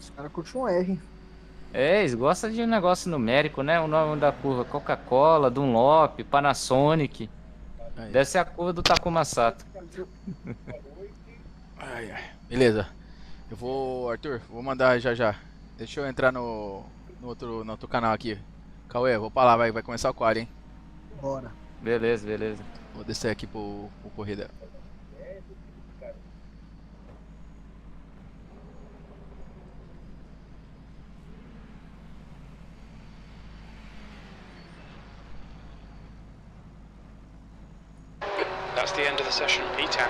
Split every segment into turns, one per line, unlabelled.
Os caras curtem um R.
É, eles gostam de um negócio numérico, né? O nome da curva Coca-Cola, Dunlop, Panasonic.
Aí.
Deve ser a curva do Takuma Sato.
Ai, ai. Beleza. Eu vou, Arthur, vou mandar já já. Deixa eu entrar no outro canal aqui. Cauê, vou pra lá, vai começar o quali, hein?
Bora.
Beleza, beleza.
Vou descer aqui pro corrida.
That's the end of the session, P10.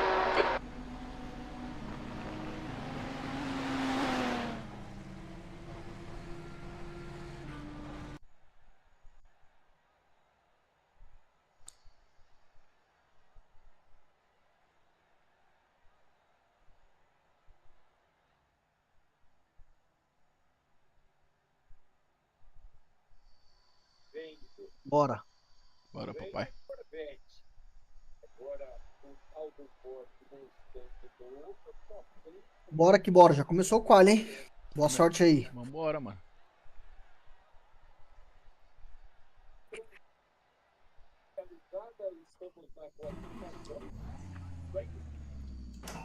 Bora.
Bora, papai.
Bora que bora. Já começou o quali, hein? Boa sorte aí.
Vambora, mano.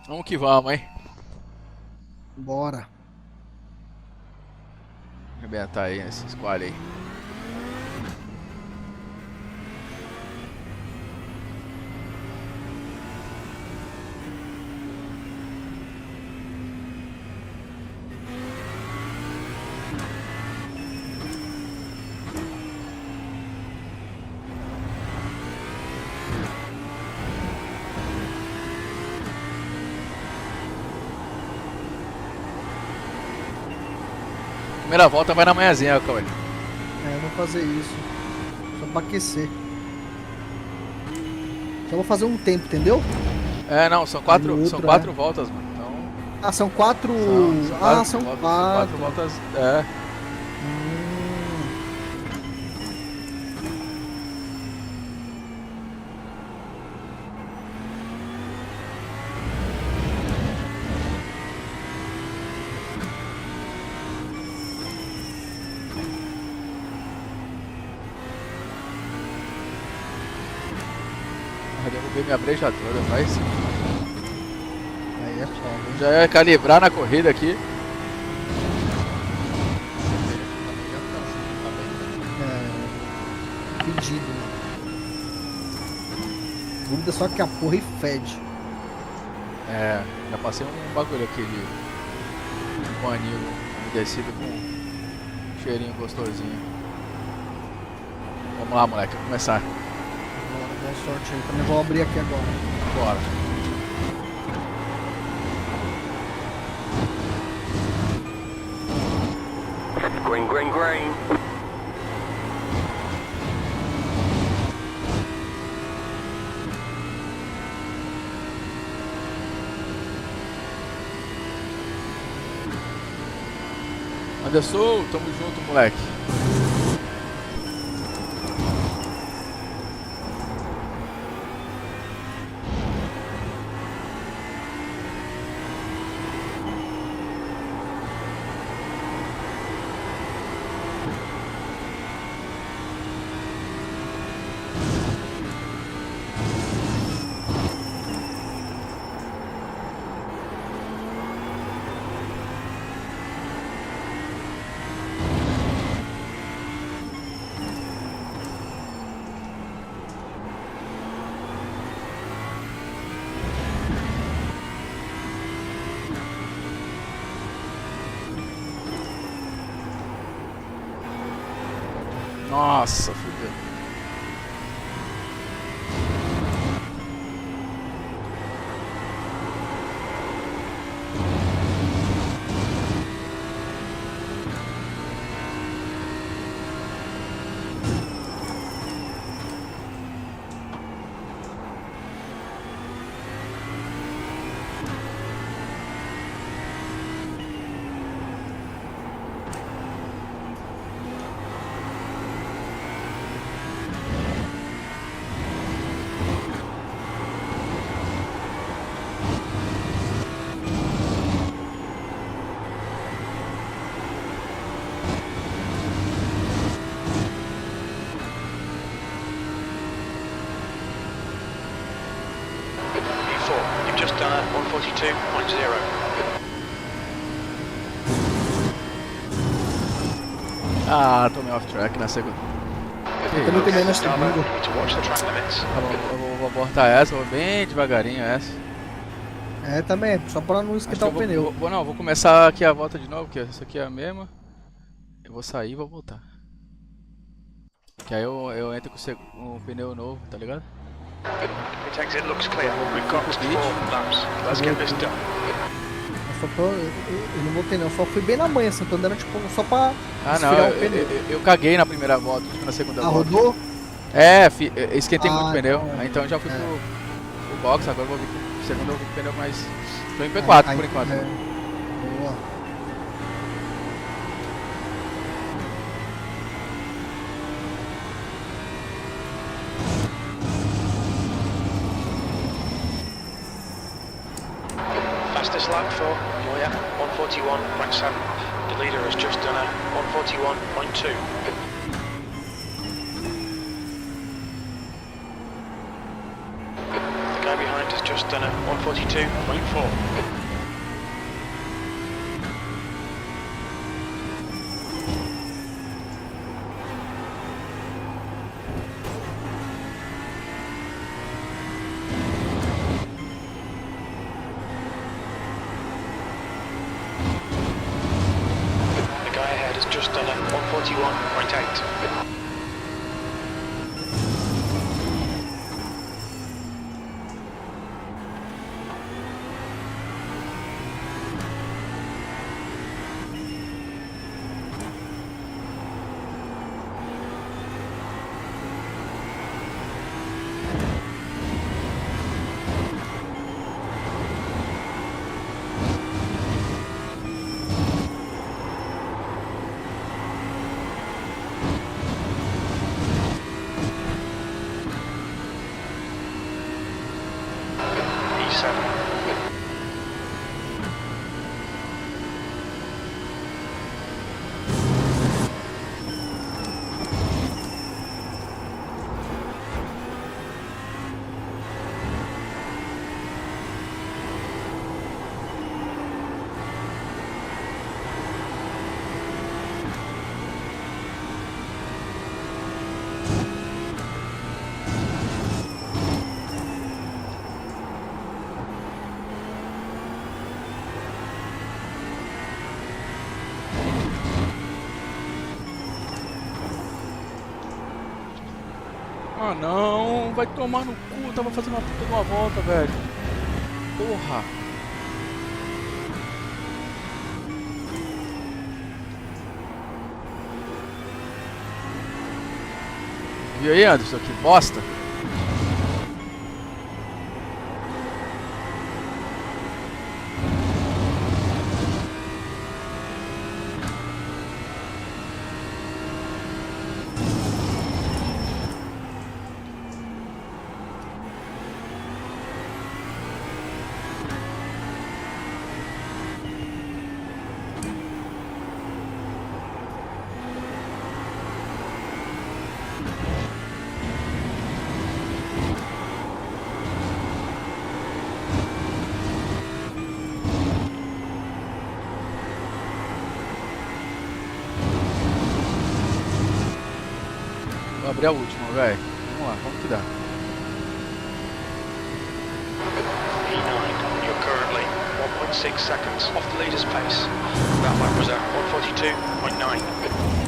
Vamos que vamos, hein?
Bora.
Arrebentar aí esses quali aí. Primeira volta vai na manhãzinha, Cauê.
É, eu vou fazer isso. Só pra aquecer. Só vou fazer um tempo, entendeu?
É, não, são
Outro,
quatro voltas, mano. Então,
Ah, são quatro.
são
Ah,
quatro
são
voltas,
quatro.
É.
Hum.
Eu derrubei minha breja toda, faz.
Aí é foda, hein?
Já ia calibrar na corrida aqui.
É. Pedido, né? Dúvida só que a porra e fede.
É, já passei um bagulho aqui de um paninho umedecido com um cheirinho gostosinho. Vamos lá, moleque, vamos começar.
Bora, boa sorte aí. Também vou abrir aqui agora.
Bora.
Green, green, green.
Anderson, tamo junto, moleque. Nossa, fudeu.
142.0.
Ah, tomei off track na segunda.
Eu também tomei na
Starboard,
segunda.
you need to watch the track limits.
Tá bom, vou abortar essa, vou bem devagarinho essa.
É, também, só pra não
Acho que
esquentar
eu
o pneu.
vou começar aqui a volta de novo, porque essa aqui é a mesma. Eu vou sair e vou voltar. Que aí eu entro com um pneu novo, tá ligado?
Pit exit looks clear. We've got 4 laps. Let's get this done.
Eu não voltei não, só fui bem na manhã, assim, tô andando tipo só pra
Ah não,
esfriar o pneu.
eu caguei na primeira volta, tipo na segunda volta.
Rodou?
É, esquentei muito o
Ah,
pneu,
então,
aí então já fui
é.
pro box, agora eu vou vir pro segundo, eu vou com o pneu mais... Tô em P4
Aí,
por enquanto.
é. Boa.
Fastest lap for Moya, 141.7. The leader has just done a 141.2. The guy behind has just done a 142.4. The guy ahead has just done a 141.8. E7.
Ah não, vai tomar no cu, eu tava fazendo uma puta de uma volta, velho. Porra. Viu aí, Anderson, que bosta? Vou abrir a última, velho. Vamos lá, vamos que dá.
E9, you're currently 1.6 seconds off the leader's pace. That lap was at 142.9.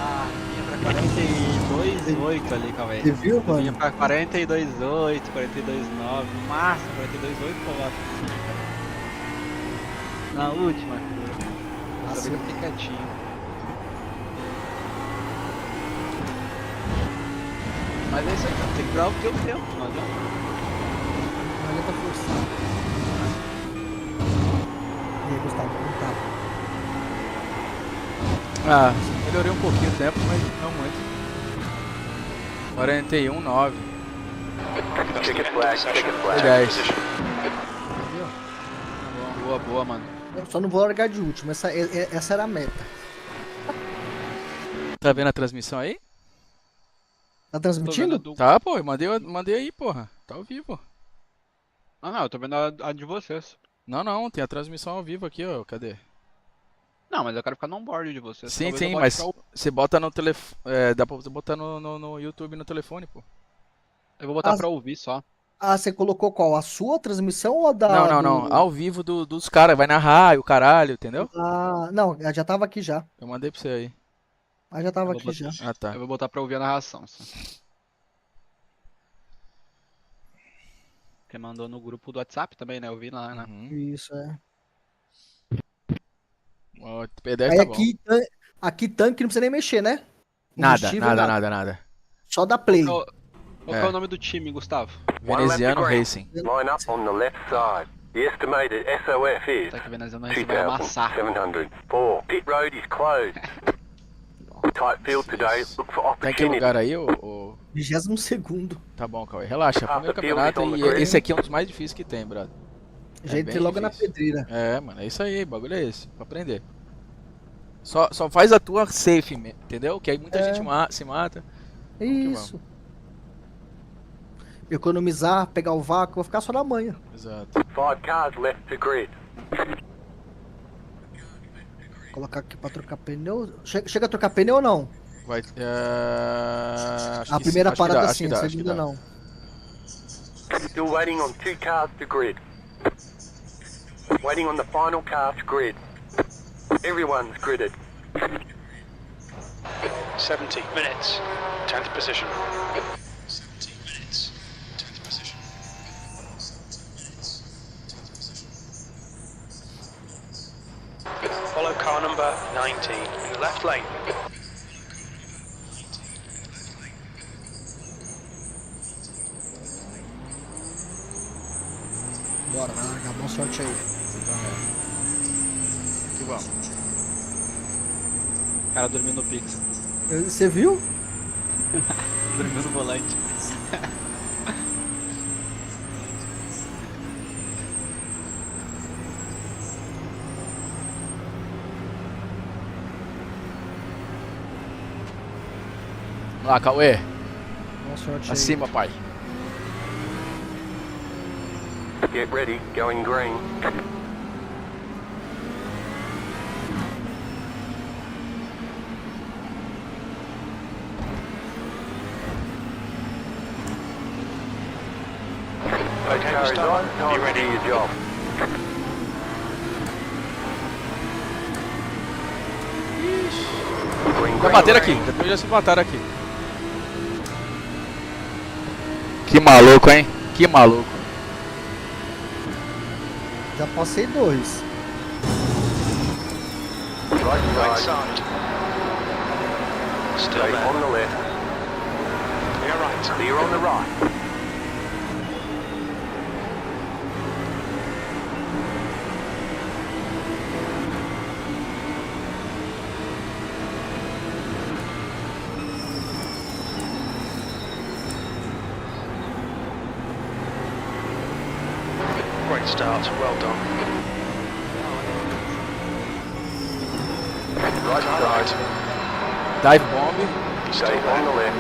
Ah, vinha pra 42,8 ali, calma aí.
Você viu,
Vinha
mano?
pra 42,8, 42,9, no máximo 42,8 pô lá. Na última, eu sabia que eu fiquei quietinho. Mas é isso aí, cara. Tem que durar o teu tempo, não adianta.
Não adianta forçar. E aí, Gustavo, como tá?
Ah, melhorei um pouquinho o tempo, mas não muito. 41,9.
Ticket flag, ticket flag.
10.
Entendeu?
Boa, boa, mano.
Eu só não vou largar de último. Essa era a meta.
Tá vendo a transmissão aí?
Tá
Tô vendo a
transmitindo?
do...
Tá, pô, eu mandei aí, porra. Tá ao vivo.
Ah, não, eu tô vendo a de vocês.
Não, tem a transmissão ao vivo aqui, ó. Cadê?
Não, mas eu quero ficar no onboard de vocês.
Sim,
Talvez eu
sim,
bote
mas
pra o-
você bota no telefone. Dá pra você botar no YouTube no telefone, pô.
Eu vou botar
Ah,
pra ouvir só.
Ah, você colocou qual? A sua transmissão ou a da
Não. Ao vivo dos caras, vai narrar e o caralho, entendeu?
Ah, não, já tava aqui já.
Eu mandei pra você aí.
Ah, já tava
Eu vou
aqui
botar-
já.
Ah, tá.
Eu vou botar pra ouvir a narração só. Quem mandou no grupo do WhatsApp também, né? Eu vi lá, né?
Uhum.
Isso, é.
Ó, P10
Aí
tá bom.
aqui tanque não precisa nem mexer, né?
Nada,
Combustível,
nada.
Só dá play.
Qual que é
É.
o nome do time, Gustavo?
Veneziano
One lap to
Racing.
Line up on the left side. The estimated SOF is
Tá que Venezuela você vai amassar.
2,704. Pit road is closed. Tight field today. Look for
Tá em que
opportunity.
lugar aí, ô?
22º.
Tá bom, Cauê. Relaxa.
Ah,
Primeiro
the
campeonato
field is on
e
the grid.
esse aqui é um dos mais difíceis que tem, brother.
Já entrei
bem
logo na
difícil.
pedreira.
É, mano, é isso aí, o bagulho é esse, pra aprender. Só faz a tua safe, entendeu? Que aí muita gente se mata.
É
que
isso. Economizar, pegar o vácuo, vou ficar só na manhã.
Exato.
5 cars left to grid.
Colocar aqui pra trocar pneu. Chega a trocar pneu ou não?
Vai. Acho
A
que
primeira
sim,
parada
acho
sim,
que
a
dá,
segunda não.
Still waiting on 2 cars to grid. Waiting on the final car to grid. Everyone's gridded.
70 minutes, 10th position. Follow car number 19 in the left lane.
Bora, vai largar. Boa sorte aí.
Que vamos.
O cara dormiu no Pix.
Você viu?
Dormiu no volante.
Vamos lá, Cauê.
Boa sorte aí.
Acima, pai.
Get ready, going green.
Okay,
Carries
Gustavo,
on, time
be
to
ready.
do your job. Green,
Já
green,
bateram
green.
aqui, depois já se mataram aqui. Que maluco, hein? Que maluco.
Já passei 2.
Right
Right side,
side. Still
stay
there.
on the left,
Clear right.
clear on the right.
Great start, well done.
Right side,
Dive bomb.
Still
stay on the
there.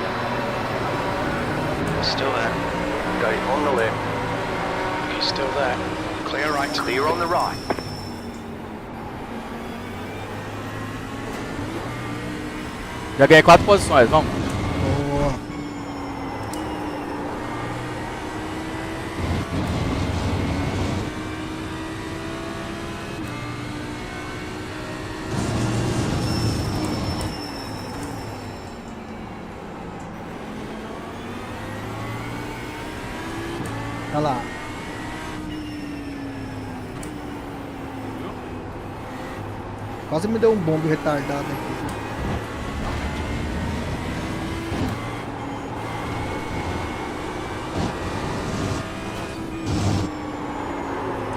left,
Still there.
stay on the left,
He's still there. Clear right.
clear on the right.
Já ganhei 4 posições, vamos.
Boa. Olha lá. Quase me deu um bombe retardado aqui.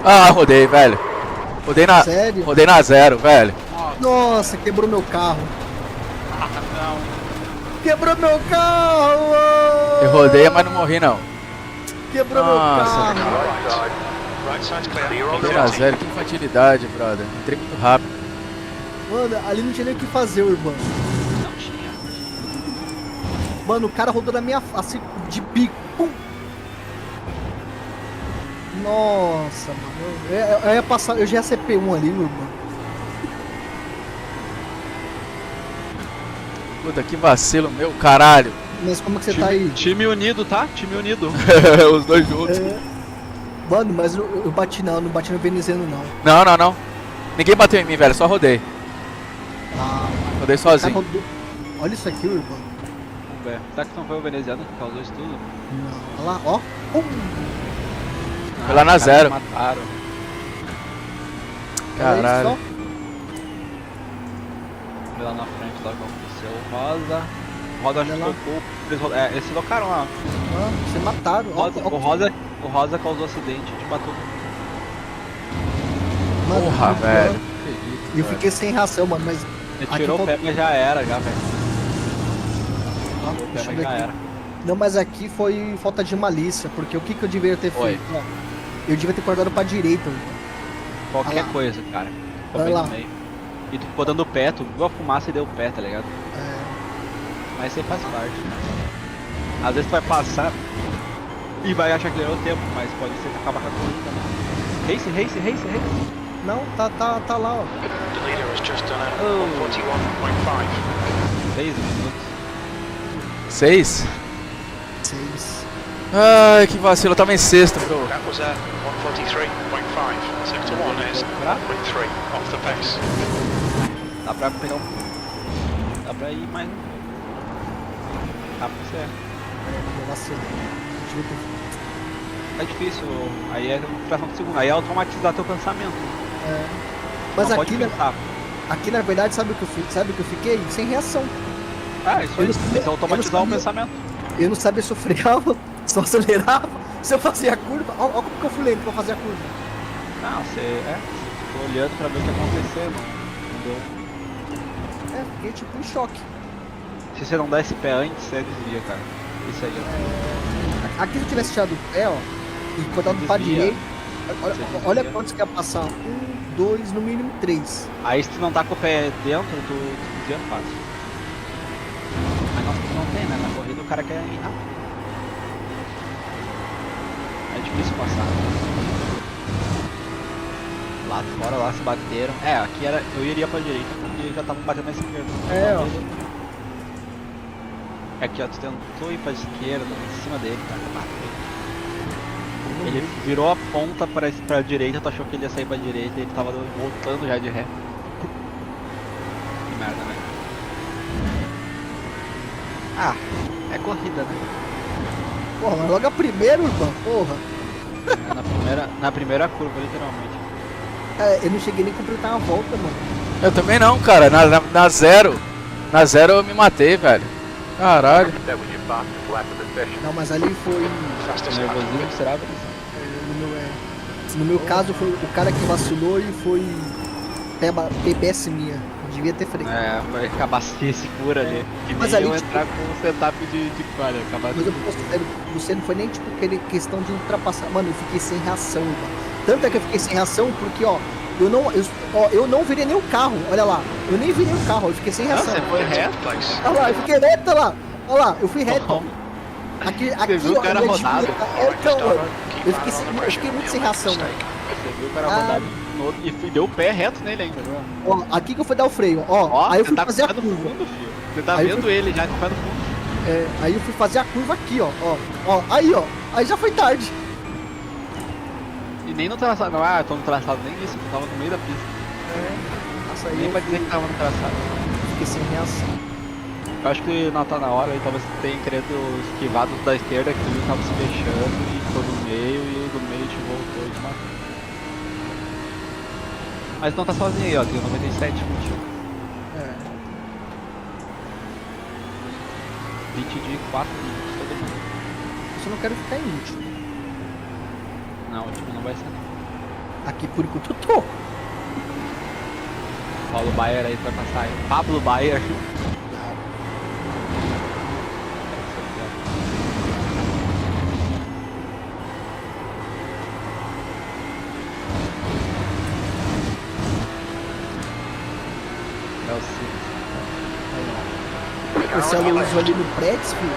Ah, rodei, velho.
Sério?
Rodei na 0, velho.
Nossa, quebrou meu carro.
Ah, não.
Quebrou meu carro!
Eu rodei, mas não morri, não.
Quebrou meu
Nossa,
carro.
Right side.
Right side's clear.
Clear on
Rodei
the
na
right.
0, que infantilidade, brother. Entrei muito rápido.
Mano, ali não tinha nem o que fazer, irmão.
Não tinha.
Mano, o cara rodou na minha face de bico. Pum. Nossa, mano. Eu ia passar. Eu já ia ser P1 ali, irmão.
Puta, que vacilo meu, caralho.
Mas como que você tá aí?
Time unido, tá? Time unido.
Os dois juntos.
É. Mano, mas eu bati não bati no veneziano não.
Não. Ninguém bateu em mim, velho. Só rodei.
Ah,
Rodei
o cara
sozinho.
rodou. Olha isso aqui, irmão.
Vamos ver. Será que não foi o veneziano que causou isso tudo?
Não. Olha lá, ó.
Foi lá na
os caras
0.
Mataram.
Caralho.
Olha
Vê lá na frente lá o que aconteceu. Rosa. Rosa acho que
Olha lá.
tocou. Eles se tocaram lá.
só. Ah, você mataram. Ó,
Rosa, o Rosa causou acidente e te matou.
mano,
Porra,
mano,
velho.
Eu
Acredito, velho.
fiquei sem ração, mano, mas.
Ele
Aqui
tirou o
falta-
pé, mas já era, já, velho.
ó,
Tirou o pé,
deixa eu
mas
ver
já
aqui.
era.
Não, mas aqui foi falta de malícia, porque o que eu devia ter
Foi.
feito? Ó, eu devia ter guardado pra direita, irmão.
Qualquer
Olha lá.
coisa, cara. Ficou
Olha
bem
lá.
no meio. E tu ficou dando pé, tu viu a fumaça e deu o pé, tá ligado?
É,
Mas isso aí faz parte. Às vezes tu vai passar e vai achar que ganhou tempo, mas pode ser que acabar com a corrida. Race.
não, tá lá, ó.
The leader has just done a
Oh.
141.5.
6 minutos.
6?
6.
Ai, que vacilo. Eu tava em sexto, bro.
That was a 143.5. Sector 1 is 1.3 off the pace.
Dá pra pegar um. Dá pra ir mais. Dá pra ser. É difícil. Aí é fração de segundo. Aí é automatizar teu pensamento.
Mas
Não
aqui,
pode pensar.
aqui na verdade, sabe o que eu fiquei? Sem reação.
Ah, isso aí.
Eu não sabia-
Então automatizar
eu
o
não
pensamento.
Eu não sabia se eu freava, se eu acelerava, se eu fazia a curva. Olha como que eu fui lento pra fazer a curva.
Não, você tô olhando pra ver o que acontecer, mano. Entendeu?
Fiquei tipo em choque.
Se você não dá esse pé antes, você desvia, cara. Isso aí, ó.
Aqui se eu tivesse tirado o pé, ó, e cortado pra
Desvia.
direita, olha
Você
olha
desvia.
quantos que ia passar. 1, 2, no mínimo 3.
Aí se tu não tá com o pé dentro, tu desvia fácil. Mas nós não tem, né? Na corrida o cara quer ir rápido. É difícil passar. Lá fora, lá se bateram. É, aqui era. Eu iria pra direita porque já estavam batendo na esquerda.
É, ó.
Aqui, ó, tu tentou ir pra esquerda, em cima dele, cara. Bateu. Ele virou a ponta pra direita, tu achou que ele ia sair pra direita e ele tava voltando já de ré. Que merda, né? Ah, é corrida, né?
Porra, mas logo a primeira, irmão, porra.
É na primeira curva, literalmente.
Eu não cheguei nem a completar uma volta, mano.
Eu também não, cara. Na 0. Na 0 eu me matei, velho. Caralho.
That was your fastest lap of the session.
Não, mas ali foi.
Fastest lap.
Nervosismo será?
No meu caso, foi o cara que vacilou e foi PBS minha. Devia ter freio.
É, foi cabacice pura ali. Que
Mas
nem
ali,
eu
tipo-
entrar com um setup de falha, cabacice.
Mas eu considero, você não foi nem tipo questão de ultrapassar. Mano, eu fiquei sem reação, irmão. Tanto é que eu fiquei sem reação porque, ó, eu não virei nem o carro, olha lá. Eu nem virei o carro, eu fiquei sem reação.
Você foi reto?
Place.
Olha lá, eu fiquei reto, olha lá. Olha lá, eu fui reto. Aqui,
viu o
ó,
cara
minha
rodado?
direita- então, mano, eu fiquei muito sem reação, mano.
Você viu o cara
Ah.
rodar no outro e deu o pé reto nele ainda, viu?
Ó, aqui que eu fui dar o freio, ó.
Ó,
aí eu
você
fui
tá
fazer a
com o pé
curva.
no fundo, filho. Você tá
Aí eu
vendo ele já com o pé no fundo.
Aí eu fui fazer a curva aqui, ó. Ó, aí, ó. Aí já foi tarde.
E nem no traçado, não, tô no traçado, nem isso, eu tava no meio da pista.
Nossa, aí
Nem
eu
pra dizer que tava no traçado.
fiquei sem reação.
Eu acho que não tá na hora, ele talvez tenha querendo esquivar dos da esquerda, que tu viu que tava se fechando matou no meio e o do meio te voltou e te matou. Mas não tá sozinho aí, ó, tem 97 contigo.
É.
20 de 4 minutos todo mundo.
Eu só não quero ficar em último.
Não, o último não vai ser não.
Aqui por enquanto eu tô.
Paulo Baier aí vai passar aí. Pablo Baier.
Esse Aloysio ali no Pretz, filho,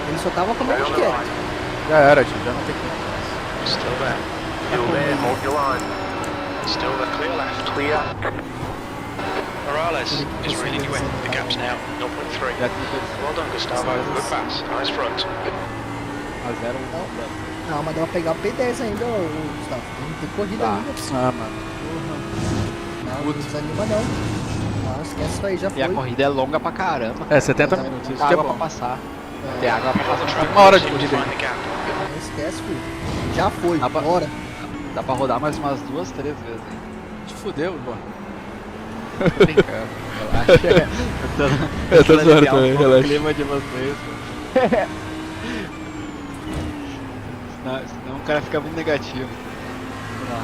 ele só tava comendo quieto.
Já era, tio, já não tem como.
Still there.
Still there, hold your line.
Still the clear left.
Clear.
Morales is reeling you in. The gap's now 0.3.
Já tem que
Well done, Gustavo. Good pass. Nice front.
a 0
Não, mas dá pra pegar o P10 ainda, ô Gustavo. Não tem corrida
Tá.
ainda.
Ah, mano.
Não, não desanima não. Não, esquece isso aí, já
E a
foi.
corrida é longa pra caramba.
É, 70 minutos, isso
Tem
que é
água pra
bom.
passar. Tem água pra
Hold the
passar.
track.
Uma hora de
See if you
corrida
find the gap.
Não esquece, filho. Já foi,
Dá pra-
bora.
Dá pra rodar mais umas 2, 3 vezes, hein?
Te fudeu, pô.
Tô brincando. Relaxa.
Eu tô zoando
aliviar
também,
pouco
relaxa.
o clima de vocês, pô. Senão o cara fica muito negativo. Vamos lá.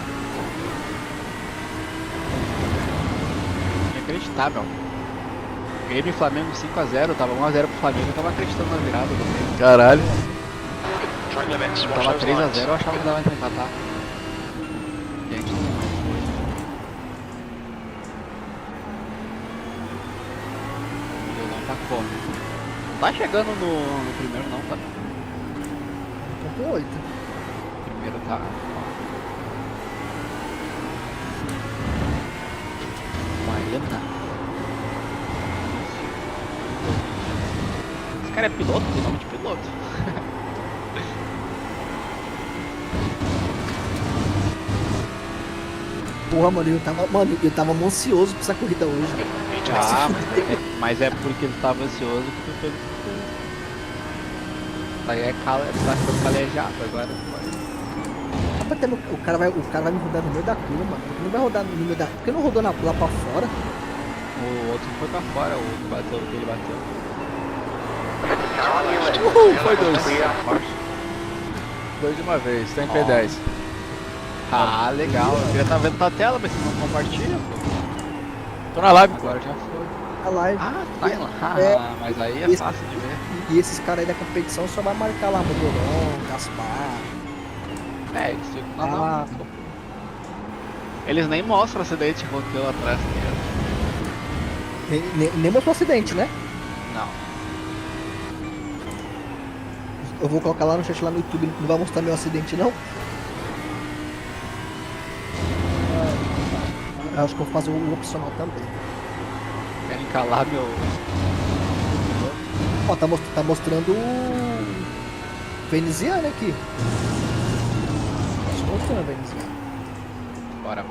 Inacreditável. Grêmio e Flamengo 5x0, tava 1x0 pro Flamengo, eu tava acreditando na virada do Grêmio.
Caralho.
Track limits. Watch
Tava
those
3x0,
lines.
eu achava que dava pra empatar. Gente, não foi. O Leilão tá como? Não tá chegando no primeiro não, tá?
1.8.
Primeiro tá. Mariana. Esse cara é piloto? Tem nome de piloto.
Porra, mano, eu tava ansioso pra essa corrida hoje.
Ah, mas é porque ele tava ansioso que tu fez o que fez. Aí é tá ficando calejado agora.
Rapaz, o cara vai me rodar no meio da curva, mano. Ele não vai rodar no meio da. Por que não rodou lá pra fora?
O outro foi pra fora, o que bateu, o que ele bateu.
Foi dois.
Clear.
Dois de uma vez, tem P10.
Ah, legal. Eu queria estar vendo tua tela, mas você não compartilha, pô.
Tô na live, pô.
Agora já foi.
A live.
Ah, tá lá. Ah,
É.
mas aí é
Esse-
fácil de ver.
E esses caras aí da competição só vai marcar lá Mogoron, Gaspar.
É, eles ficam
Ah.
não. Eles nem mostram o acidente que aconteceu lá atrás.
Nem mostrou acidente, né?
Não.
Eu vou colocar lá no chat lá no YouTube, não vai mostrar meu acidente não? Eu acho que eu vou fazer o opcional também.
Querem calar meu.
Ó, tá mostrando o veneziano aqui. Tá mostrando o veneziano.
Bora.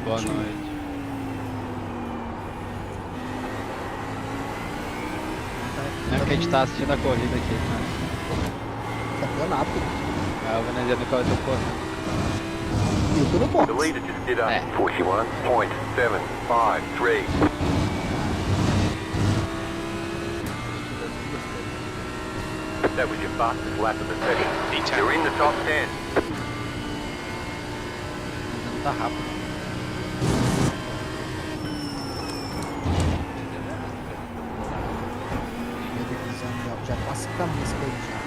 Boa noite. Não é porque a gente tá assistindo a corrida aqui, né?
Campeonato.
É o veneziano que eu tô correndo.
E eu tô no
The
box.
leader just did
Eh.
41.753. That was your fastest lap of the session. You're in the top 10.
Não tá rápido.
Meu Deus, já passa com a música aí já.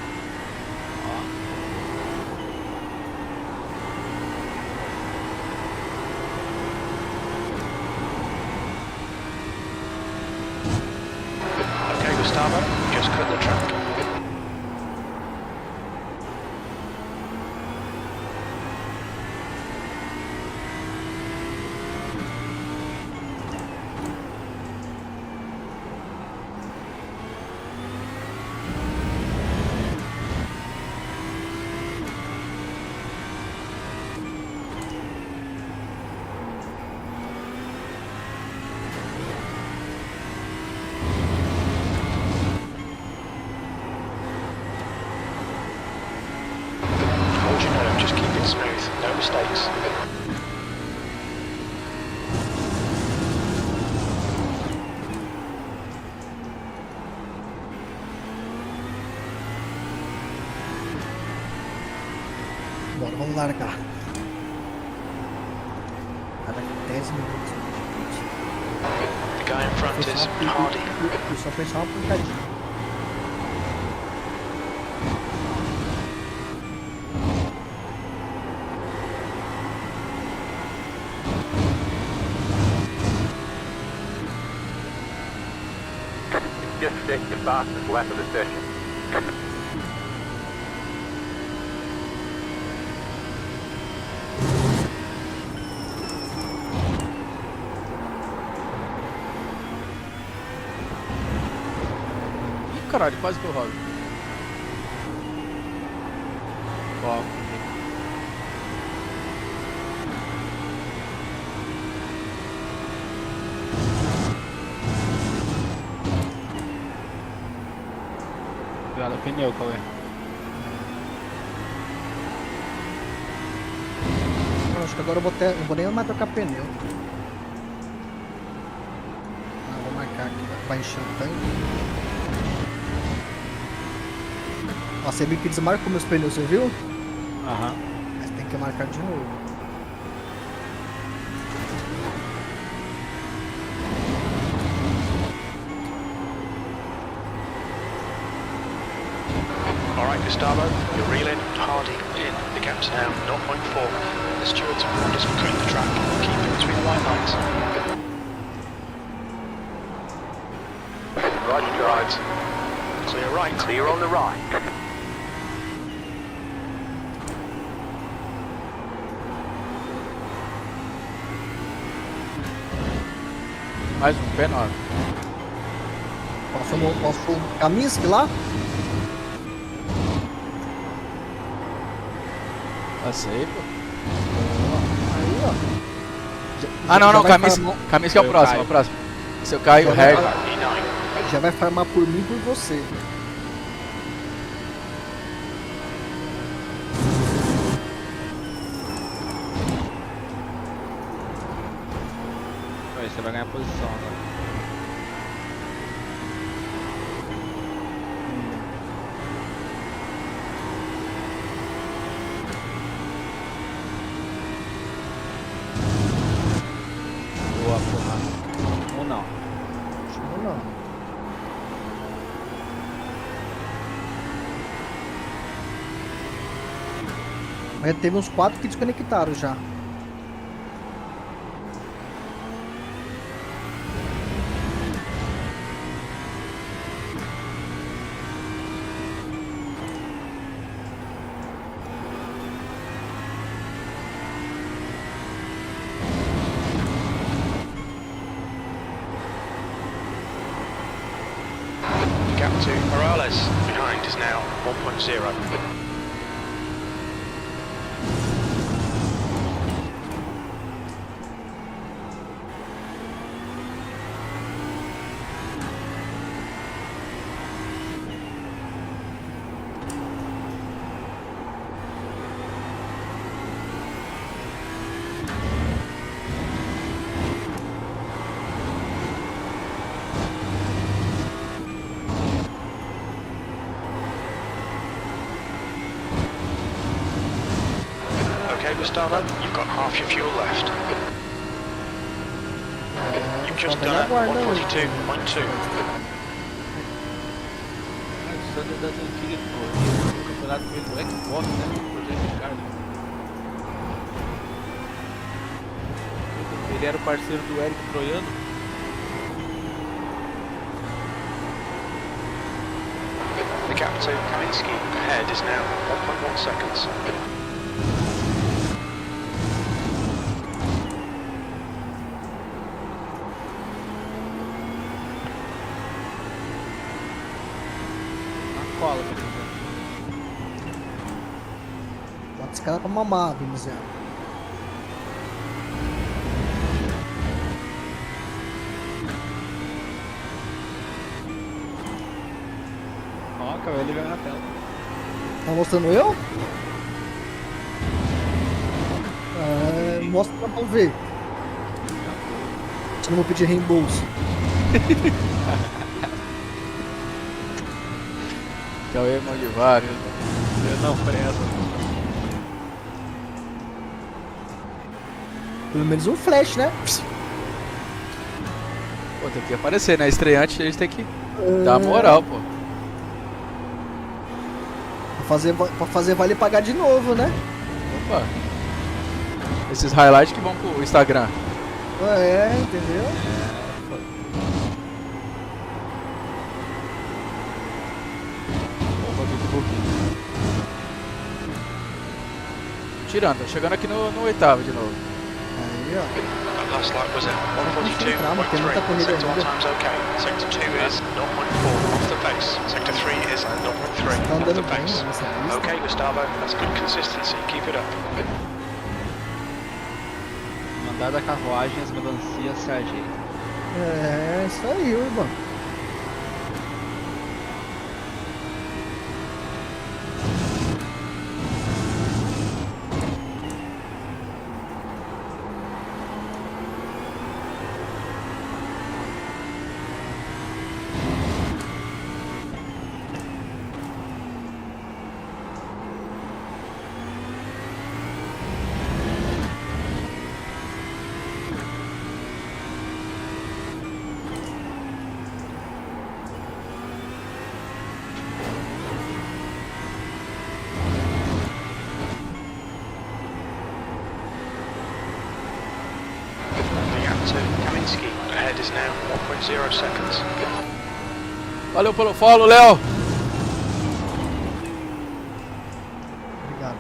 Okay, Gustavo. Just cut the track.
Bora, vamos largar. Cada 10 minutos.
The guy in front is Hardy.
Eu só pensar uma porcaria.
Just set your fastest lap of the session.
Ih, caralho, quase que eu rodo. Ó.
Cuidado o pneu, Cauê.
Eu acho que agora eu vou, não vou nem mais trocar pneu. Ah, vou marcar aqui, vai encher o tanque. Ó, você viu que desmarcou meus pneus, você viu?
Aham.
Mas tem que marcar de novo.
Alright, Gustavo, you're reeling. Hardy in. The gap's now 0.4. The stewards have warned us to cut the track. Keep it between the white lines.
Right,
Right. Clear right.
clear on the right.
Mais um P9.
Posso o Kaminsky lá?
Passei, pô.
Aí, ó.
Ah, não,
Já
não,
vai
Kaminsky
farmar-
Kaminsky é o
Eu
próximo,
caio.
é o próximo. Se eu caio, o
Já vai
Herd.
farmar-
E9.
Já vai farmar por mim e por você.
Aí você vai ganhar posição agora. Boa, porra. Ou não.
Ou não. Mas teve uns 4 que desconectaram já.
The gap to Morales behind is now 1.0. Okay, Gustavo, you've got half your fuel left. You've just done a 142.2.
O Sandro das antigas no campeonato com ele no Xbox, né? No Project Cars. Ele era o parceiro do Eric Troiano.
The gap to Kaminsky ahead is now 1.1 seconds.
Na cola, por exemplo.
Bota esse cara pra mamar, Viniziano.
Ó, Cauê, ele veio na tela.
Tá mostrando eu? Ah, mostra pra ver. Se não vou pedir reembolso.
Cauê mão de vários.
Eu não preso.
Pelo menos um flash, né?
Pô, tem que aparecer, né? Estreante, eles têm que dar moral, pô.
Pra fazer vale pagar de novo, né?
Opa. Esses highlights que vão pro Instagram.
É, entendeu?
Opa, Book. Tirando, tô chegando aqui no oitavo de novo.
Aí, ó.
That last lap was at
Calma, tem muita
142.3.
corrida
Sector 1
ainda.
time's okay. Sector 2 is 0.4 off the pace. Sector 3 is 0.3
Tá
off
andando
the
bem
pace.
nessa pista.
Okay, Gustavo, that's good consistency. Keep it up.
Mandar da carruagem, as melancias se ajeitam.
É, isso aí, Urban.
The gap to Kaminski ahead is now 1.0 seconds.
Valeu pelo follow, Léo.
Obrigado.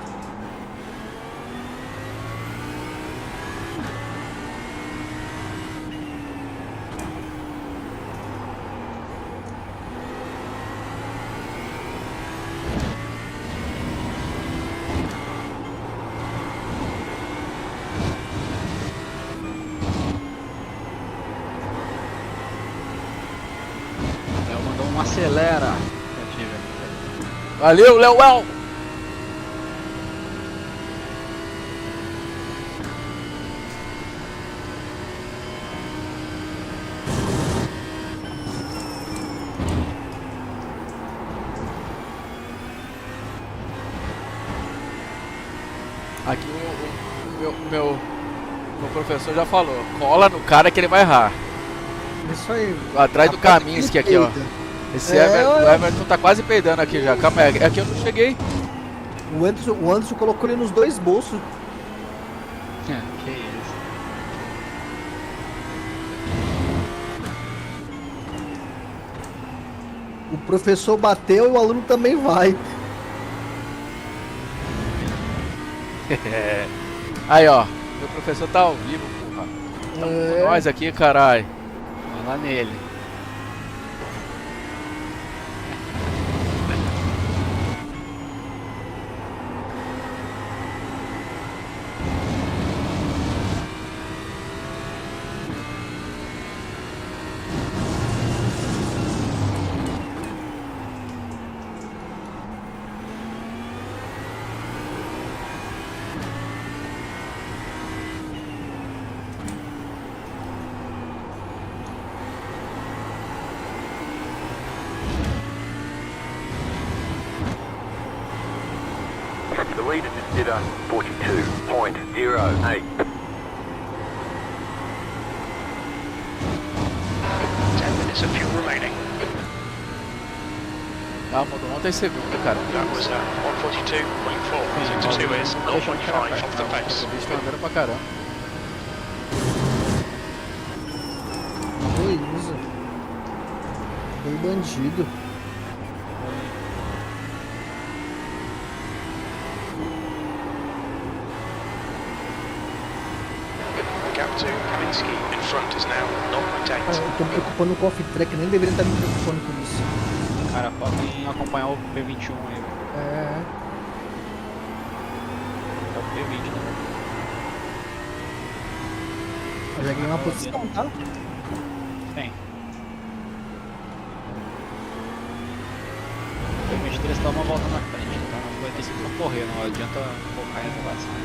Léo mandou um acelera.
Valeu, Léo. Aqui meu professor já falou, cola no cara que ele vai errar.
Isso aí.
Atrás do
Rapaz,
Kaminski aqui, ó.
peida.
Esse
É,
o Everton tá quase peidando aqui já. Calma aí, aqui eu não cheguei.
O Anderson colocou ele nos dois bolsos.
Que isso.
O professor bateu e o aluno também vai.
Aí, ó. Meu professor tá ao vivo, porra. Tá com nós aqui, caralho.
Manda nele.
The leader just did a 42.08.
10 minutes of fuel remaining.
Ah, mudou ontem segundo, cara.
That was 142.4. Sector 2 is 0.5 off the pace.
O bicho tá andando pra caramba.
Beleza. Foi bandido.
The gap to Kaminski in front is now
Cara,
0.8.
eu tô me preocupando com o off-track, nem deveria estar me preocupando com isso.
Cara, podem acompanhar o P21 aí.
É.
É o P20, né?
Eu já ganhei uma posição, tá?
Tem. O P23 tá uma volta na frente, então vai ter que correr, não adianta focar em elevação.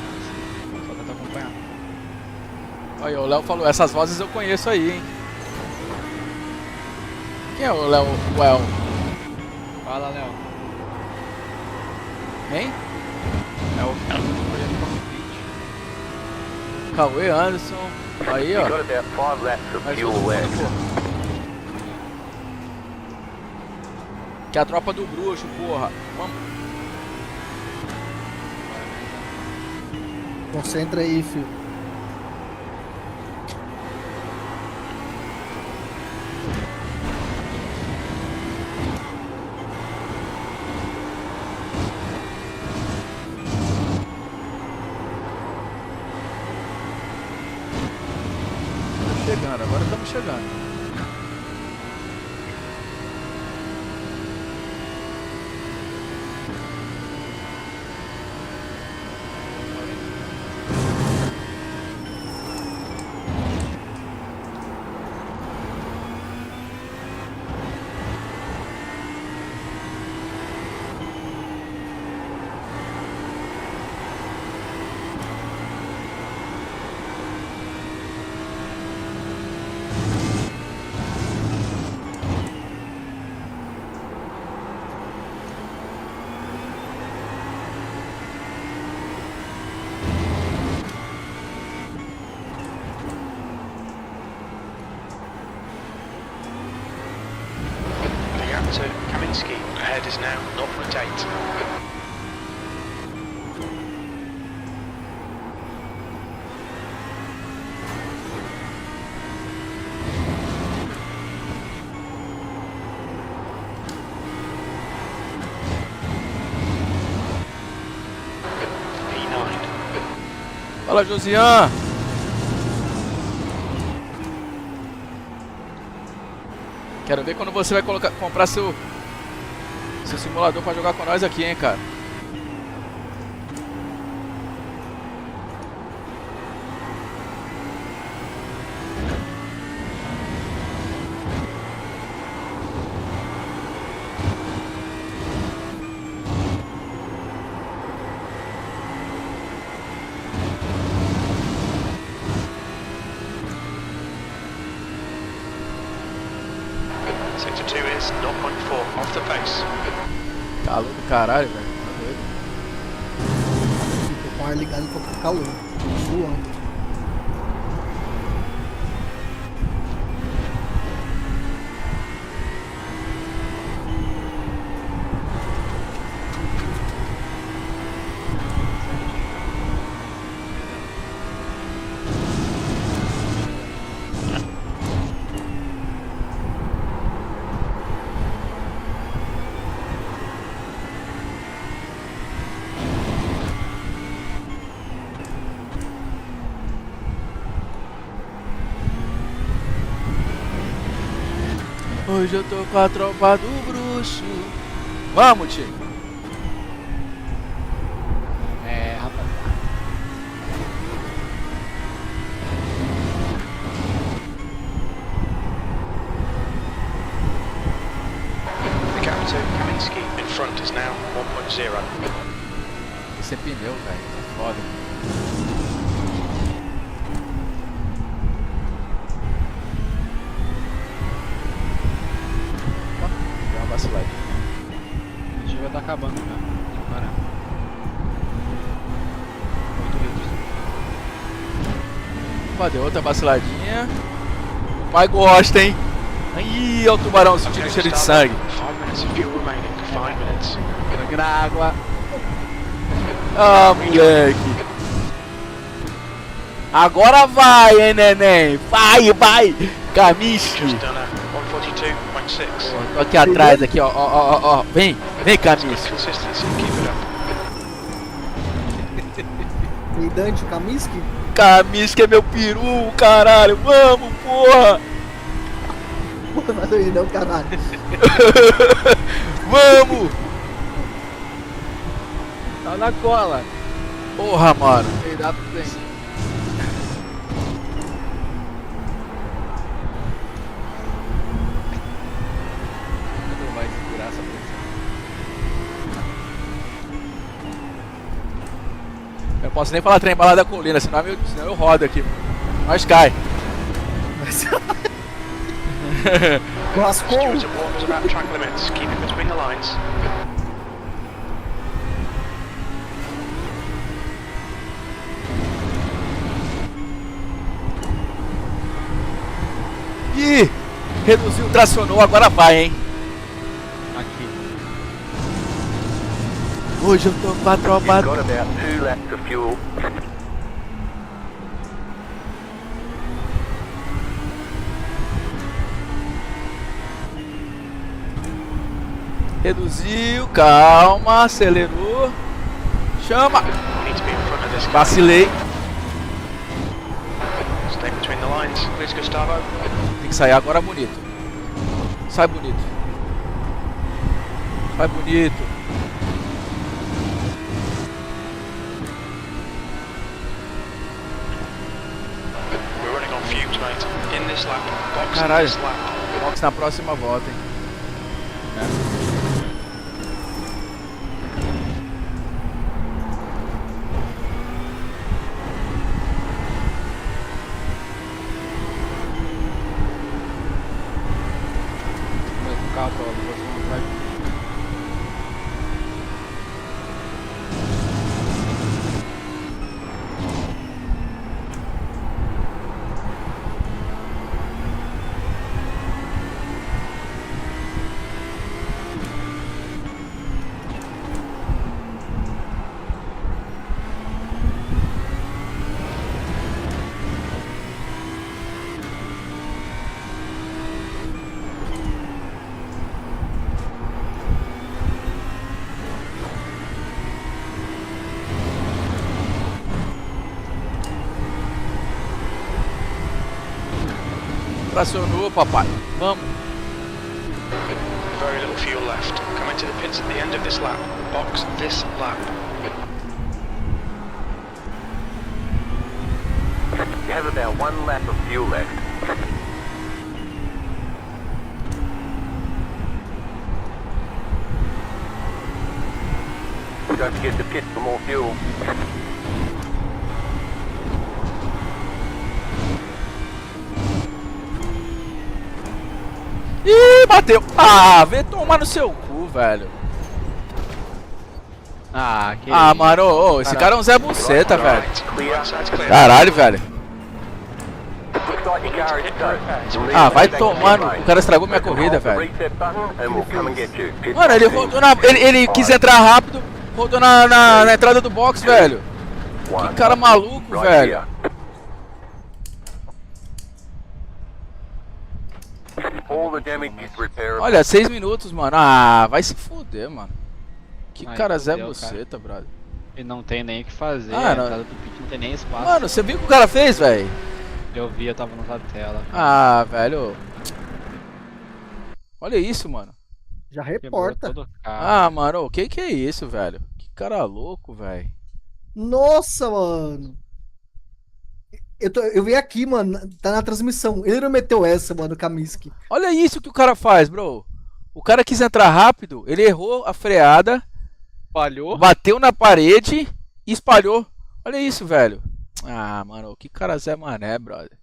Só tenta acompanhar.
Aí, o Léo falou, essas vozes eu conheço aí, hein? Quem é o Léo?
Fala, Léo.
Hein?
É o
Cauê Anderson. Aí, ó.
You've got about 5 laps of
Mais
fuel
todo mundo,
left.
pô. Que é a tropa do bruxo, porra. Vamos.
Concentra aí, filho.
Chegando, agora estamos chegando.
The gap to Kaminsky ahead is now 0.8.
Fala, Josian! Quero ver quando você vai comprar seu simulador pra jogar com nós aqui, hein, cara.
Sector 2 is 0.4 off the pace.
Calor do caralho, velho. Tá doido.
Fica com o ar ligado pra ficar calor. Suando.
Hoje eu tô com a tropa do bruxo. Vamos, tio.
É, rapaz.
The gap to Kaminsky in front is now 1.0.
Esse é pneu, velho. Tá foda. Ó, deu uma vacilada.
A gente vai estar acabando já. Tem que parar. 8 litros.
Opa, deu outra vaciladinha. O pai gosta, hein? Ih, olha o tubarão sentindo cheiro de sangue.
5 minutes of fuel remaining. 5 minutes.
Sangue na água.
Ah, moleque. Agora vai, hein, neném. Vai, vai. Kaminsky.
Just done a 142.6.
Tô aqui atrás, aqui, ó. Vem, Kaminsky.
Consistency, keep it up.
Peidante, Kaminsky?
Kaminsky é meu peru, caralho. Vamos, porra.
Porra, não é não, caralho.
Vamos.
Tá na cola.
Porra, mano.
Peidar pro frente. Não vai segurar essa pressão.
Eu não posso nem falar trem balada da colina, senão eu rodo aqui. Nós cai.
Lascou.
Stewards have warned us about track limits. Keep it between the lines.
Ih, reduziu, tracionou, agora vai, hein?
Aqui.
Hoje eu tô com a tropa.
You've got about 2 laps of fuel.
Reduziu, calma, acelerou. Chama.
We need to be in front of this guy.
Vacilei.
Stay between the lines, please, Gustavo.
Tem que sair agora bonito. Sai bonito. Sai bonito.
We're running on fumes, mate. In this lap, box in
Caralho.
this lap.
Box na próxima volta, hein?
O carro pra você não vai.
Tracionou, papai. Vamos.
Very little fuel left. Coming to the pits at the end of this lap. Box this lap.
You have about 1 lap of fuel left. Don't forget to pit for more fuel.
Ih, bateu. Ah, vem tomar no seu cu, velho.
Ah, que
Ah,
isso.
mano, ô, esse cara é um Zé Buceta, velho.
Right, right side's clear.
Caralho, velho.
Looks like your car is safe. You'll need
Ah,
to
vai
go back to
tomar
pit
no...
lane.
O cara estragou minha
Press and
corrida,
hold the
velho.
reset button and we'll come and get you. Pit
Mano, ele
stop
rodou na... Ele quis entrar rápido, rodou na entrada do box, velho.
one.
Que cara maluco,
Right
velho.
here. All the damage is repairable.
Olha, 6 minutos, mano. Ah, vai se fuder, mano. Que
Ai,
cara Zé
fudeu,
Buceta, brother.
E não tem nem o que fazer.
Ah,
A
não.
entrada do pit não tem nem espaço.
Mano, você viu o que o cara fez, velho?
Eu vi, eu tava na tela.
Ah, velho. Olha isso, mano.
Já
Quebrou
reporta.
todo o carro.
Ah, mano, o que é isso, velho? Que cara louco, velho.
Nossa, mano. Eu vi aqui, mano. Tá na transmissão. Ele não meteu essa, mano, o Kaminsky.
Olha isso que o cara faz, bro. O cara quis entrar rápido, ele errou a freada,
Falhou.
bateu na parede e espalhou. Olha isso, velho. Ah, mano, que cara Zé Mané, brother.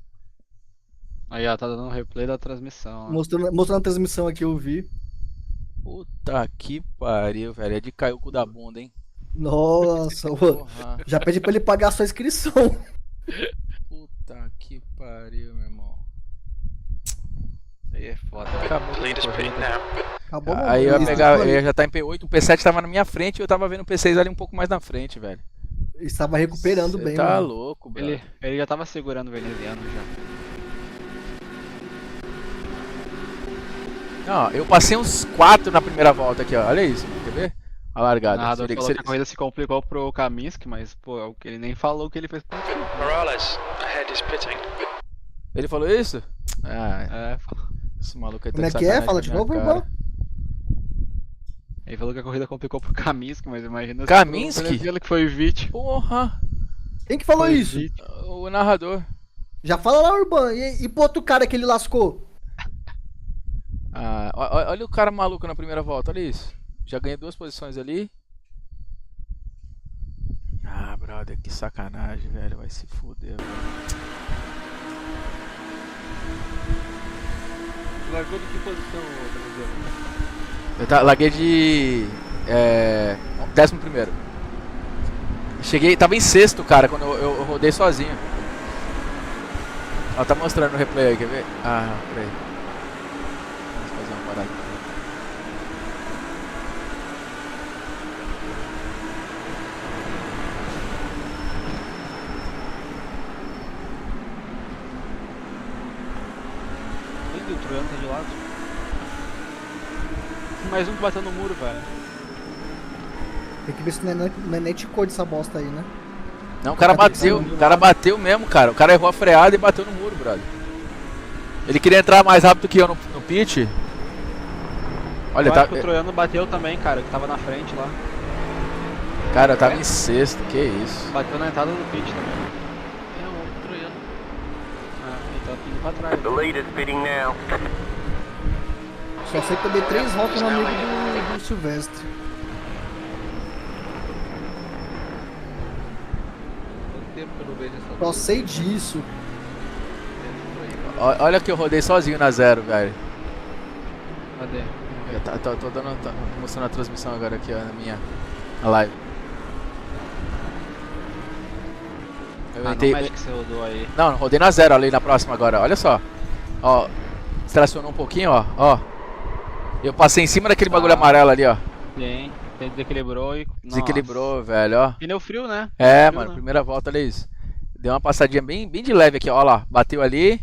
Aí, ó, tá dando um replay da transmissão. ó.
Mostrando a transmissão aqui, eu vi.
Puta que pariu, velho. É de cair o cu da bunda, hein?
Nossa, mano.
Porra.
Já pede pra ele pagar a sua inscrição.
Puta que pariu, meu irmão.
Aí é foda.
Acabou com a
Leaders
corrida.
pitting now.
Acabou, mano.
Aí eu ia
Eles
pegar,
estavam-
eu ia já tá em P8, o P7 tava na minha frente e eu tava vendo o P6 ali um pouco mais na frente, velho.
Eles estavam recuperando
Cê
bem,
tá
mano.
louco, bro.
Ele já tava segurando o veneziano já.
Não, eu passei uns 4 na primeira volta aqui, ó. Olha isso, quer ver? A
O
largada.
narrador
Seria-
falou que a
seria-
corrida se complicou pro Kaminsky, mas, pô, ele nem falou o que ele fez pro time.
Morales, ahead is pitting.
Ele falou isso? Ah,
É,
esse maluco aí tá
Como é
de
que é?
sacanagem
Fala
com
de
a minha
novo,
cara.
irmão?
ele falou que a corrida complicou pro Kaminsky, mas imagina
Kaminsky?
o veneziano que foi vítima.
Porra!
Quem que falou
Foi
isso?
vítima.
O narrador.
Já fala lá, Urban. E pro outro cara que ele lascou?
Ah, olha o cara maluco na primeira volta, olha isso. Já ganhei 2 posições ali. Ah, brother, que sacanagem, velho. Vai se fuder, velho.
largou de que posição, Brasil?
Larguei de. 11º. Cheguei, tava em 6º, cara, quando eu rodei sozinho. Ó, tá mostrando o replay aí, quer ver? Ah, peraí. Vamos fazer uma parada.
O Troiano tá de lado. Mais um que bateu no muro, velho.
Tem que ver se não é net code essa bosta aí, né?
Não, o cara bateu mesmo, cara. O cara errou a freada e bateu no muro, brother. Ele queria entrar mais rápido que eu no pit. Olha,
Eu
tá.
acho que o Troiano bateu também, cara, que tava na frente lá.
Cara, eu tava em 6º, que isso.
Bateu na entrada do pit também.
É o Troiano.
Ele tá indo pra trás.
The leader's pitting now.
Só sei que eu dei 3 voltas no amigo do Silvestre.
Quanto tempo que eu não vejo essa
Só sei disso.
Olha que eu rodei sozinho na 0, velho.
Cadê?
Tô mostrando a transmissão agora aqui, ó, na minha live. Eu entrei-
Não mexe que você rodou aí.
Não, rodei na 0 ali na próxima agora, olha só. Ó, estacionou um pouquinho, ó. Eu passei em cima daquele bagulho amarelo ali, ó.
Sim, ele desequilibrou e...
Desequilibrou, velho, ó.
Pneu frio, né?
É,
Frio,
mano,
né?
primeira volta, olha isso. Deu uma passadinha bem de leve aqui, ó lá. Bateu ali,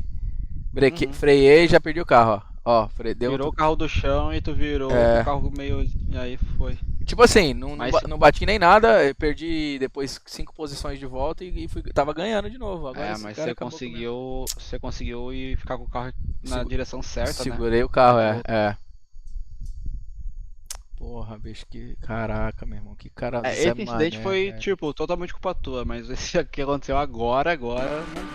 freiei e já perdi o carro, ó.
Virou o carro do chão e tu virou
É.
o carro meio... E aí foi.
Tipo assim, não bati nem nada, eu perdi depois 5 posições de volta e tava ganhando de novo. Agora esse
Mas
cara
você
acabou
conseguiu ir ficar com o carro na direção certa, né?
Segurei o carro, é. Porra, bicho, que caraca, meu irmão, que cara.
Esse
Zé
incidente
Mané,
foi,
velho.
tipo, totalmente culpa tua, mas esse que aconteceu agora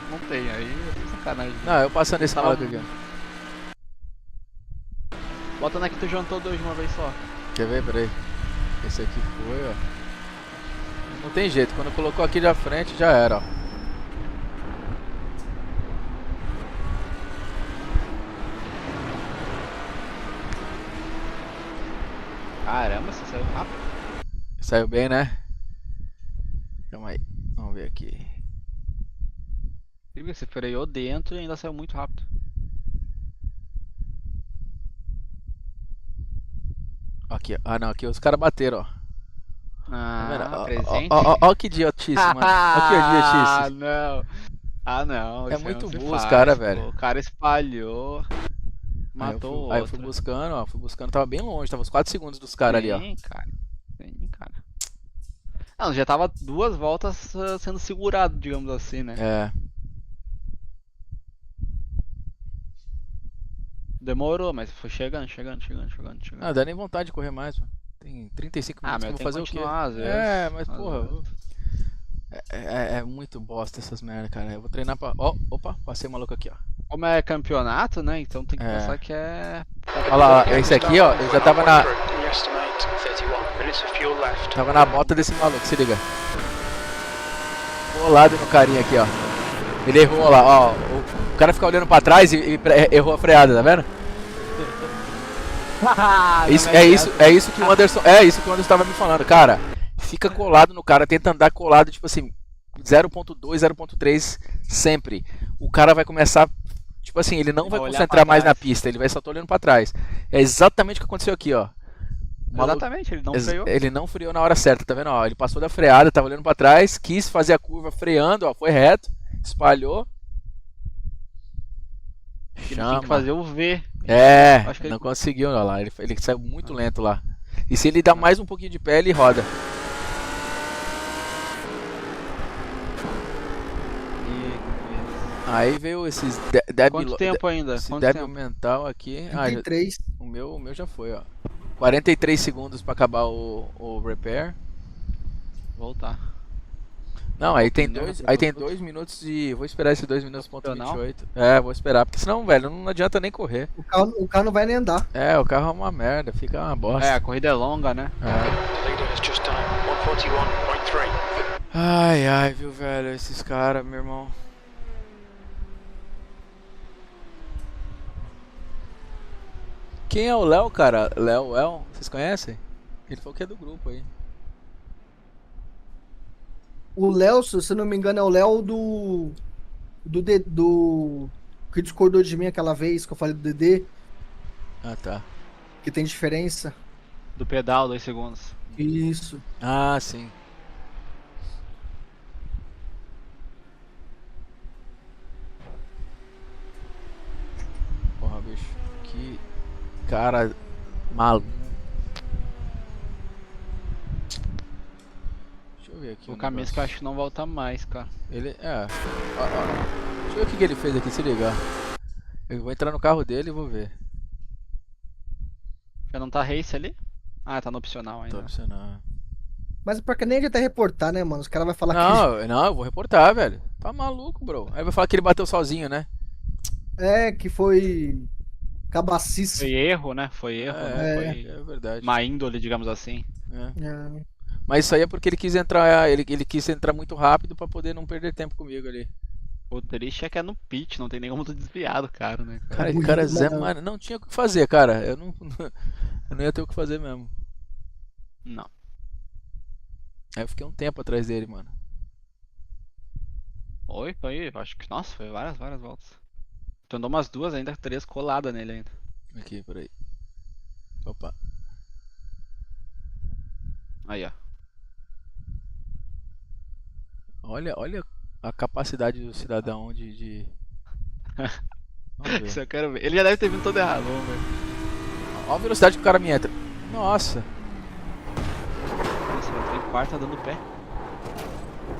não tem, aí é sacanagem.
Não, eu passando esse
Tava-
maluco aqui, ó.
Bota na que tu jantou 2 de uma vez só.
Quer ver? Peraí. Esse aqui foi, ó. Não tem jeito, quando colocou aqui da frente já era, ó.
Caramba, você saiu rápido.
Saiu bem, né? Calma aí, vamos ver aqui.
Você freou dentro e ainda saiu muito rápido.
Aqui, ó. Ah, não, aqui os caras bateram, ó. Tá vendo? Ó,
Presente.
ó que idiotice, mano. Ó que idiotice.
Não. Não.
É
isso aí
muito
não se
burro os
faz,
cara,
pô.
velho.
O cara espalhou. Matou o
Aí eu fui buscando, ó. Tava bem longe, tava uns 4 segundos dos caras ali, ó.
Sim, cara. Não, já tava 2 voltas sendo segurado, digamos assim, né?
É.
Demorou, mas foi chegando.
Não, dá nem vontade de correr mais, mano. Tem 35 minutos
mas
que eu vou fazer o quê?
continuar, às vezes.
É, mas
Às
porra.
vezes.
É muito bosta essas merda, cara. Eu vou treinar pra. Ó, opa, passei o maluco aqui, ó.
Como é campeonato, né? Então tem que
É.
pensar que é.
Olha lá, esse aqui, ó, eu já tava na.
We estimate 31 minutes of fuel left.
Tava na bota desse maluco, se liga. Colado no carinha aqui, ó. Ele errou lá, ó. O cara fica olhando pra trás e errou a freada, tá vendo? É isso que o Anderson tava me falando, cara. Fica colado no cara, tenta andar colado, tipo assim, 0.2, 0.3 sempre. O cara vai começar, tipo assim, ele não vai
Olhar
concentrar
pra
mais na
trás.
pista, ele vai só tô olhando pra trás. É exatamente o que aconteceu aqui, ó. O maluco-
Exatamente, ele não freou.
Ele não freou na hora certa, tá vendo? Ó, ele passou da freada, tava olhando pra trás, quis fazer a curva freando, ó, foi reto, espalhou.
Ele tem que fazer o V.
É,
Acho que
não
ele-
conseguiu, olha lá, ele saiu muito lento lá. E se ele dá mais um pouquinho de pé, ele roda. Aí veio esses
Quanto tempo ainda?
esse
Quanto
débil
tempo?
mental aqui. Ah,
33.
o meu já foi, ó. 43 segundos pra acabar o repair.
Voltar.
Não, aí tem
Não,
dois,
não,
aí tem
não.
2 minutos de. Vou esperar esses 2 minutos ponto
Não?
28. É, vou esperar, porque senão, velho, não adianta nem correr.
O carro não vai nem andar.
É, o carro é uma merda, fica uma bosta.
É, a corrida é longa, né?
É.
The leader has just done 141.3.
Ai, viu, velho, esses caras, meu irmão. Quem é o Léo, cara? Léo, vocês conhecem? Ele falou que é do grupo aí.
O Léo, se eu não me engano, é o Léo do que discordou de mim aquela vez que eu falei do DD,
Ah, tá.
que tem diferença.
Do pedal, 2 segundos.
Isso.
Ah, sim. Porra, bicho. Que cara maluco. Deixa eu ver aqui.
O
um
camisa que eu
negócio.
acho que não volta mais, cara.
Ele. É. Deixa eu ver o que ele fez aqui, se ligar. Eu vou entrar no carro dele e vou ver.
Já não tá race ali? Ah, tá no opcional
Tá
ainda.
opcional.
Mas pra que nem adianta reportar, né, mano? Os caras vão falar
Não, eu vou reportar, velho. Tá maluco, bro. Aí vai falar que ele bateu sozinho, né?
que foi cabacice.
Foi erro, né? Foi erro, não foi
É verdade.
má índole, digamos assim.
É.
É.
Mas isso aí é porque ele quis entrar, ele quis entrar muito rápido pra poder não perder tempo comigo ali.
O triste é que é no pit, não tem nem como tu desviar do cara, né? Cara?
Cara, o cara é Zé, mano, não tinha o que fazer, cara. Eu não, eu não ia ter o que fazer mesmo.
Não.
Aí eu fiquei um tempo atrás dele, mano.
Foi, acho que, nossa, foi várias voltas. Tu andou umas 2 ainda, 3 colada nele ainda.
Aqui, peraí. Opa.
Aí, ó.
Olha a capacidade do cidadão de... Vamos ver.
Isso eu quero ver. Ele já deve ter vindo todo errado, vamos ver.
Olha a velocidade que o cara me entra. Nossa.
Nossa, eu entrei em quarta dando pé.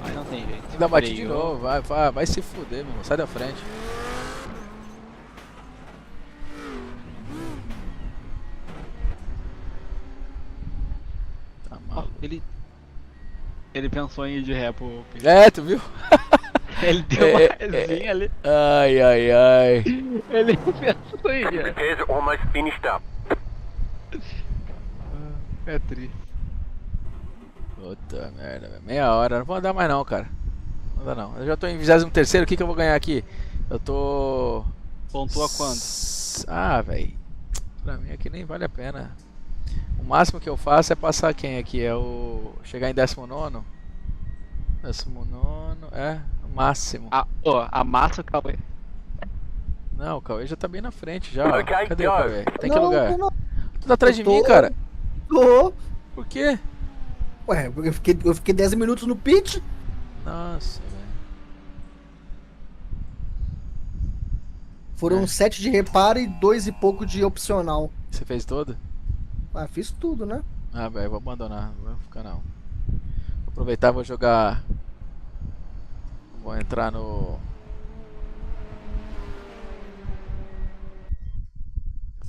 Aí não tem jeito.
Ainda bati de
Freou.
novo. Vai se fuder, meu irmão. Sai da frente. Tá
Ó,
maluco.
ele pensou em ir de ré pro pit.
É, tu viu?
Ele deu uma resinha ali.
Ai.
Ele pensou em ir.
The repairs are almost finished up.
É triste.
Puta merda, velho. Meia hora. Não vou andar mais não, cara. Não dá não. Eu já tô em 23º. O que que eu vou ganhar aqui? Eu tô...
Pontua quando?
Ah, velho. Pra mim aqui nem vale a pena. O máximo que eu faço é passar quem aqui? É o... Chegar em 19º? 19º... É, o máximo.
A massa o Cauê.
Não, o Cauê já tá bem na frente já. Ó.
Ok,
Cadê o
go.
Cauê? Tá em que
Não,
lugar?
não,
Tu tá atrás de
Eu tô-
mim, cara.
Tô.
Por quê?
Ué, eu fiquei 10 minutos no pit.
Nossa, velho.
Foram 7 de reparo e 2 e pouco de opcional.
Você fez todo?
Ah, fiz tudo, né?
Ah, velho, vou abandonar. Não vou ficar não. Vou aproveitar e vou jogar. Vou entrar no.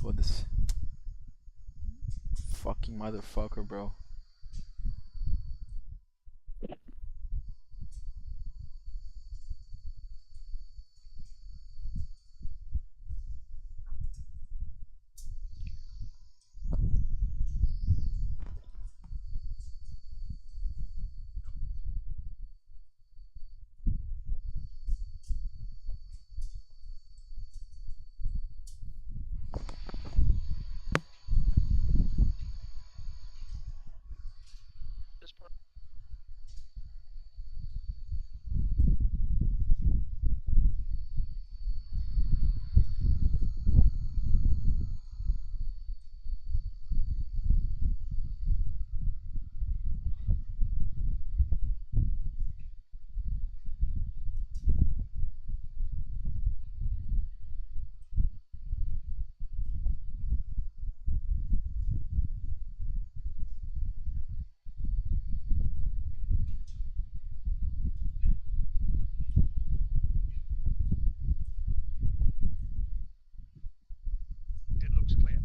Foda-se. Fucking motherfucker, bro.
It looks clear.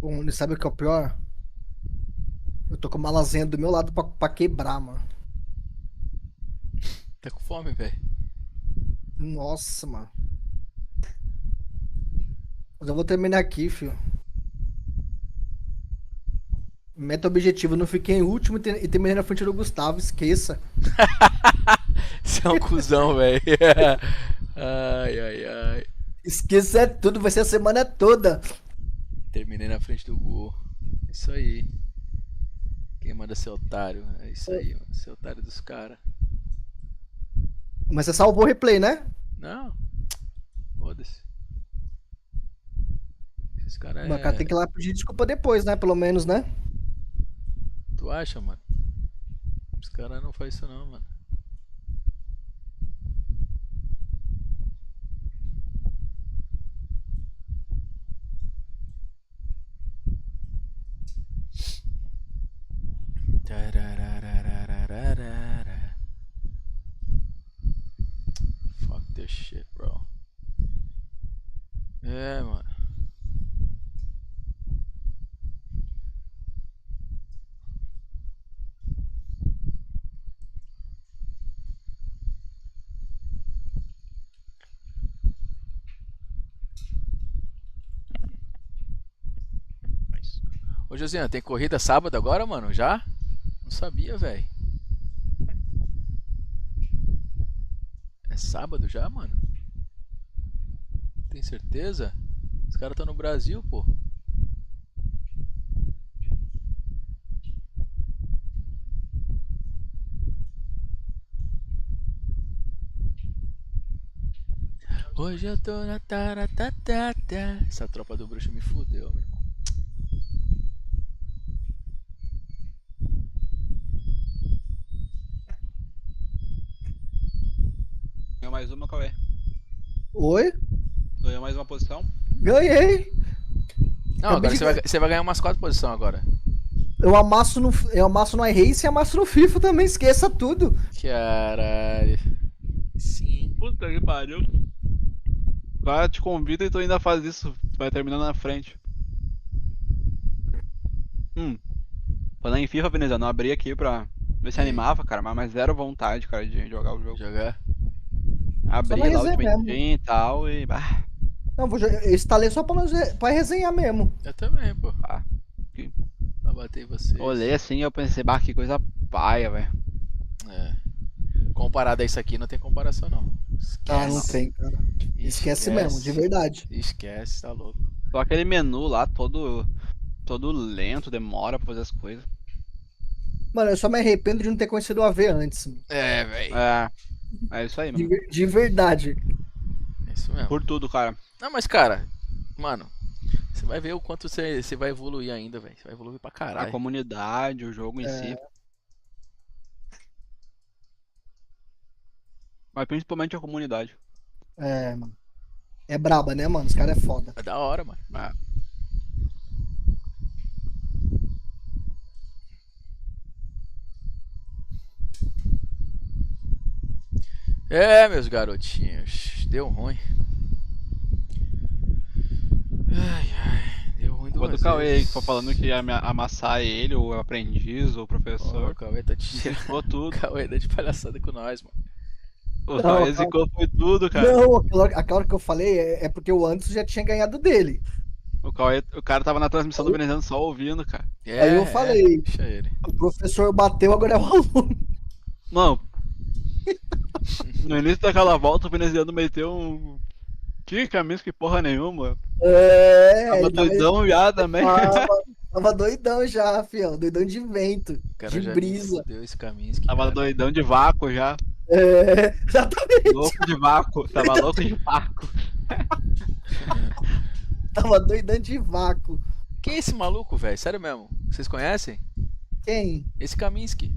Bom, sabe o que é o pior? Eu tô com uma lasanha do meu lado pra quebrar, mano.
Tá com fome, velho.
Nossa, mano. Mas eu vou terminar aqui, filho. Meta objetivo, não fiquei em último e terminei na frente do Gustavo, esqueça.
Você é um cuzão, velho. Ai, ai, ai.
Esqueça tudo, vai ser a semana toda.
Terminei na frente do gol. Isso aí. Quem manda ser otário? É isso aí, mano. Ser otário dos caras.
Mas você salvou o replay, né?
Não. Foda-se. Esses caras
O cara tem que ir lá pedir desculpa depois, né? Pelo menos, né?
Tu acha, mano? Os caras não fazem isso não, mano. Tararararararara. Fuck this shit, bro. É, mano. Ô Josiane, tem corrida sábado agora, mano? Já? Não sabia, velho. É sábado já, mano? Tem certeza? Os caras estão no Brasil, pô. Hoje eu tô na taratatata. Essa tropa do bruxo me fudeu, meu irmão.
Ganhou mais uma, Cauê.
Oi?
Ganhou mais uma posição.
Ganhei.
Não,
Acabei
agora
de
você vai ganhar umas 4 posições agora.
Eu amasso no iRace e amasso no FIFA também, esqueça tudo.
Caralho. Sim.
Puta que pariu. O cara te convida e tu ainda faz isso. Tu vai terminando na frente. Falando em FIFA, Veneziano, eu abri aqui pra ver se animava, cara, mas zero vontade, cara, de jogar o jogo.
Jogar?
Abri
Só na
lá o
resenha
Ultimate
mesmo.
Team e tal e... Bah,
Não, eu instalei só pra resenhar mesmo.
Eu também, pô.
Ah, que-
Pra bater em vocês.
olhei assim e eu pensei, bah, que coisa paia, velho.
É. Comparado a isso aqui, não tem comparação, não.
Ah, não tem, cara. Esquece mesmo, de verdade.
Esquece, tá louco.
Só aquele menu lá, todo lento, demora pra fazer as coisas.
Mano, eu só me arrependo de não ter conhecido o AV antes.
É, velho.
É isso aí,
De,
mano.
de verdade.
É isso mesmo.
Por tudo, cara.
Não, mas cara, mano, você vai ver o quanto você vai evoluir ainda, velho. Você vai evoluir pra
A
caralho.
comunidade, o jogo em si. Mas principalmente a comunidade.
É, mano. É braba, né, mano? Os caras é foda.
É da hora, mano. É, meus garotinhos. Deu ruim. Ai, deu ruim
O
duas
do Cauê aí, que
vezes.
ficou falando que ia amassar ele, o aprendiz, o
Ó,
professor.
o Cauê tá tirando.
Ficou tudo.
O Cauê tá de palhaçada com nós, mano.
O
Não,
Cauê zicou foi tudo, cara.
Não, aquela hora que eu falei é porque o Anderson já tinha ganhado dele.
O cara tava na transmissão do Veneziano só ouvindo, cara.
Aí eu falei.
Deixa ele.
O professor bateu, agora é o aluno.
Não. No início daquela volta, o veneziano meteu um. Que camisa, que porra nenhuma.
É,
Tava
ele
doidão já também.
tava doidão já, fião. Doidão de vento,
O cara
de
já
brisa.
deu esse caminho.
Tava doidão de vácuo já.
É, exatamente.
Louco de vácuo. Tava louco de vácuo.
Tava doidão de vácuo.
Quem é esse maluco, velho? Sério mesmo? Vocês conhecem?
Quem?
Esse Kaminsky.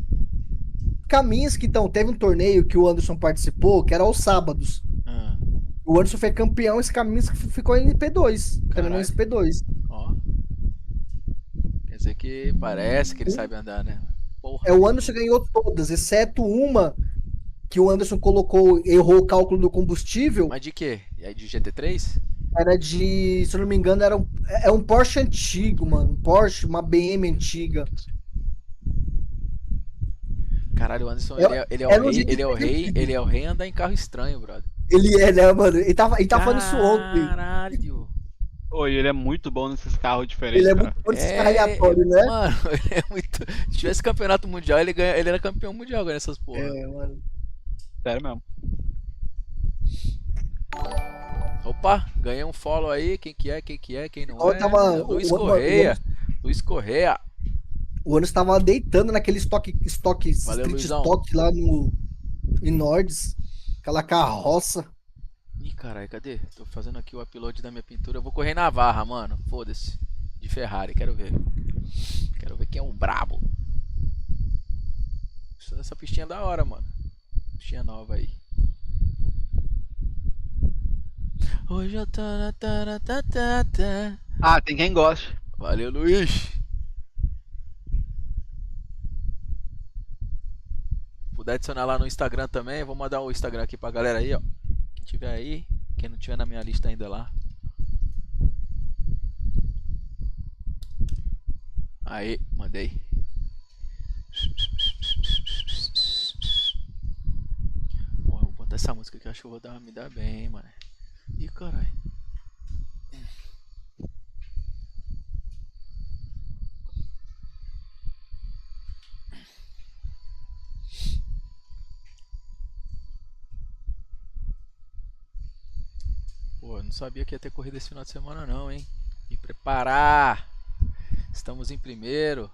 Kaminsky, então, teve um torneio que o Anderson participou, que era aos sábados.
Ah,
O Anderson foi campeão, esse Kaminsky ficou em P2. Terminou em P2.
ó. Quer dizer que parece que ele sabe andar, né? Porra.
É, o Anderson ganhou todas, exceto uma que o Anderson errou o cálculo do combustível.
Mas de quê? E aí de GT3?
Era de, se eu não me engano, é um Porsche antigo, mano. Um Porsche, uma BM antiga.
Caralho, o Anderson, ele é
era
o
um
rei,
GT3
ele é o rei andar em carro estranho, brother.
Ele é, né, mano? Ele tava falando isso ontem.
Caralho.
Oi, ele é muito bom nesses carros diferentes,
Ele é
cara.
muito bom nesse aleatório, né?
Mano, ele é muito. Se tivesse campeonato mundial, ele era campeão mundial ganhando essas porra.
É, mano.
Sério mesmo.
Opa, ganhei um follow aí. Quem que é? Quem não
Ó,
é?
tava-
Luiz
o-
Correia. Luiz Correia.
O Anos tava deitando naquele estoque
Valeu,
street
Luizão.
stock lá no em Nordes. Aquela carroça.
Ih, caralho, cadê? Tô fazendo aqui o upload da minha pintura. Eu vou correr na Varra, mano. Foda-se. De Ferrari, quero ver. Quero ver quem é o brabo. Essa pistinha é da hora, mano. Pistinha nova aí. Hoje eu tô na taratata.
Ah, tem quem goste.
Valeu, Luiz. Puder adicionar lá no Instagram também. Vou mandar o Instagram aqui pra galera aí, ó. Quem tiver aí, quem não tiver na minha lista ainda lá. Aí, mandei. Pô, eu vou botar essa música que eu acho que eu vou me dar bem, mano. Ih, caralho. Pô, eu não sabia que ia ter corrida esse final de semana não, hein? Me preparar. Estamos em primeiro.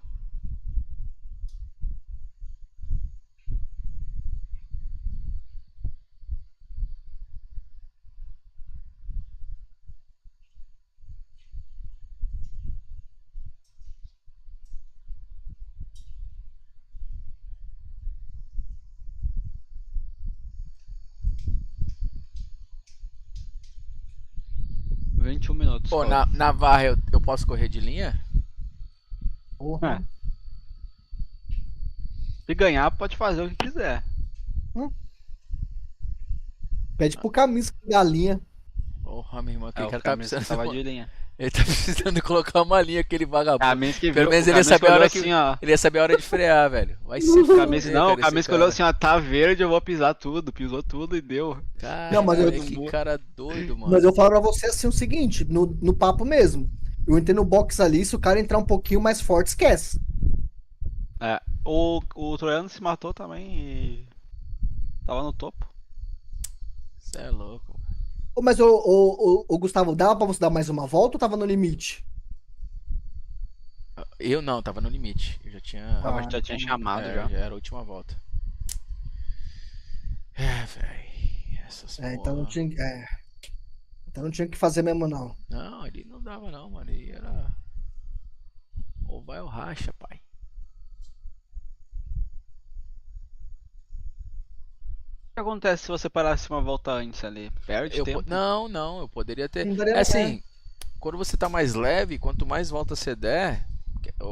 Ó, 21 minutos.
Pô,
só.
na Varra eu posso correr de linha?
Porra.
Se ganhar, pode fazer o que quiser.
Pede pro camisa da linha.
Porra, meu irmão, aquele
É, o
cara tá
Kaminsky
precisando.
tava de linha.
Ele tá precisando colocar uma linha, aquele vagabundo.
Kaminsky
Pelo
viu-
menos
o
ele ia
Kaminsky
saber a hora
olhou
que.
assim, ó.
Ele ia saber a hora de frear, velho. Vai se
O
fuder,
Kaminsky não, o
cara, esse
Kaminsky olhou
cara.
assim, ó, tá verde, eu vou pisar tudo. Pisou tudo e deu.
Cara,
Não, mas eu-
que cara doido, mano.
Mas eu falo pra você assim o seguinte, no papo mesmo. Eu entrei no box ali, se o cara entrar um pouquinho mais forte, esquece.
É, o Troiano se matou também e tava no topo.
Cê é louco.
Ô, mas o Gustavo, dava pra você dar mais uma volta ou tava no limite?
Eu não, tava no limite. Eu já tinha.
Tava, já tinha chamado
é,
já.
já era a última volta. É, velho. Essas
Então não
porra.
tinha. Então não tinha que fazer mesmo, não.
Não, ele não dava não, mano. Ele era. Ou vai ou racha, pai.
O que acontece se você parasse uma volta antes ali? Perde tempo?
Não, eu poderia ter.
Não daria-
É assim, quando você tá mais leve, quanto mais voltas você der.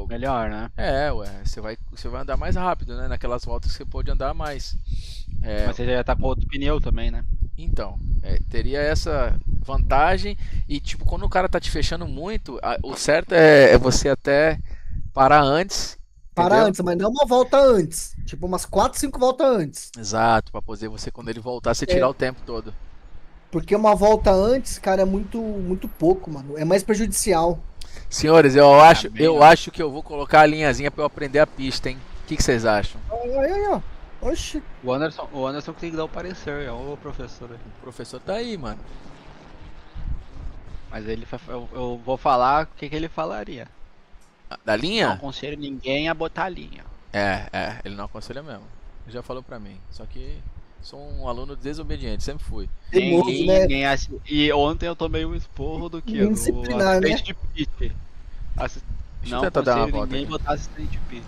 Melhor, né?
Ué, você vai andar mais rápido, né? Naquelas voltas que você pode andar mais.
Mas você já tá com outro pneu também, né?
Então, teria essa vantagem. E tipo, quando o cara tá te fechando muito, o certo é você até parar antes.
Parar
entendeu?
antes, mas não uma volta antes. Tipo, umas 4, 5 voltas antes.
Exato, pra poder você, quando ele voltar, você tirar o tempo todo.
Porque uma volta antes, cara, é muito pouco, mano. É mais prejudicial.
Senhores, eu acho que eu vou colocar a linhazinha pra eu aprender a pista, hein? O que vocês acham?
Aí, ó. Oxi.
O Anderson que tem que dar o parecer, é o professor aí.
O professor tá aí, mano.
Mas eu vou falar o que ele falaria.
Da
Não
linha?
aconselho ninguém a botar a linha.
Ele não aconselha mesmo. Ele já falou pra mim. Só que sou um aluno desobediente, sempre fui.
Teimoso, né?
E ontem eu tomei um esporro do que? Do
Indisciplinar, né?
assistente de pit.
Deixa eu
Não
tentar dar uma
aconselho
volta
ninguém
aqui.
botar assistente de pit.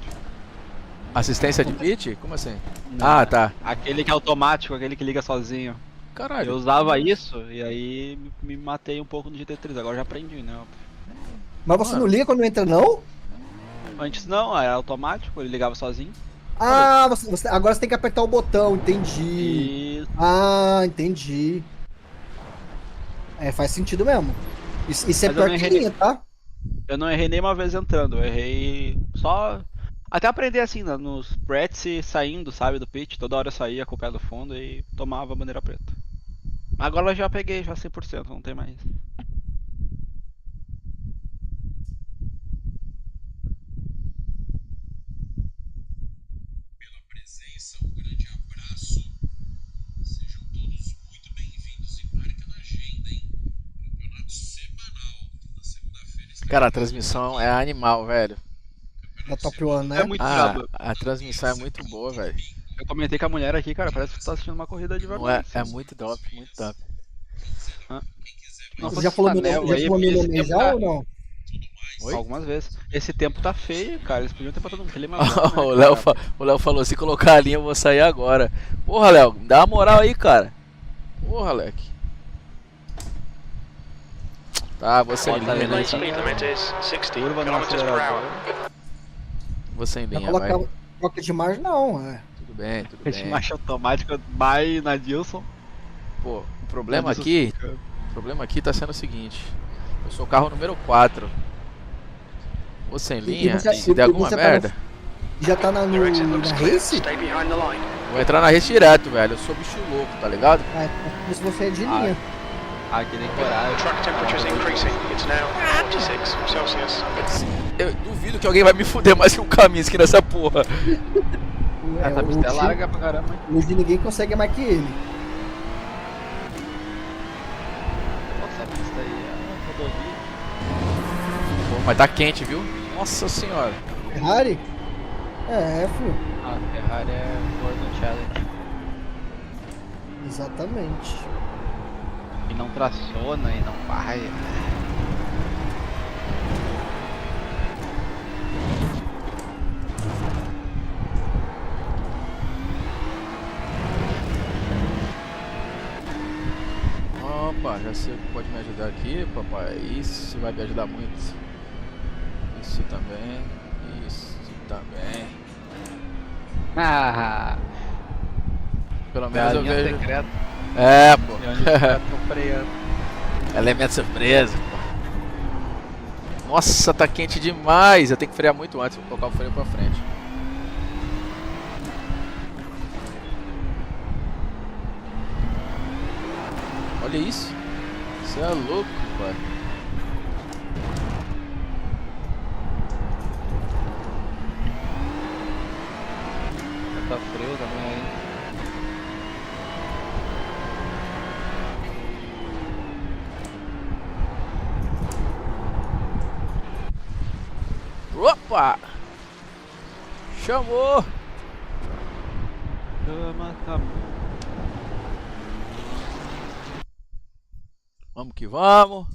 Assistência de pit? Como assim?
Não,
Ah, tá.
Aquele que é automático, aquele que liga sozinho.
Caralho.
Eu usava isso e aí me matei um pouco no GT3, agora já aprendi, né?
Mas você não liga quando entra, não?
Antes não, era automático, ele ligava sozinho.
Ah, agora você tem que apertar o botão, entendi.
E
Ah, entendi. Faz sentido mesmo. Isso é
Mas eu
pior
não
que
errei.
linha, tá?
eu não errei nenhuma vez entrando, eu errei só. Até aprender assim, nos prets e saindo, sabe, do pit, toda hora eu saía com o pé do fundo e tomava a bandeira preta. Agora eu já peguei já 100%, não tem mais.
Cara, a transmissão é animal, velho.
Da Top One, né?
É muito brabo.
A transmissão é muito boa, velho.
Eu comentei com a mulher aqui, cara, parece que tu tá assistindo uma corrida de
Não
verdade.
é muito top, muito top.
Não
Você
fosse
já falou
essa
meu
névoa
nome,
aí,
já falou meu
porque esse
nome
tempo
já
tá-
ou não?
Oi?
Algumas vezes. Esse tempo tá feio, cara. Eles podiam ter botado um clima bom,
o
né,
Léo
cara?
o Léo falou, se colocar a linha eu vou sair agora. Porra, Léo, dá uma moral aí, cara. Porra, Leque. Tá, vou sem
Bota
linha,
ali,
né?
Lane speed limit is 60
Curva no
kilometers per
acelerador.
hour.
Vou sem
Vai
linha, vai.
colocar troca de margem, não.
Tudo bem, tudo
De
bem.
marcha automática, vai na Dilson.
Pô, o problema aqui tá sendo o seguinte. Eu sou o carro número 4. Vou sem linha,
você-
se der alguma
você tá
merda,
Já tá na,
Your exit
no,
looks
na
clear.
race?
Stay behind the line.
vou entrar na race direto, velho. Eu sou bicho louco, tá ligado?
Ah, então se você é de linha.
Aqui tem
The
coragem.
track temperature is increasing. It's now 46 Celsius.
Eu duvido que alguém vai me fuder mais que um caminho aqui nessa porra.
Essa pista é
hoje,
larga pra caramba, hein?
hoje ninguém consegue mais que ele.
Nossa, essa pista aí é uma rodovia.
Pô, mas tá quente, viu? Nossa senhora.
Ferrari? É, filho.
A Ferrari é Gordon Challenge.
Exatamente.
E não traciona e não vai.
Opa, já sei que pode me ajudar aqui, papai. Isso vai me ajudar muito. Isso também. Isso também.
Ah,
Pelo menos eu
galinha
vejo.
secreta.
É, pô.
E onde tá freando.
Elemento surpresa, pô. Nossa, tá quente demais. Eu tenho que frear muito antes, vou colocar o freio pra frente. Olha isso. Você é louco, pai.
Tá frio também aí.
Opa! Chamou!
Cama, tá bom.
Vamos que vamos.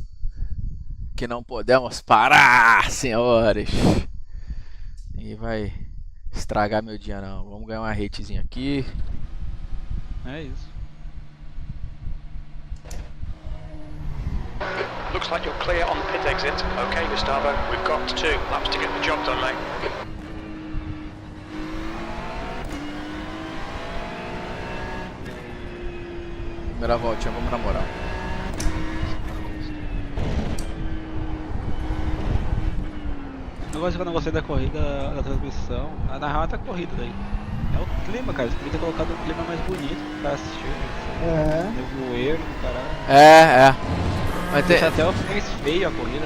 Que não podemos parar, senhores. Ninguém vai estragar meu dia, não. Vamos ganhar uma ratezinha aqui.
É isso.
Looks like you're clear on pit exit. Okay, Gustavo, we've got 2 laps to get the job done, mate.
Primeira voltinha, vamos na moral.
Eu gosto que eu não gostei da corrida, da transmissão. Na real tá corrida daí. É o clima, cara. Você podia ter colocado um clima mais bonito pro cara assistir.
É.
Nevoeiro, caralho.
É. Mas tem...
Deixa até o mais feio a corrida.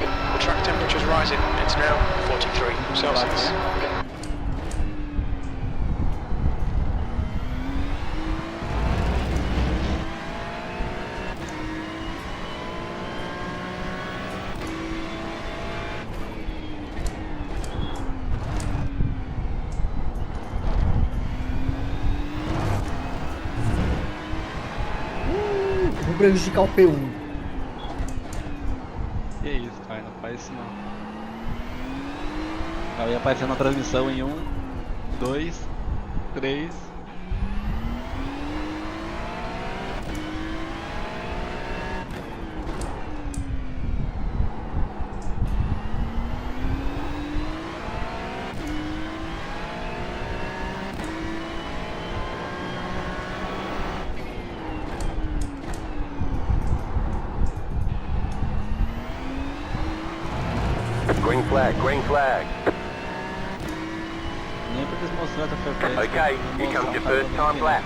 The track temperature's rising. It's now 43 Celsius.
Vou prejudicar o P1.
Que isso, cara. Não faz isso não. Eu ia aparecer na transmissão em 1, 2, 3.
Green flag, green flag.
Nem pra eles mostrar a frequência.
Okay, here comes your first time lap.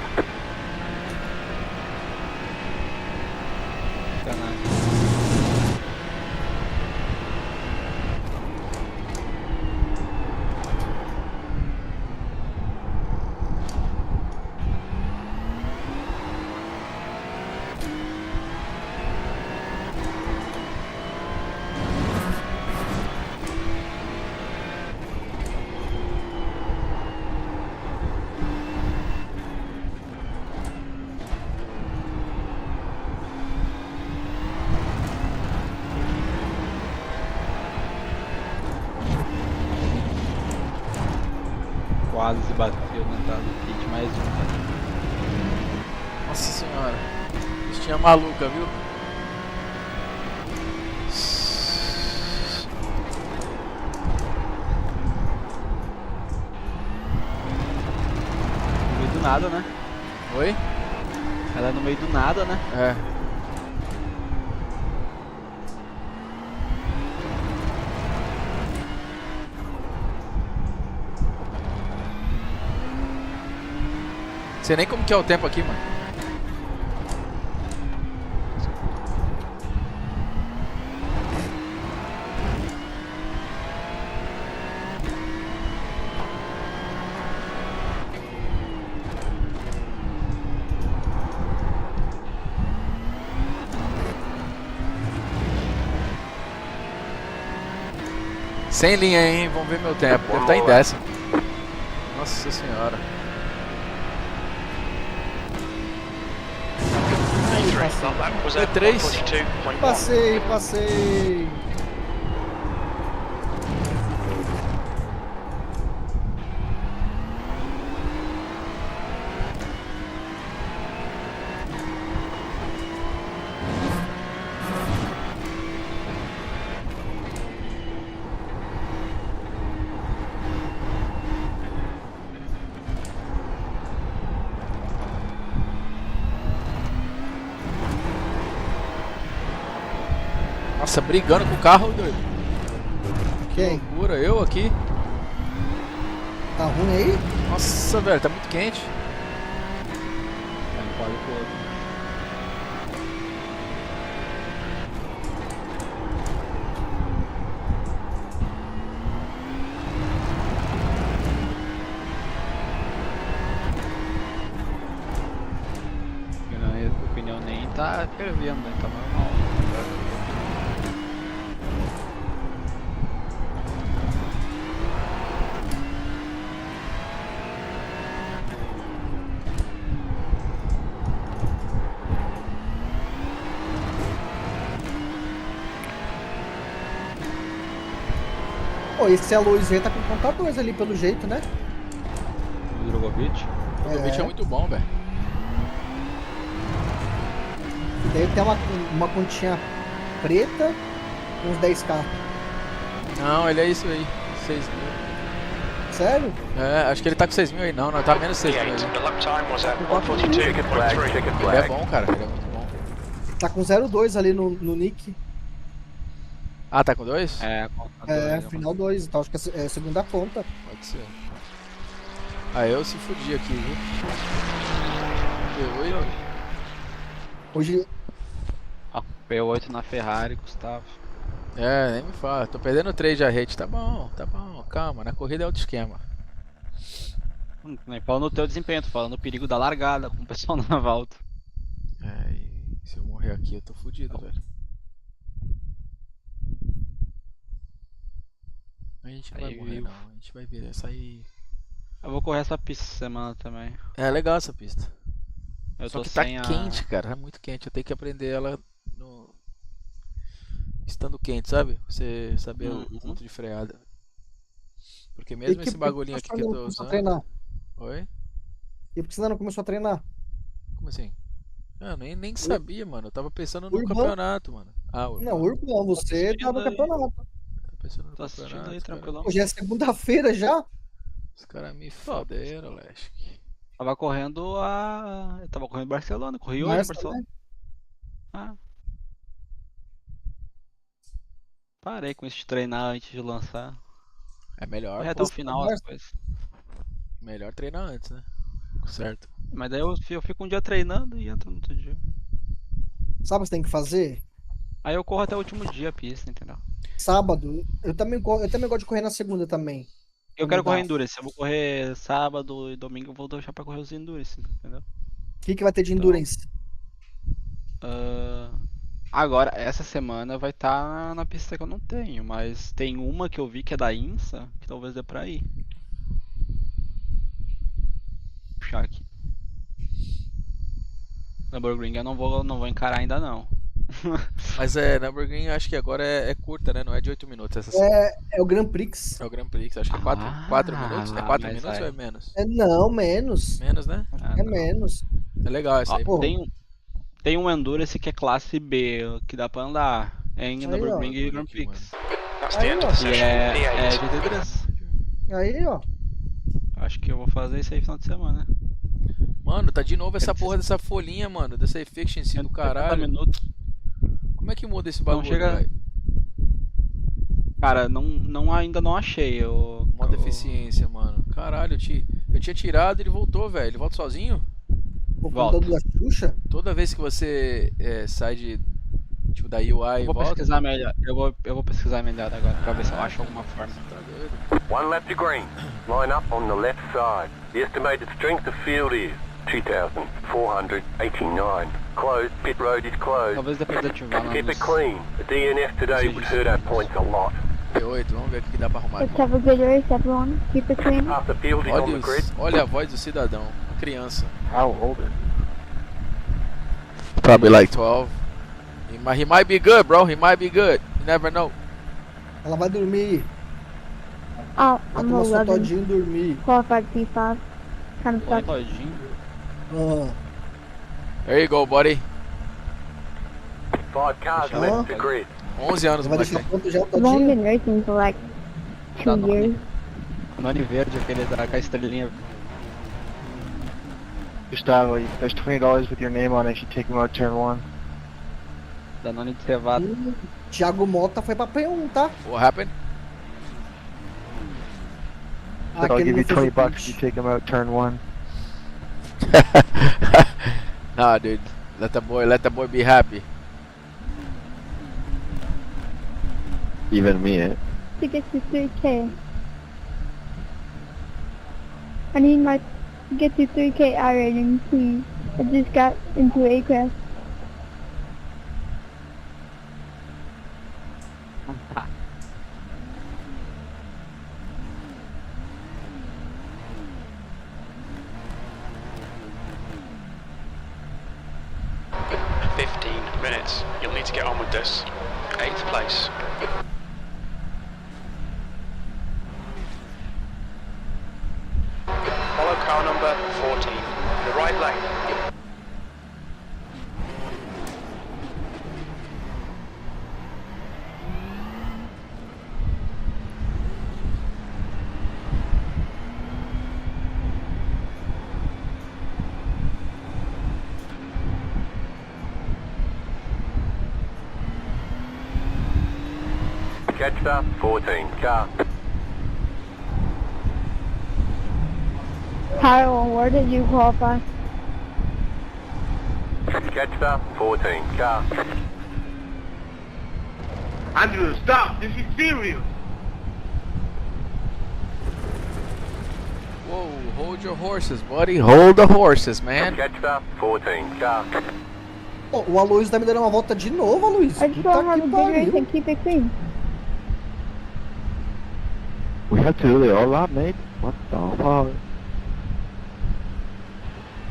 bateu na entrada do pit, mais um, cara.
Nossa senhora. Pistinha maluca, viu?
No meio do nada, né?
Oi?
Ela é no meio do nada, né?
É. Sei nem como que é o tempo aqui, mano. Sem linha, hein? Vamos ver meu tempo. Deve estar em 10º. Nossa senhora.
Well, that was at
P3.
142.1.
Passei.
Nossa, brigando com o carro, doido.
Quem?
Loucura, eu aqui.
Tá ruim aí?
Nossa, velho, tá muito quente.
Vai um pole pro outro. O pneu nem tá fervendo, né? Tá normal.
Pô, esse Aloysio aí tá com ponta 2 ali pelo jeito, né?
O Drogovic.
O bicho é muito bom, velho.
Deve ter uma pontinha preta, uns 10k.
Não, ele é isso aí. 6 mil.
Sério?
É, acho que ele tá com 6 mil aí. Não, tá menos 6 mil aí.
The lap time was at
Ticket flag,
142.3.
ticket
Ele é
flag.
bom, cara. Ele é muito bom.
Tá com 0,2 ali no nick.
Ah, tá com 2?
É,
Final 2, então acho que é a segunda conta.
Pode ser. Ah, eu se fudi aqui, viu? P8.
Hoje,
P8 na Ferrari, Gustavo.
É, nem me fala. Tô perdendo 3 de arrete. Tá bom. Calma. Na corrida é outro esquema.
Nem falo no teu desempenho, tô falando no perigo da largada com o pessoal na volta.
É, e se eu morrer aqui, eu tô fudido, velho. A gente não vai
Aí,
morrer,
viu?
não. A gente vai ver. Essa aí.
Eu vou correr essa pista essa semana também.
É legal essa pista.
Eu
Só
tô
que tá
sem
quente, cara. É muito quente. Eu tenho que aprender ela no... estando quente, sabe? Você saber o ponto de freada. Porque mesmo esse bagulhinho aqui que eu tô
começou a
usando.
treinar?
Oi?
E por que você não começou a treinar?
Como assim? Ah, nem sabia, mano. Eu tava pensando no
Urbano.
campeonato, mano. Ah,
Não, Urbano, você tá no
assistindo aí.
campeonato.
Tava pensando no
Tô assistindo
campeonato.
aí,
cara.
tranquilão.
Hoje é segunda-feira já?
Os caras me foderam, Lesk.
Tava correndo a. Eu tava correndo em Barcelona, corri hoje em
Mas
Barcelona.
também.
Ah. Parei com isso de treinar antes de lançar.
É melhor,
Correr até
pô.
o final as coisas.
Melhor treinar antes, né? Certo.
Mas daí eu fico um dia treinando e entro no outro dia.
Sabe o que você tem que fazer?
Aí eu corro até o último dia a pista, entendeu?
Sábado, eu também gosto de correr na segunda também.
Eu
Quando
quero
dá.
correr Endurance. Eu vou correr sábado e domingo, eu vou deixar pra correr os Endurance, entendeu?
O que vai ter de endurance?
Agora, essa semana vai estar na pista que eu não tenho, mas tem uma que eu vi que é da INSA, que talvez dê pra ir. Vou puxar aqui. Nürburgring eu não vou encarar ainda não.
Mas Nürburgring acho que agora é curta, né? Não é de 8 minutos essa
É o Grand Prix.
É o Grand Prix, acho que é 4 minutos. É 4
mas
minutos
aí-
ou é menos?
Não, menos.
Menos, né?
É menos.
É legal essa
Ó,
aí.
pô.
tem um Endurance que é classe B, que dá pra andar. É em
Aí,
Nürburgring
ó.
e Grand
Olha aqui,
Prix.
That's the
Aí,
end
ó.
of the
E
session.
é
P8.
GT3.
Aí, ó.
Acho que eu vou fazer isso aí no final de semana.
Mano, tá de novo essa
Quero que
porra dessa folhinha, mano. Dessa efficiency do
80
caralho.
minutos.
Como é que muda esse bagulho,
chega-
velho?
Cara, ainda não achei.
Modo eficiência, mano. Caralho, eu tinha tirado e ele voltou, velho. Ele volta sozinho?
Por
Volta.
conta da Xuxa.
Toda vez que você sai tipo, da UI e
Eu vou
volta.
pesquisar melhor. Eu vou pesquisar melhor agora pra ver se eu acho alguma forma.
Tá doido.
One lap to green. Line up on the left side. The estimated strength of field is 2,489. Closed. Pit road is closed.
Talvez depois de ativar lá
Keep it
nos...
clean. The DNF today would hurt our points a lot.
P8, vamos ver o que dá pra arrumar.
Let's have a good race, everyone. Keep it clean.
Half the field is on the grid.
Olha a voz do cidadão. Uma criança.
How old is
Probably like 12. He might be good, bro. He might be good. You never know.
Ela vai dormir.
Oh,
Vai
I'm
tomar seu
11.
todinho e dormir.
Qualified P5. Kind of sucks.
Todinho.
Ah,
There you go, buddy.
5 cars
Deixa eu
left
ver.
to grid.
11 anos,
vai
moleque.
deixar pronto já o
I've only
todinho?
been racing for like 2
Danone.
years.
None verde, aquele com a estrelinha.
Gustavo, there's $20 with your name on it. You should take him out turn 1.
Danone de cevada.
Thiago Mota foi pra P1, tá?
What happened?
So I'll
Aquele
give you
não fez o
20 bucks if
pitch.
you take him out turn 1.
Nah, dude. Let the boy be happy.
Even me, eh?
To get to 3K. I need my to get to 3K I rating, please. I just got into A-Class.
In 15 minutes. You'll need to get on with this. 8th place. Follow car number 14. In the right lane.
Catch up. 14 car.
Kyle, where did you qualify?
Catch up. 14 car.
Andrew, stop! This is serious!
Whoa, hold your horses, buddy. Hold the horses, man.
Catch up. 14 car.
Pô, o Aloysio tá me dando uma volta de novo, Aloysio.
I just
Puta
want to have
que
a good race
pariu.
and keep it clean.
We have to do the all lap, mate. What the fuck?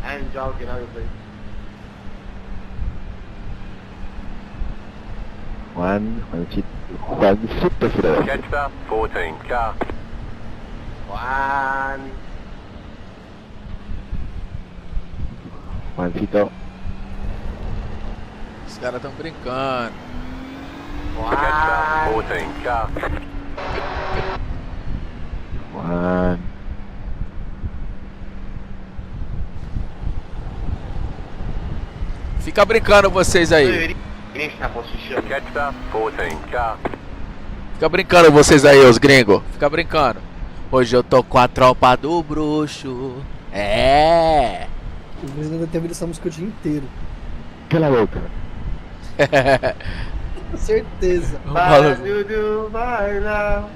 And Joe, get out of place. Juan super fresco.
Catch up. 14 car.
Juancito.
Os caras tão brincando.
Catch up. 14 car.
Juan.
Fica brincando vocês aí.
Catch up. 14 car.
Fica brincando vocês aí, os gringos. Fica brincando. Hoje eu tô com a tropa do bruxo. É.
O Luiz ainda teve essa música o dia inteiro.
Cala a boca.
Com certeza.
O maluco.
Dudu, vai lá.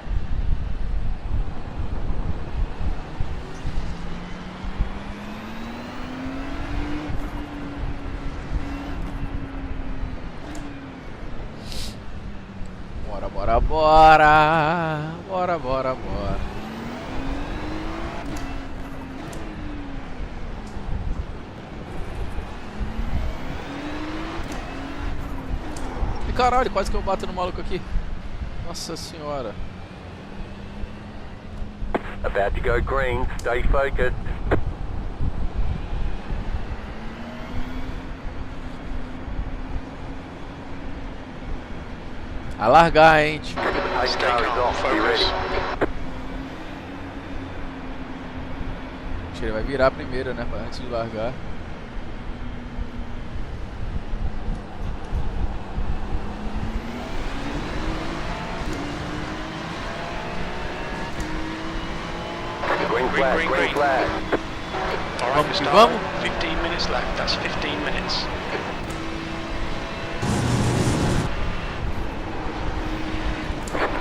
Bora, bora, bora. Bora, bora, bora. caralho, quase que eu bato no maluco aqui. Nossa senhora.
About to go green, stay focused.
A largar, hein? Tio.
Pace car is off, be ready.
Acho que ele vai virar primeiro, né? Antes de largar.
Green flag, green flag.
Alright,
Vamos que
Gustavo.
vamos.
15 minutes left. That's 15 minutes.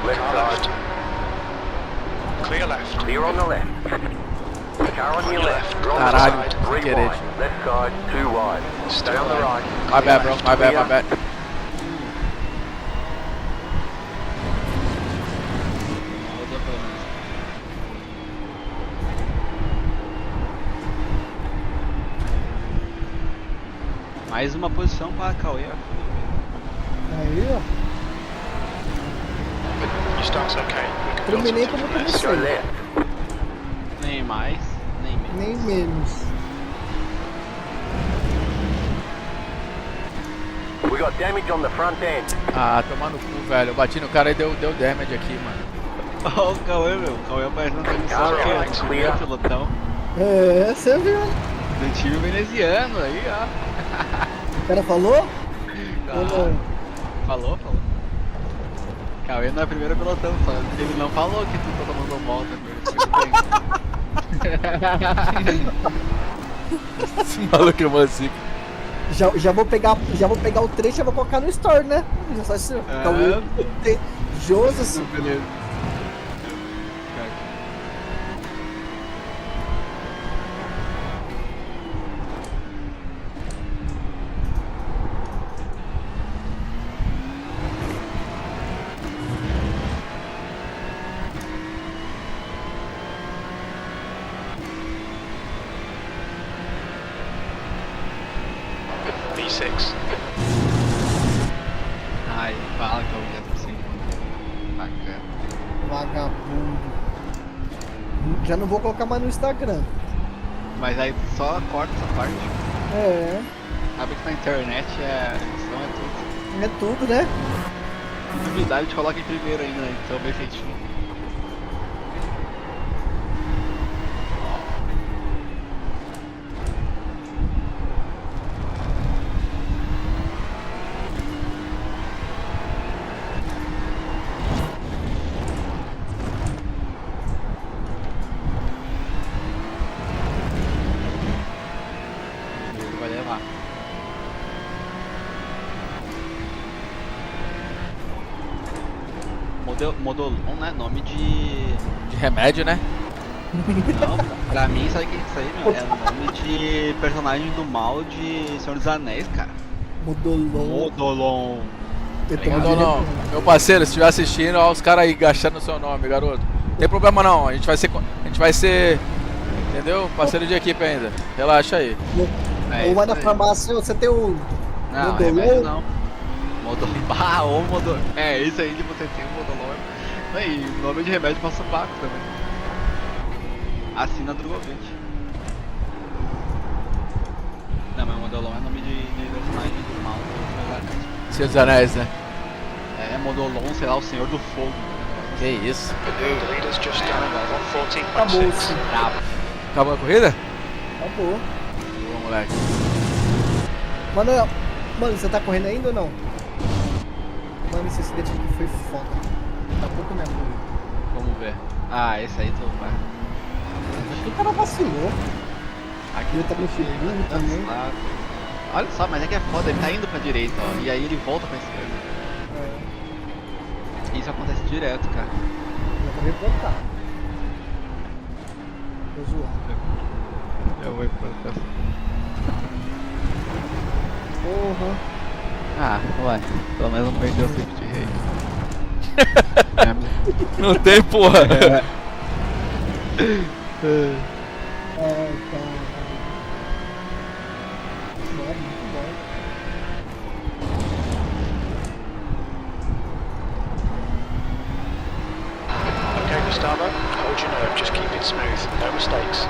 Left
Car
side,
left. Clear left.
clear on the left. Car on your left, wrong
Caralho,
side,
sem
3
querer.
wide. Left side, 2 wide. Stay on the right.
My bad, bro. My bad, my bad.
Rodou pelo menos. Mais uma posição pra Cauê.
Aí, ó.
Your start's okay. We can build
Terminei
something
como
from this.
Go
comecei.
left.
Nem mais, nem menos.
Nem menos.
We got damage on the front end.
Ah, tomar no cu, velho. Eu bati no cara e deu damage aqui, mano.
Ó o Cauê, meu. O Cauê aparecendo na transmissão
Cara,
aqui, ó.
Alex,
Time
clear.
pilotão.
É, você viu?
Do time veneziano aí, ó.
O cara falou?
Ah, falou. Cauê não é a primeira pilotão, só. Ele não falou que tu tá tomando volta,
Esse maluco é mansico.
Já vou pegar o trecho e já vou colocar no store, né? Já só assim, Josas.
Beleza.
V6.
Ai, fala que eu já tô sem. Bacana.
Vagabundo. Já não vou colocar mais no Instagram.
Mas aí só corta essa parte.
É,
Sabe que na internet edição é tudo.
é tudo, né?
Se duvidar, a gente coloca em primeiro ainda, né? Então bem feitinho. Ele vai levar. Modolon, né? Nome de.
De remédio, né?
Não, pra mim, sabe o que é isso aí, meu? É nome de personagem do mal de Senhor dos Anéis, cara.
Modolon.
Modolon.
Eu tô
Legal.
Não, não. Meu parceiro, se estiver assistindo, ó, os caras aí gastando o seu nome, garoto. Não tem problema não, a gente vai ser, entendeu? Parceiro de equipe ainda. Relaxa aí.
É
Ou vai
isso
na
aí.
farmácia, você tem o
Não,
Modolon?
remédio não. Modolon. Ah, ou Modolon. É, isso aí de você tem o Modolon. E nome de remédio pra sopaco também. Assina Drogovic. Não, mas Modolon é nome de personagem do mal do Senhor dos Anéis.
Senhor dos Anéis, né?
É Modolon, sei lá, o Senhor do Fogo.
Que isso.
The leader's just done
Acabou,
114.6.
sim.
Bravo.
Acabou a corrida?
Acabou.
Boa, moleque.
Mano, você tá correndo ainda ou não? Mano, esse acidente aqui foi foda. Tá pouco minha corrida.
Vamos ver. Ah, esse aí tu vai.
Aqui o cara vacilou.
Aqui
Ele tá no segundo também.
Olha só, mas é que é foda, ele tá indo pra direita, ó, e aí ele volta pra esquerda.
É,
Isso acontece direto, cara.
eu vou reportar. Tô zoando.
Eu vou pra
Porra.
Ah, ué, pelo menos não perdeu o safety rate.
Não tem, porra.
Ai, cara. Bom, muito bom.
starboard. Hold your nerve, just keep it smooth. No mistakes.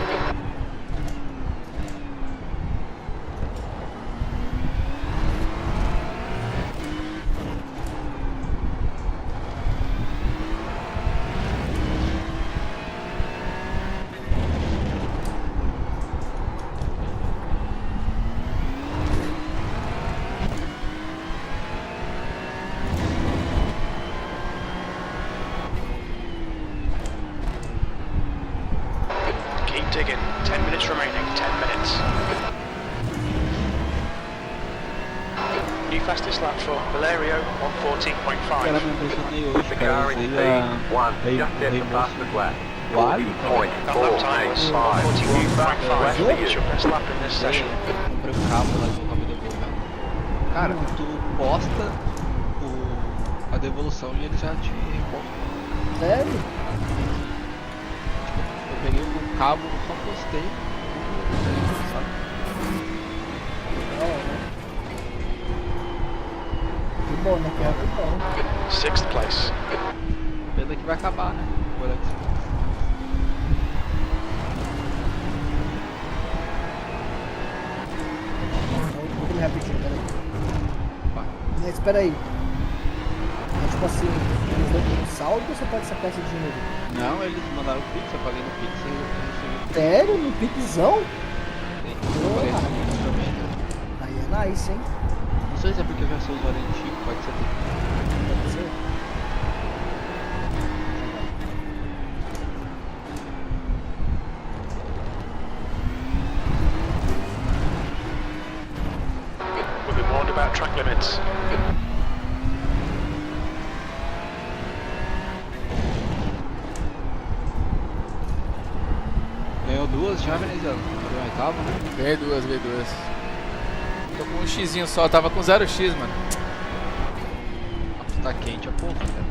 Keep digging. 10 minutes remaining. 10 minutes. New fastest lap for Valerio, 114.5.
Cara, me impressionei hoje,
The
cara.
car in
Usei
P1
a
just set the fastest lap.
o alho,
That lap time is 141.5. It's your best lap in this session.
comprei um cabo lá de uma devolução. Cara, tu posta a devolução e ele já te reposta.
Sério?
Eu peguei o cabo, só postei. Sabe?
Que bom, né? Que é muito bom.
6th place.
Pena que vai acabar, né? O Alex.
Vou comer rapidinho, peraí.
Vai.
Mas espera aí. É tipo assim, eles dão um saldo ou você pode sacar esse dinheiro?
Não, eles mandaram o Pix, eu paguei no Pix e eu recebi.
Sério? No Pixão?
Eu paguei no Pix também.
Aí é nice, hein?
Não sei se é porque eu já sou usuário antigo, pode ser.
Pode ser.
We've been warned about track limits.
Ganhou duas já, veneziano. Ganhou um oitavo, né?
Ganhei duas. Tô com um xizinho só, tava com 0x, mano.
Se tá quente é pouco, cara.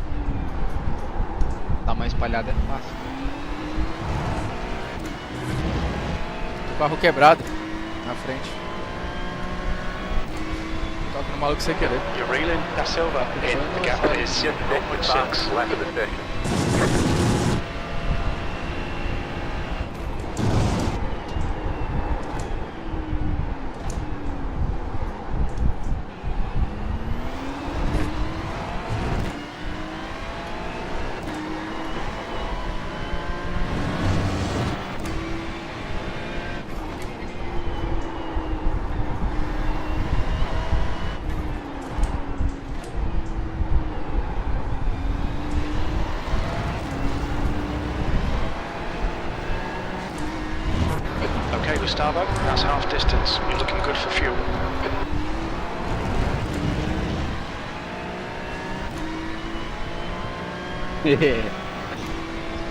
Tá mais espalhado é fácil.
Tô com o carro quebrado na frente. Toca no maluco sem querer.
You're reeling da Silva in. The gap is
Just set the
0.6.
fastest lap of the session.
Okay, Gustavo, that's half distance. You're looking good for fuel.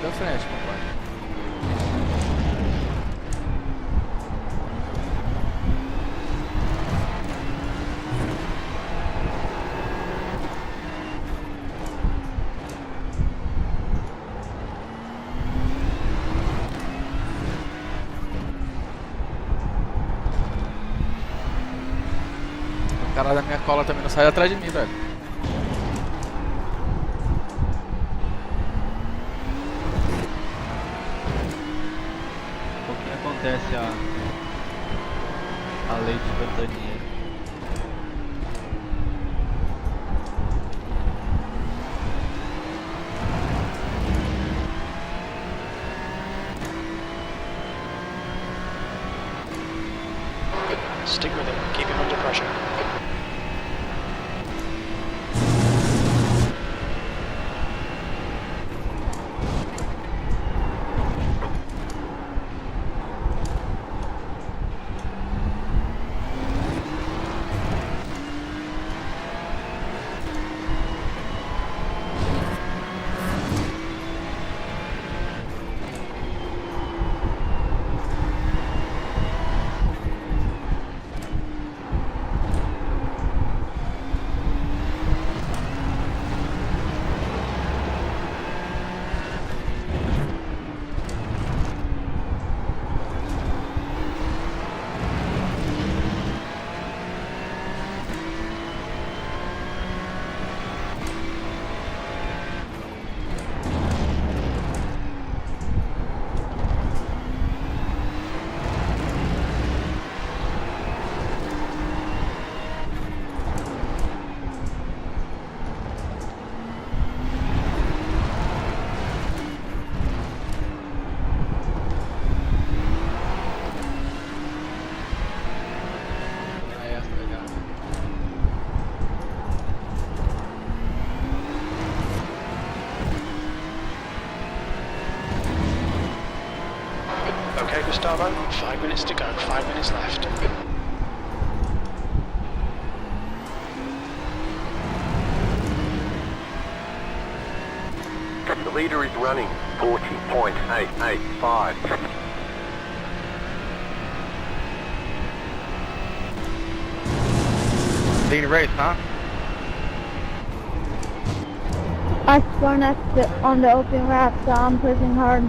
Da frente, compadre. O cara da minha cola também não sai atrás de mim, velho.
O que acontece a lei de ventania?
Stick with him. Keep him under pressure. starboard. 5 minutes to go. 5 minutes left.
The leader is running 40.885.
Leading race, huh?
I spun on the open lap, so I'm pushing hard.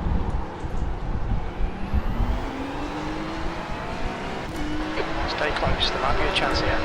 Stay close. There might be a chance here.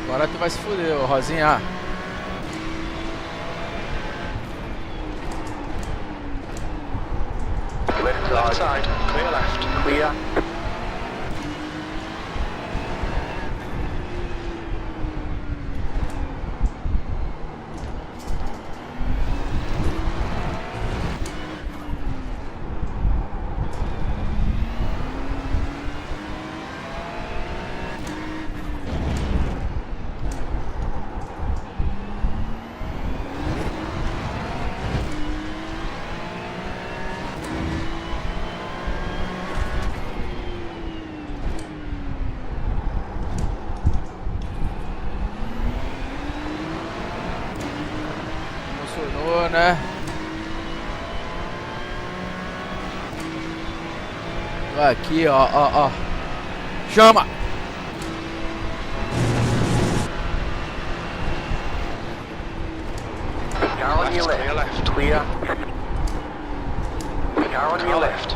Agora tu vai se fuder, ô Rosinha.
Left side. Clear left.
Clear.
Emocionou, né? Aqui, ó. Chama!
Car on your
Clear
left.
left.
Clear. Car on your left.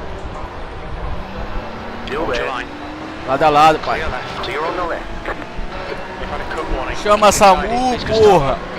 Still
Hold your
there.
line.
Lado a lado, pai.
Clear left.
Clear on the left.
We've had a cut warning.
Chama
Keep guiding.
SAMU,
Please go starboard.
porra!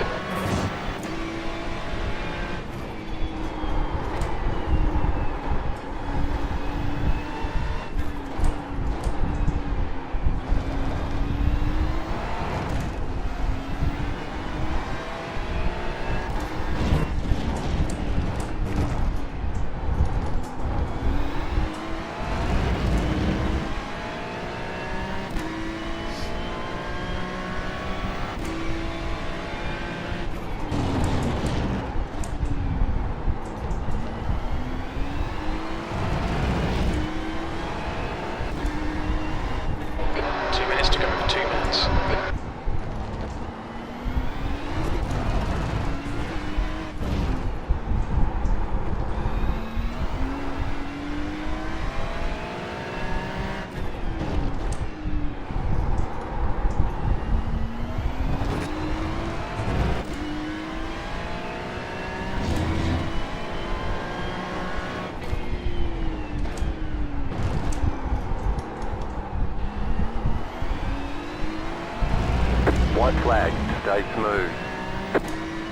White flag. Stay smooth.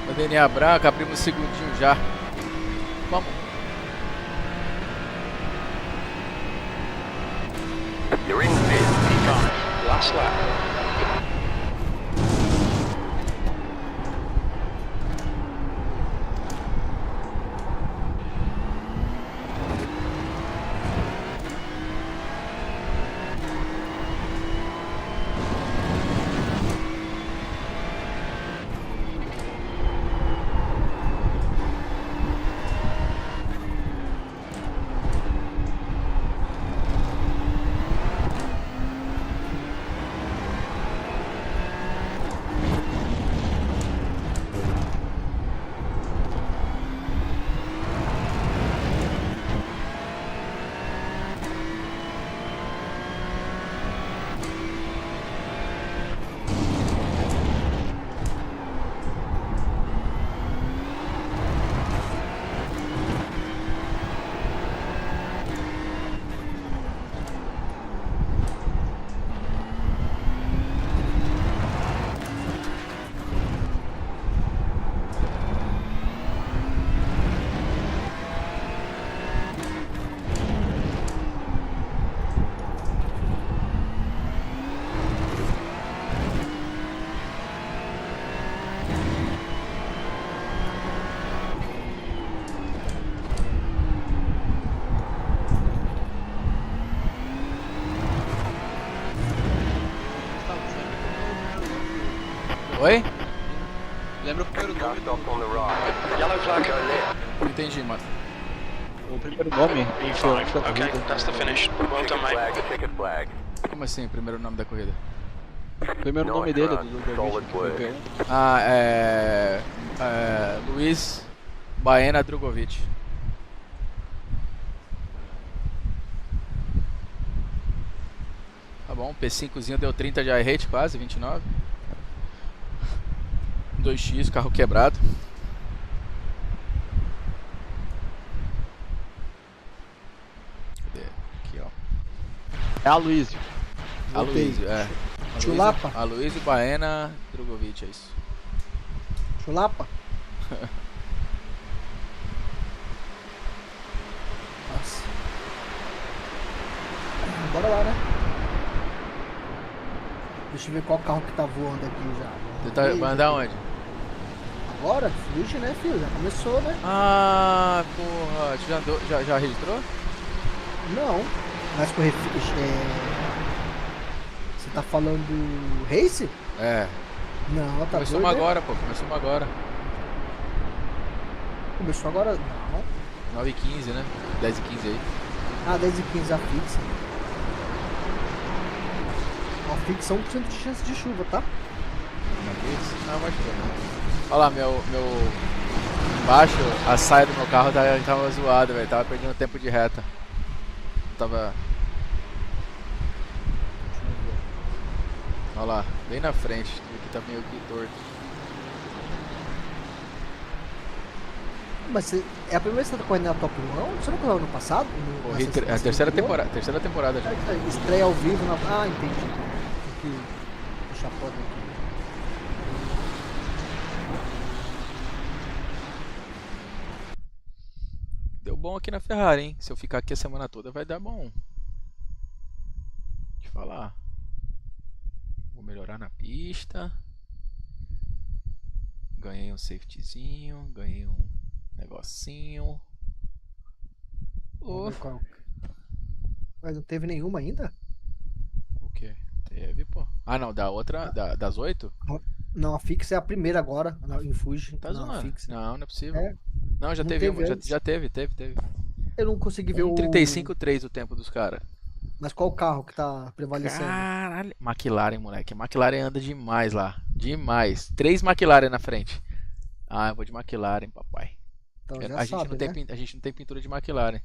Bandeirinha branca, abrimos o segundinho já. Vamos.
You're in fifth.
P5. Last lap.
Oi?
Lembra o primeiro nome
Stop on the right.
Yellow flag.
Go left.
Não entendi, mano.
O primeiro nome
E5. Okay, that's the finish. Well done,
Ticket
mate.
flag, ticket flag.
Como assim, o primeiro nome da corrida?
O primeiro nome
Nice
dele,
run.
do Drogovic,
Solid
que foi
work.
P1.
Ah, Luiz Baena Drogovic. Tá bom, P5zinho deu 30 de iRate quase, 29. 2x, carro quebrado. Cadê? Aqui, ó.
É a Luizio.
Aloysio, é.
Chulapa?
Aloysio Baena Drogovic, é isso.
Chulapa? Nossa. Bora lá, né? Deixa eu ver qual carro que tá voando aqui já.
Você vai andar onde?
Agora? Fuji, né, filho? Já começou, né?
Ah, porra, tu já, andou, já registrou?
Não. Mas com você tá falando race?
É.
Não, tá
Começou
doido, né?
agora, pô, começou agora.
Começou agora? Não.
9h15, né? 10h15 aí.
Ah, 10h15 a fixa. A fixa 1% de chance de chuva, tá?
Não, mas olha lá, meu. Embaixo, a saia do meu carro tava zoada, velho. Tava perdendo tempo de reta. Tava. Olha lá, bem na frente. Aqui tá meio que torto.
Mas é a primeira vez que você tá correndo na Top 1? Você não correu ano passado?
Corri a terceira temporada já.
Estreia ao vivo na. Ah, entendi. Tem que deixar foda aqui.
Deu bom aqui na Ferrari, hein? Se eu ficar aqui a semana toda vai dar bom. Deixa eu falar. Vou melhorar na pista. Ganhei um safetyzinho. Ganhei um negocinho.
Vamos ver qual. Mas não teve nenhuma ainda?
O que? Teve, pô. Ah, não, da outra, das 8?
Não, a fixa é a primeira agora, em Fuji.
Tá
não, a
zoando.
fixa.
Não, não é possível.
É.
Não, já
Não
teve
teve
uma,
antes.
já teve.
Eu não consegui ver o.
1:35.3 o tempo dos caras.
Mas qual carro que tá prevalecendo?
Caralho. McLaren, moleque. McLaren anda demais lá. Demais. 3 McLaren na frente. Ah, eu vou de McLaren, papai.
Então já
A gente,
sabe,
não tem,
né?
a gente não tem pintura de McLaren.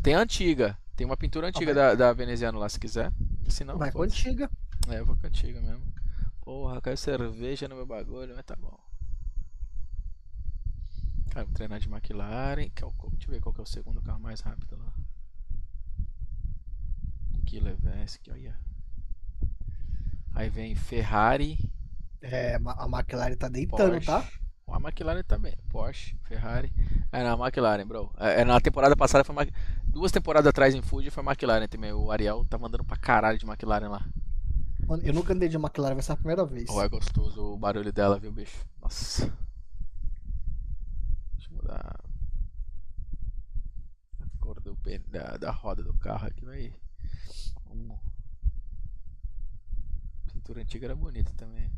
Tem a antiga. Tem uma pintura antiga da Veneziano lá, se quiser. Se não,
Vai com a
foda-se.
antiga.
É, eu vou com a antiga mesmo. Porra, caiu cerveja no meu bagulho, mas tá bom. Cara, vou treinar de McLaren. Deixa eu ver qual que é o segundo carro mais rápido lá. Aqui, Levesque, olha. Aí vem Ferrari.
É, a McLaren tá deitando,
Porsche.
tá?
A McLaren também. Porsche, Ferrari. É na McLaren, bro. Na temporada passada foi 2 temporadas atrás em Fuji foi McLaren também. O Ariel tava andando pra caralho de McLaren lá.
Mano, eu nunca andei de McLaren, vai ser a primeira vez.
Oh, é gostoso o barulho dela, viu, bicho? Nossa. Deixa eu mudar a cor da roda do carro aqui, vai. Pintura antiga era bonita também.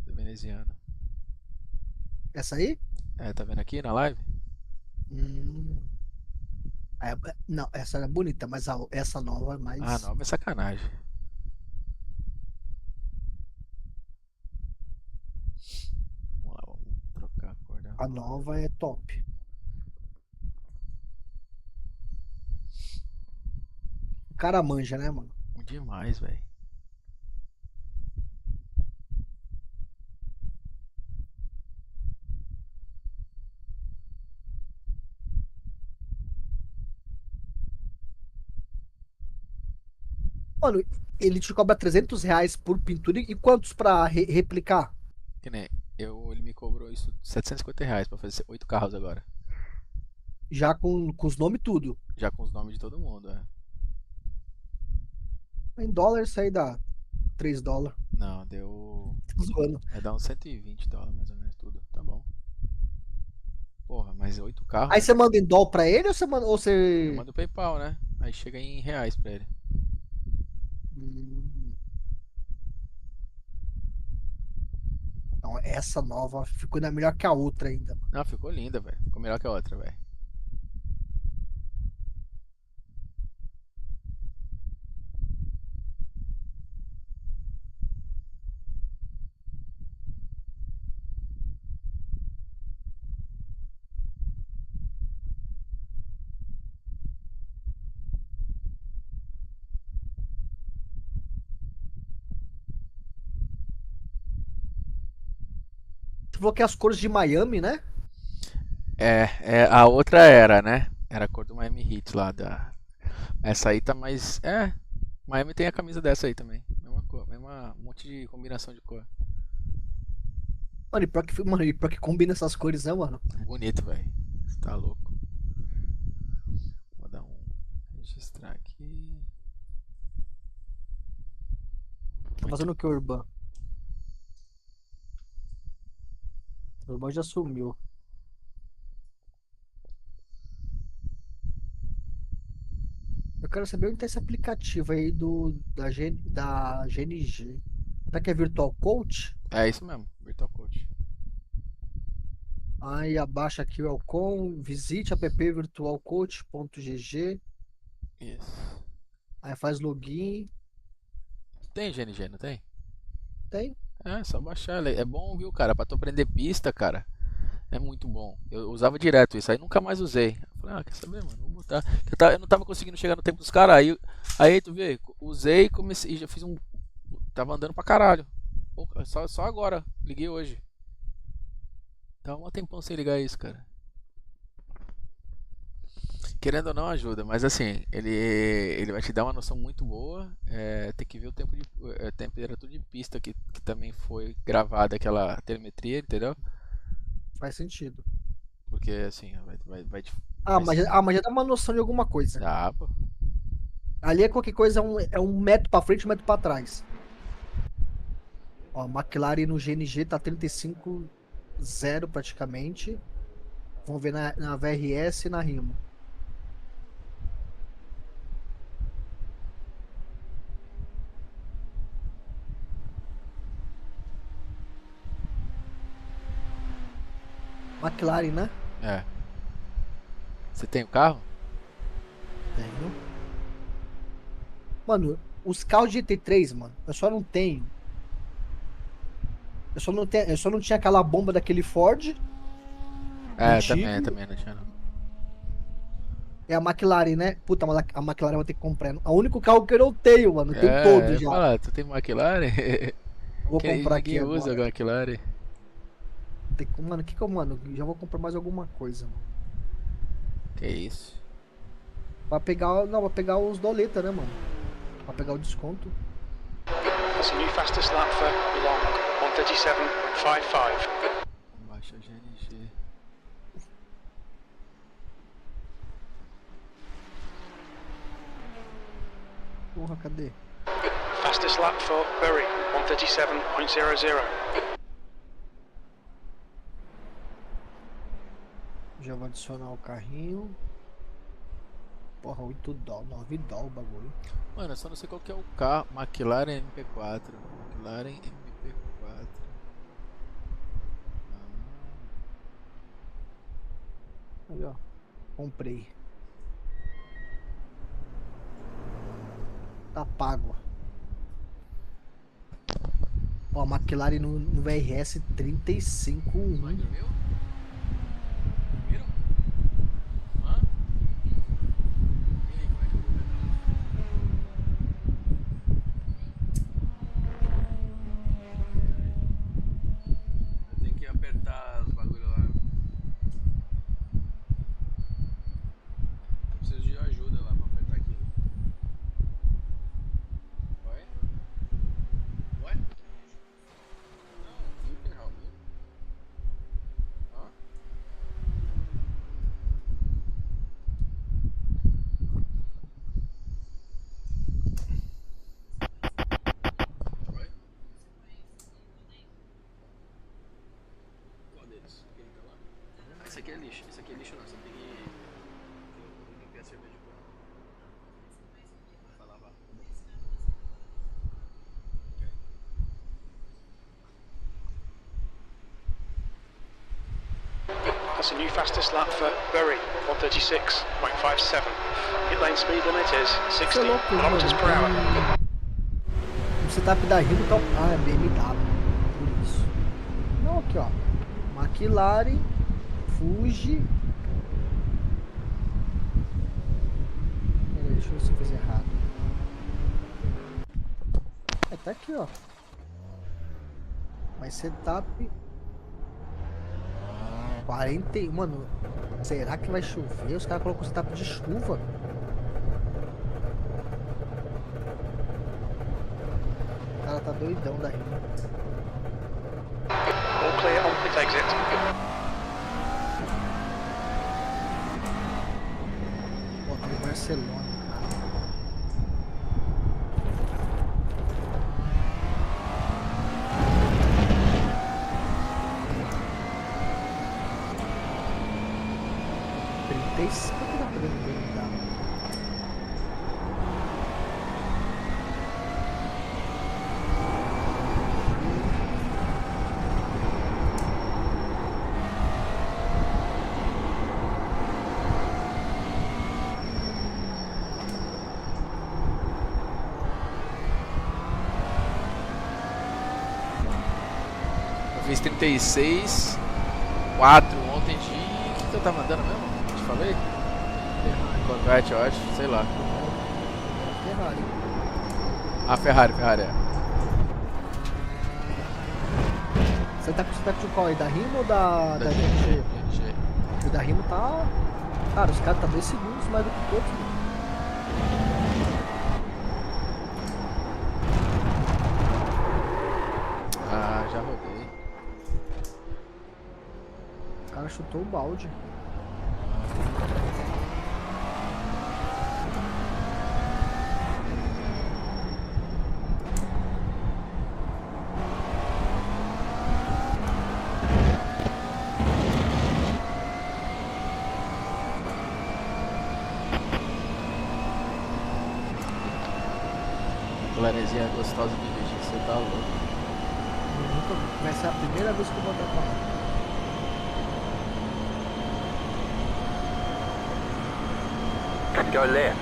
Do veneziano.
Essa aí?
É, tá vendo aqui na live?
Não, essa era bonita, mas essa nova é mais.
Ah, não, é sacanagem. Vamos lá, vamos trocar a cor dela.
A nova é top. O cara manja, né, mano?
Demais, velho.
Mano, ele te cobra R$300 por pintura e quantos pra replicar?
Que nem ele me cobrou isso R$750 pra fazer 8 carros agora.
Já com os nomes e tudo.
Já com os nomes de todo mundo, é.
Em dólar isso aí dá $3.
Não, deu.
Tô zoando.
Vai dar uns $120 mais ou menos tudo. Tá bom. Porra, mas 8 carros.
Aí você manda em dólar pra ele ou você manda. Ou
Eu
você.
mando o PayPal, né? Aí chega em reais pra ele.
Não, essa nova ficou ainda melhor que a outra ainda.
Não, ficou linda, velho. Ficou melhor que a outra, velho.
Você falou que é as cores de Miami, né?
A outra era, né? Era a cor do Miami Heat lá da. Essa aí tá mais. Miami tem a camisa dessa aí também. Mesma cor, mesma um monte de combinação de cor.
Mano, e pior que combina essas cores, né, mano?
Bonito, velho. Você tá louco. Vou dar um. Registrar aqui.
Tá fazendo o que, Urban? O Urban já sumiu. Eu quero saber onde tá esse aplicativo aí da GNG. Será que é Virtual Coach?
É isso mesmo, Virtual Coach.
Aí abaixa aqui o Elcom, visite appvirtualcoach.gg,
Isso.
aí faz login,
Tem GNG, não tem?
tem.
É só baixar. É bom, viu, cara? Pra tu aprender pista, cara. É muito bom. Eu usava direto isso, aí nunca mais usei. Eu falei, quer saber, mano? Vou botar. Eu não tava conseguindo chegar no tempo dos caras. Aí tu vê, usei e comecei. Já fiz um. Tava andando pra caralho. Pô, só agora. Liguei hoje. Tava um tempão sem ligar isso, cara. Querendo ou não, ajuda, mas assim, ele vai te dar uma noção muito boa. Tem que ver o tempo de temperatura de pista que também foi gravada aquela telemetria, entendeu?
Faz sentido.
Porque assim, vai
Mas já dá uma noção de alguma coisa.
dá, pô.
Ali é qualquer coisa, é um metro pra frente, um metro pra trás. Ó, a McLaren no GNG tá 35,0 praticamente. Vamos ver na VRS e na Rimo. McLaren, né?
É. Você tem o carro?
Tenho. Mano, os carros de GT3, mano, eu só não tenho. Eu só não tinha aquela bomba daquele Ford. Antigo.
Também não tinha não.
É a McLaren, né? Puta, mas a McLaren eu vou ter que comprar. É o único carro que eu não tenho, mano. Eu tenho todos já.
Fala, tu tem McLaren?
Eu vou comprar aqui
Ninguém usa
agora.
McLaren.
Mano, mano? Já vou comprar mais alguma coisa, mano.
Que isso?
Não, pra pegar os doleta, né, mano? Pra pegar o desconto.
That's a new fastest lap for Long, 1:37.55.
Baixa GNG.
Porra, cadê?
Fastest lap for Bury, 1:37.00.
Já vou adicionar o carrinho. Porra, 8 dólares, 9 dólares o bagulho.
Mano, eu só não sei qual que é o carro. McLaren MP4. McLaren MP4.
Aí, ó. Comprei. Tá pago. Ó, McLaren no VRS 35.1.
Dormiu? Dormiram? Hã? E aí, como é que eu vou ver? Eu tenho que apertar os bagulho lá. Eu preciso de ajuda lá pra apertar aquilo. Oi? What? No, you can help me. Huh? Oi? Qual deles? Aquele que tá lá? Esse aqui é lixo. Esse aqui é lixo não. Você tem que limpar a cerveja com ela. Vai lavar. Ok.
That's a new fastest lap for Bury, 136.57. Pit lane speed limit is 60 kilometers per hour.
O setup da Hino tá. Ah, é BMW. Por isso. Não, aqui ó. McLaren, Fuji. Peraí, deixa eu ver se eu fiz errado. É, tá aqui ó. Mas setup 41, mano. Será que vai chover? Os caras colocam setup de chuva. O cara tá doidão da rima.
All clear on pit exit.
Bota em Barcelona. Quanto dá pra ver?
Eu fiz 36, 4 ontem de. O que eu tava mandando mesmo? Te falei? Corvette, eu acho, sei lá.
Ferrari.
A Ferrari é.
Você tá com o setup de qual aí? Da Rimo ou da GNG?
GNG.
O da Rimo tá. Cara, os caras tá 2 segundos mais do que todos. Mano.
Ah, já rodei.
O cara chutou o balde.
Clarezinha gostosa de dirigir, você tá louco.
Vai ser a primeira vez que eu vou dar pra lá.
Go left.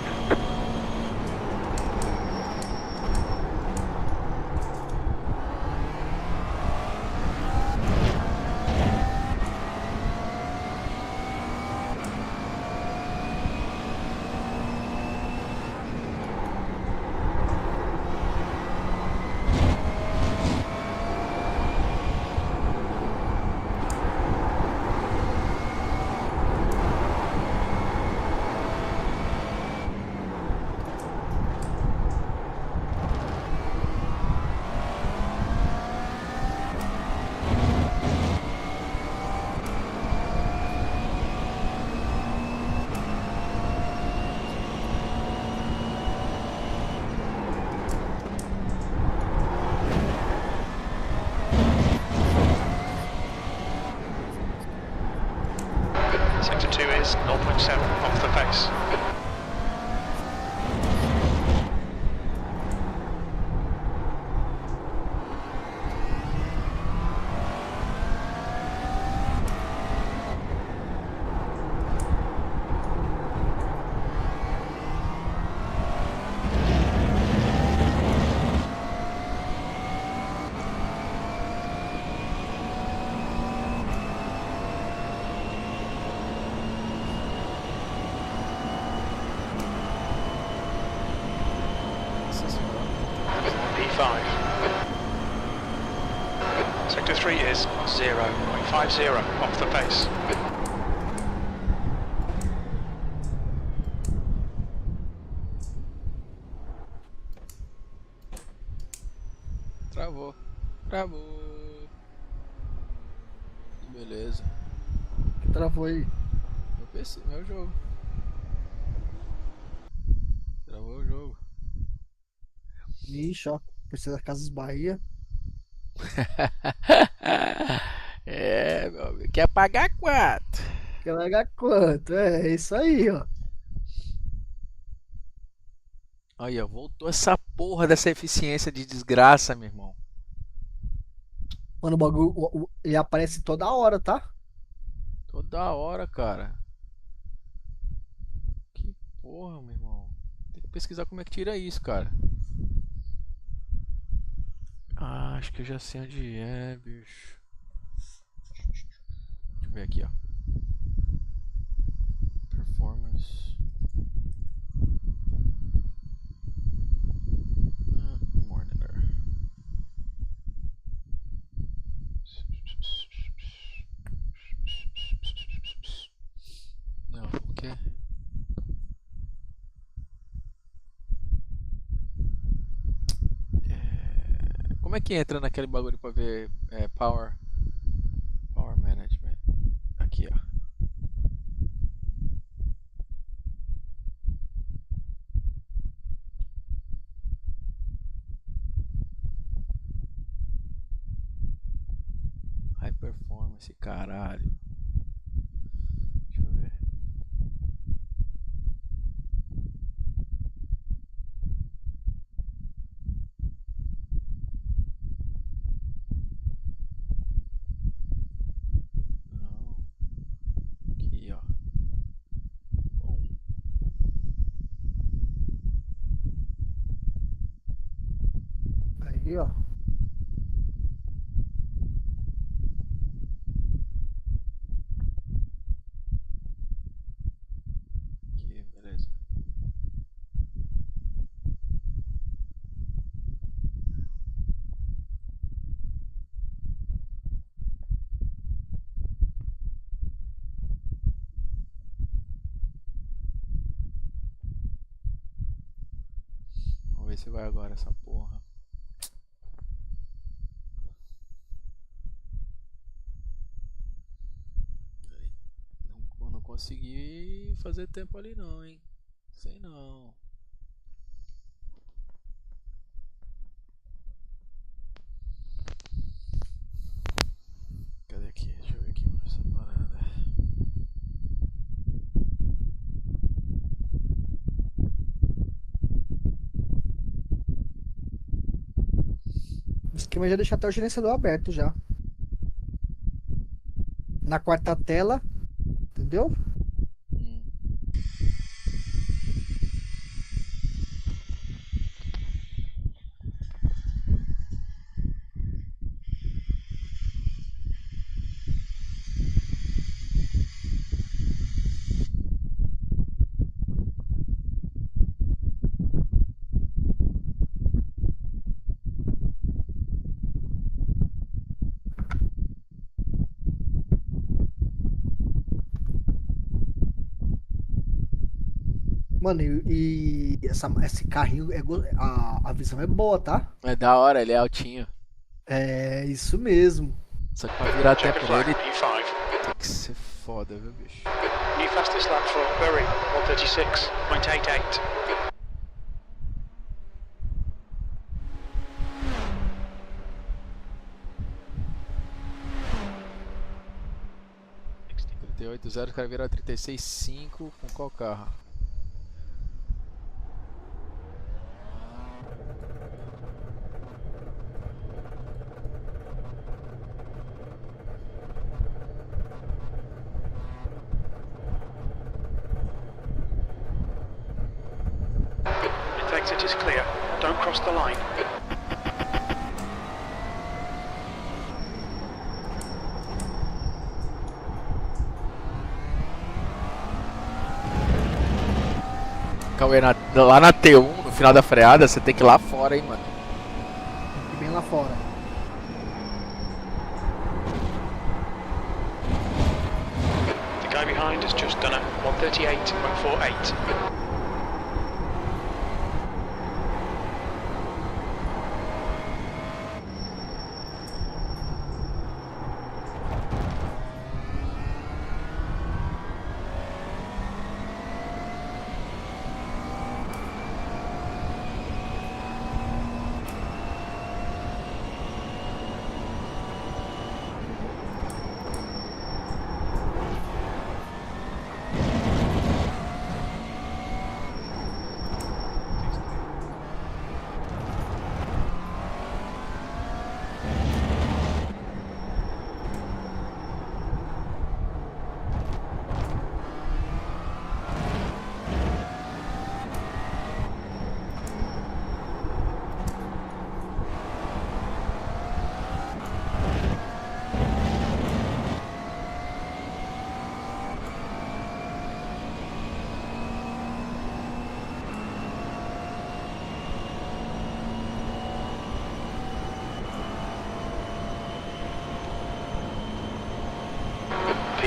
Sector 2 is 0.7 off the pace. P5. Sector 3 is 0.50 off the pace.
Travou. Travou. Beleza.
Que travou aí?
Meu PC, meu jogo. Travou o jogo.
Ixi, ó. Precisa da Casas Bahia.
É, meu amigo. Quer pagar quanto?
Quer largar quanto? É isso aí, ó.
Olha, voltou essa porra dessa eficiência de desgraça, meu irmão.
Mano, o bagulho ele aparece toda hora, tá?
Toda hora, cara. Que porra, meu irmão. Tem que pesquisar como é que tira isso, cara. Ah, acho que eu já sei onde é, bicho. Deixa eu ver aqui, ó. Performance. Monitor. Não, o quê? Como é que entra naquele bagulho pra ver Power Management? Aqui, ó. High Performance, caralho. Deixa eu ver. Não. Aqui, ó. Bom.
Aí, ó.
Aqui, beleza. Vamos ver se vai agora essa porra. Não consegui fazer tempo ali não, hein. Sei não. Cadê aqui? Deixa eu ver aqui essa parada.
O esquema é já deixar até o gerenciador aberto já. Na quarta tela, entendeu? Mano, esse carrinho, a visão é boa, tá?
É da hora, ele é altinho.
É isso mesmo.
Só que pra virar
Check
tempo
the flag,
nele
P5.
tem que ser foda, viu, bicho?
New fastest lap for Bury, 136.88.
.38.0, o cara virou 36.5 com qual carro?
Its exit is clear. Don't cross the line.
Cauê, lá na T1, no final da freada, você tem que ir lá fora, hein, mano.
E bem lá fora.
The guy behind has just done a 138.48.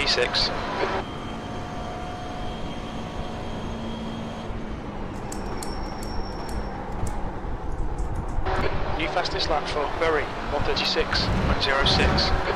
P6. New fastest lap for Bury, 136.06.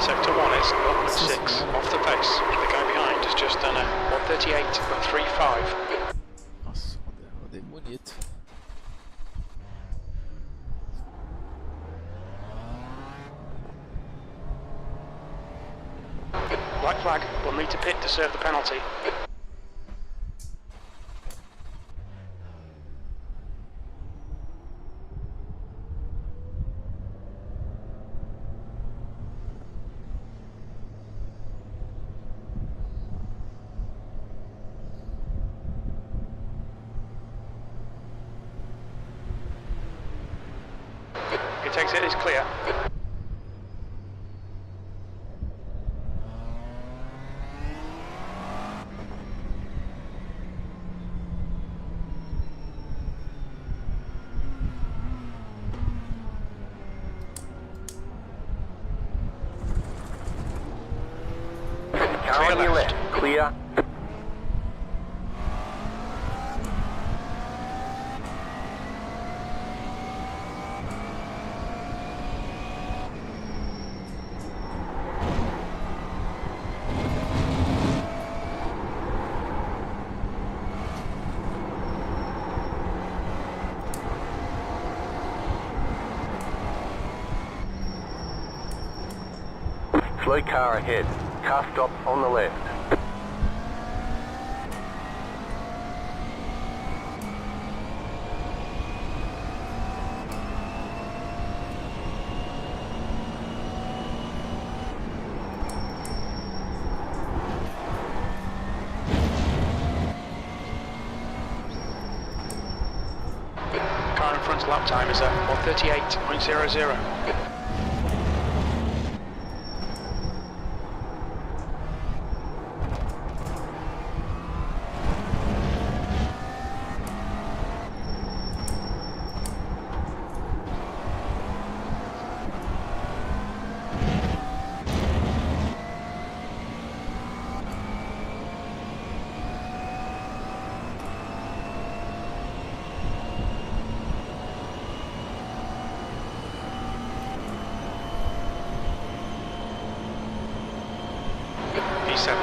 Sector 1 is 0.6 off the pace. The guy behind has just done a 138.35.
Nossa, rodei bonito.
Black flag will need to pit to serve the penalty. He takes it as clear.
Car on your left. Clear. Slow car ahead. Car stop on the left.
Car in front's lap time is at 138.00. P7.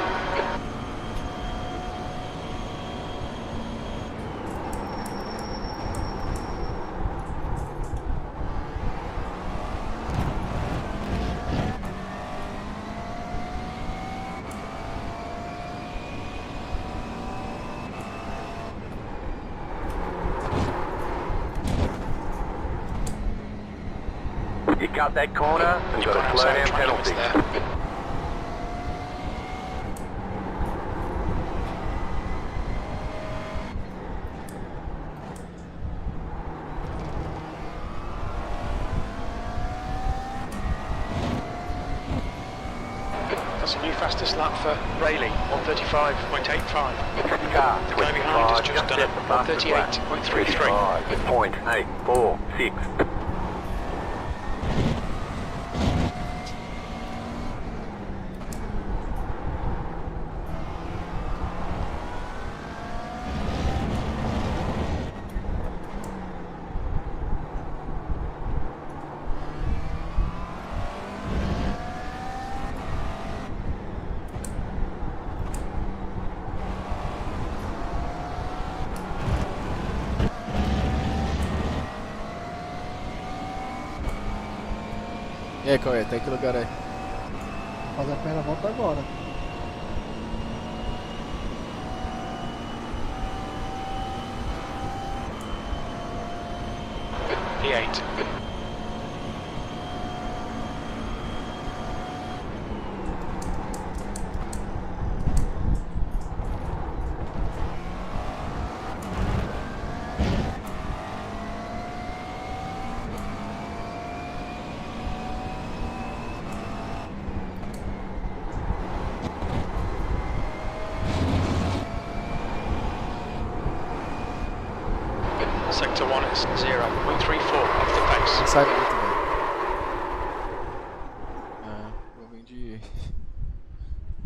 You cut that corner and
You've
got
gone
a slow
outside
down
track limits
penalty.
there. That's a new fastest lap for Rayleigh, 135.85.
Car
The guy behind has just done a 138.33.
138.846.
E aí, Cauê, tá em que lugar aí?
Fazer a primeira volta agora.
P8. Sector 1 is 0.34 off the pace.
Não sai muito, velho. Vou vir de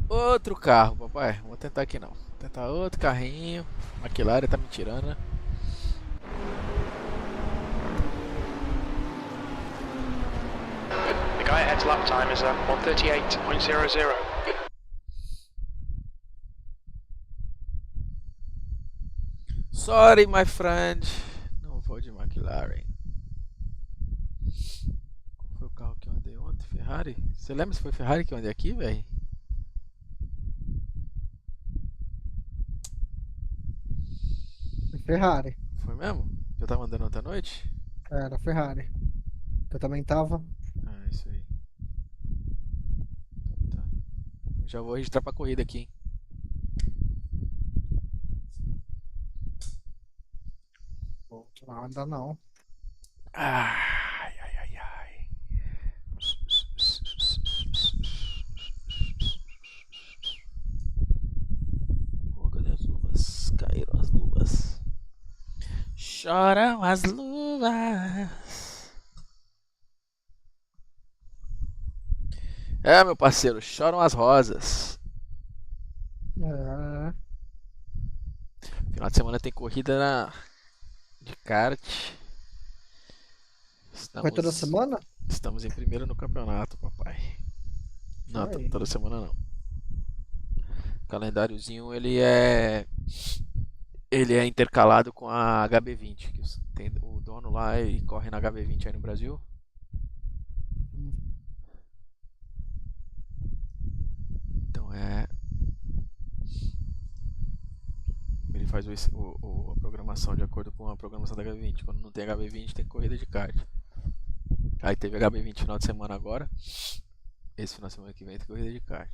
outro carro, papai. Vou tentar aqui não. Vou tentar outro carrinho. McLaren tá me tirando, né?
The guy ahead's lap time is 1:38.00.
Sorry, my friend. Não vou de McLaren. Qual foi o carro que eu andei ontem? Ferrari? Você lembra se foi Ferrari que eu andei aqui, velho?
Ferrari.
Foi mesmo? Eu tava andando ontem à noite?
Era Ferrari. Eu também tava.
Ah, isso aí. Então tá. Já vou registrar pra corrida aqui, hein?
Não, ainda não.
Ai, ai, ai, ai. Oh, cadê as luvas? Caíram as luvas. Choram as luvas. É, meu parceiro, choram as rosas.
É.
Final de semana tem corrida de kart.
Vai toda semana?
Estamos em primeiro no campeonato, papai. Não,
Aí.
toda semana não. O calendáriozinho ele é intercalado com a HB20, que tem o dono lá e corre na HB20 aí no Brasil. Então ele faz a programação de acordo com a programação da HB20. Quando não tem HB20 tem corrida de kart. Aí teve HB20 final de semana agora. Esse final de semana que vem tem corrida de kart.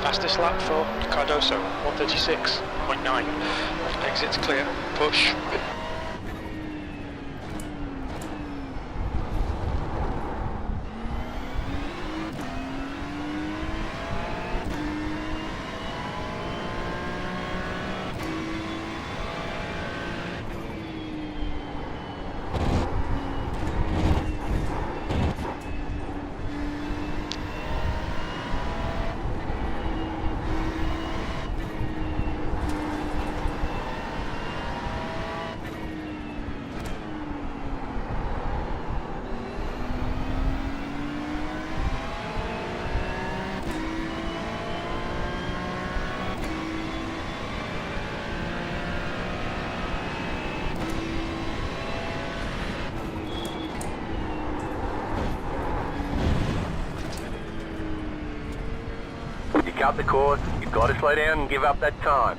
Fastest lap for Cardoso, 1:36.9. Exits clear. Push.
You cut the course, you've got to slow down and give up that time.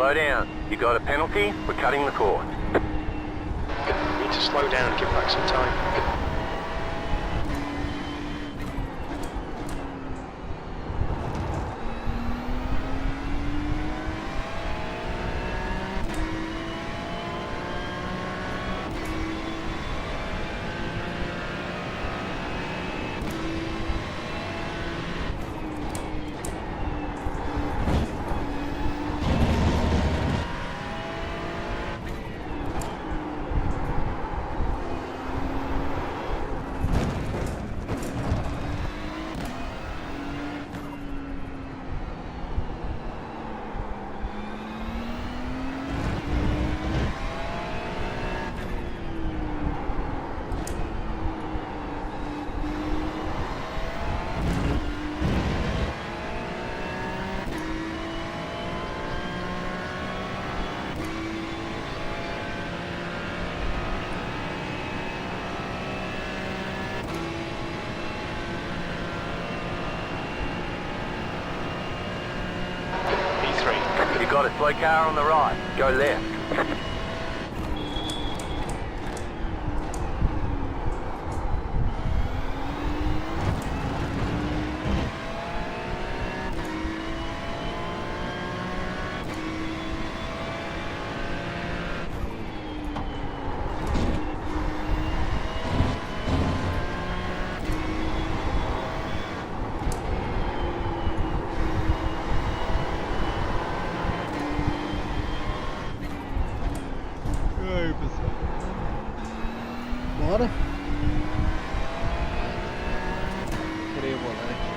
slow down. You got a penalty? We're cutting the cord.
Need to slow down and give back some time.
You got a slow car on the right. Go left.
Bora.
Freio o volante.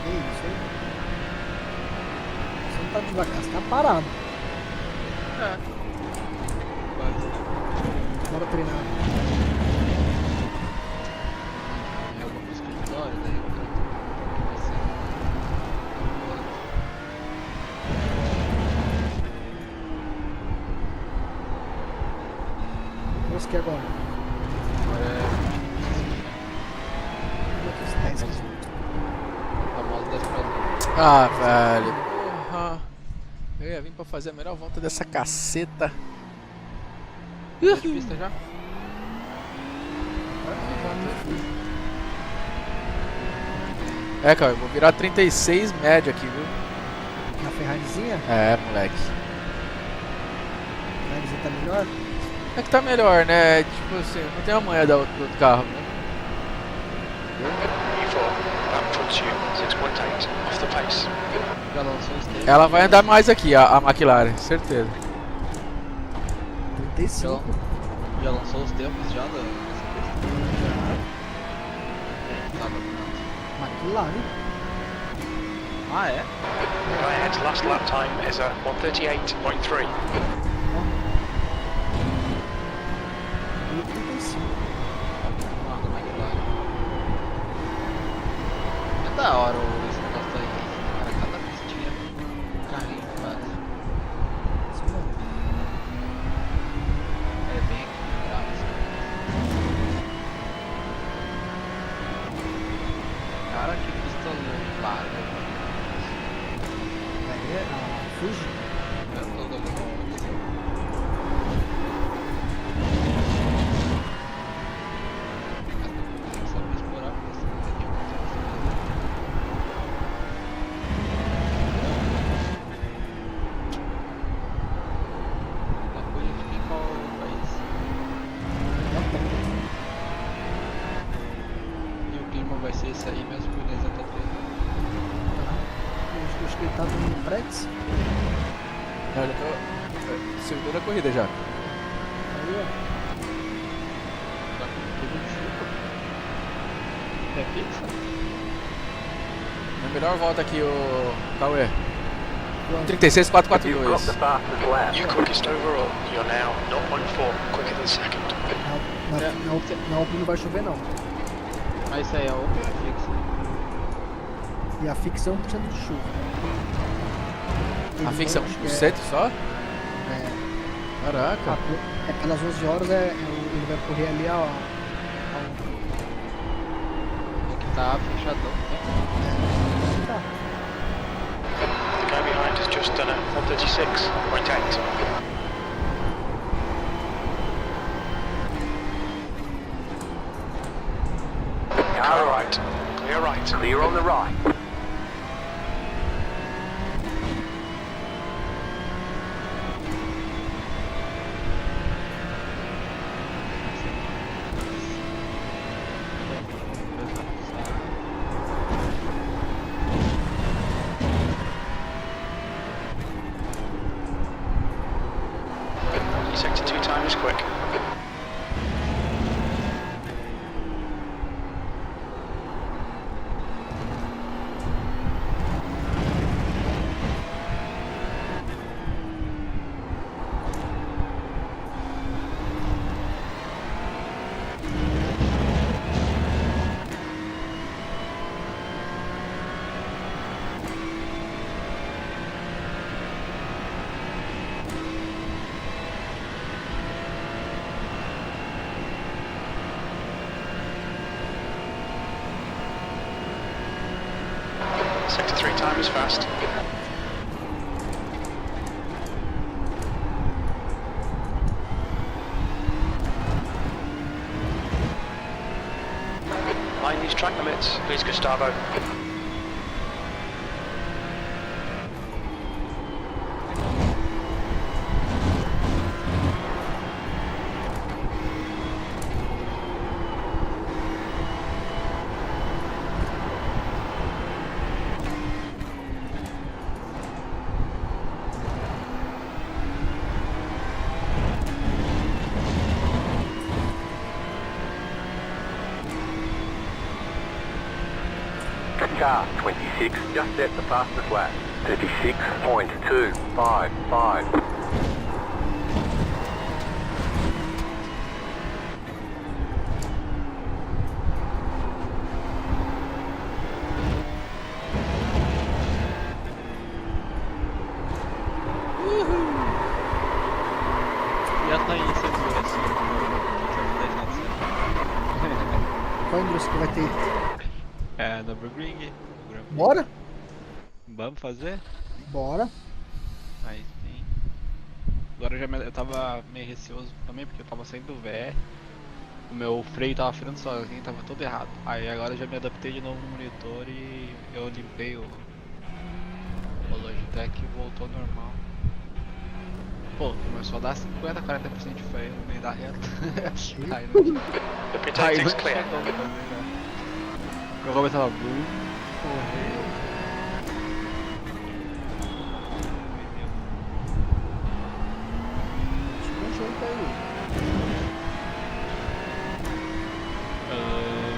Que isso, hein? Você não tá devagar, você tá parado. Bora treinar.
Eu vou pro escritório, daí eu quero que vai ser.
Vamos que agora.
Agora é
10
a moto 10 pra
Ah, velho. Porra. Eu ia vir pra fazer a melhor volta dessa caceta.
de pista já?
É, cara, eu vou virar 36 média aqui, viu?
Na Ferrarizinha?
É, moleque.
A Ferrarizinha tá melhor?
É que tá melhor, né? Tipo assim, não tem a manha do outro carro, né?
E4, that puts you 6.8 off the pace.
Já lançou os tempos.
Ela vai andar mais aqui, a McLaren, certeza.
35.
Já lançou os tempos já da tá dominando.
McLaren.
Ah, é?
Go ahead, last lap time is at 138.3.
35.
Ah, da McLaren. É da hora esse negócio aí. Cara, cada pistinha um carrinho faz.
Isso mesmo.
É bem equilibrado. Cara, que pista larga.
É a Fuji.
É toda ali. Sabe explorar a pista. A Fuji fica em qual país? E o clima vai ser esse aí mesmo que o Inês tá treinando?
Eu acho que ele tá no Prex.
Eu já tô. Servidor da corrida já.
Aí, ó.
Tá com tudo de chuva. É fixa?
Na melhor volta aqui, o Cauê.
Quanto?
36,
You've got
442.
the fastest lap.
You quickest overall, you're now 0.4 quicker than second.
Na Alpine não vai chover, não.
Ah, isso aí é open ou é fixa?
E a fixa é 1% de chuva.
A fixa é
Acho que
1% só?
É,
Caraca.
é pelas 11 horas ele vai correr ali a
É que tá fechadão, né?
tá.
The guy behind has just done a 136.8. Clear right. Clear right.
Clear on the right.
Sector 2 time is quick. Sector 3 time is fast. Mind these track limits, please, Gustavo.
Car 26 just set the fastest lap. 36.255.
Já tá em segurança.
Qual indústria que vai ter?
É, Nürburgring.
Bora?
Vamos fazer?
Bora.
Aí sim. Agora eu tava meio receoso também, porque eu tava saindo do VR. O meu freio tava freando sozinho, tava todo errado. Aí agora eu já me adaptei de novo no monitor e eu limpei o Logitech e voltou ao normal. Pô, começou a dar 50, 40% de freio no meio da reta. Aí não tinha.
The protecting's
Aí
clear.
não tinha como fazer, né? Eu começava a correr.
Chegou um jeito aí.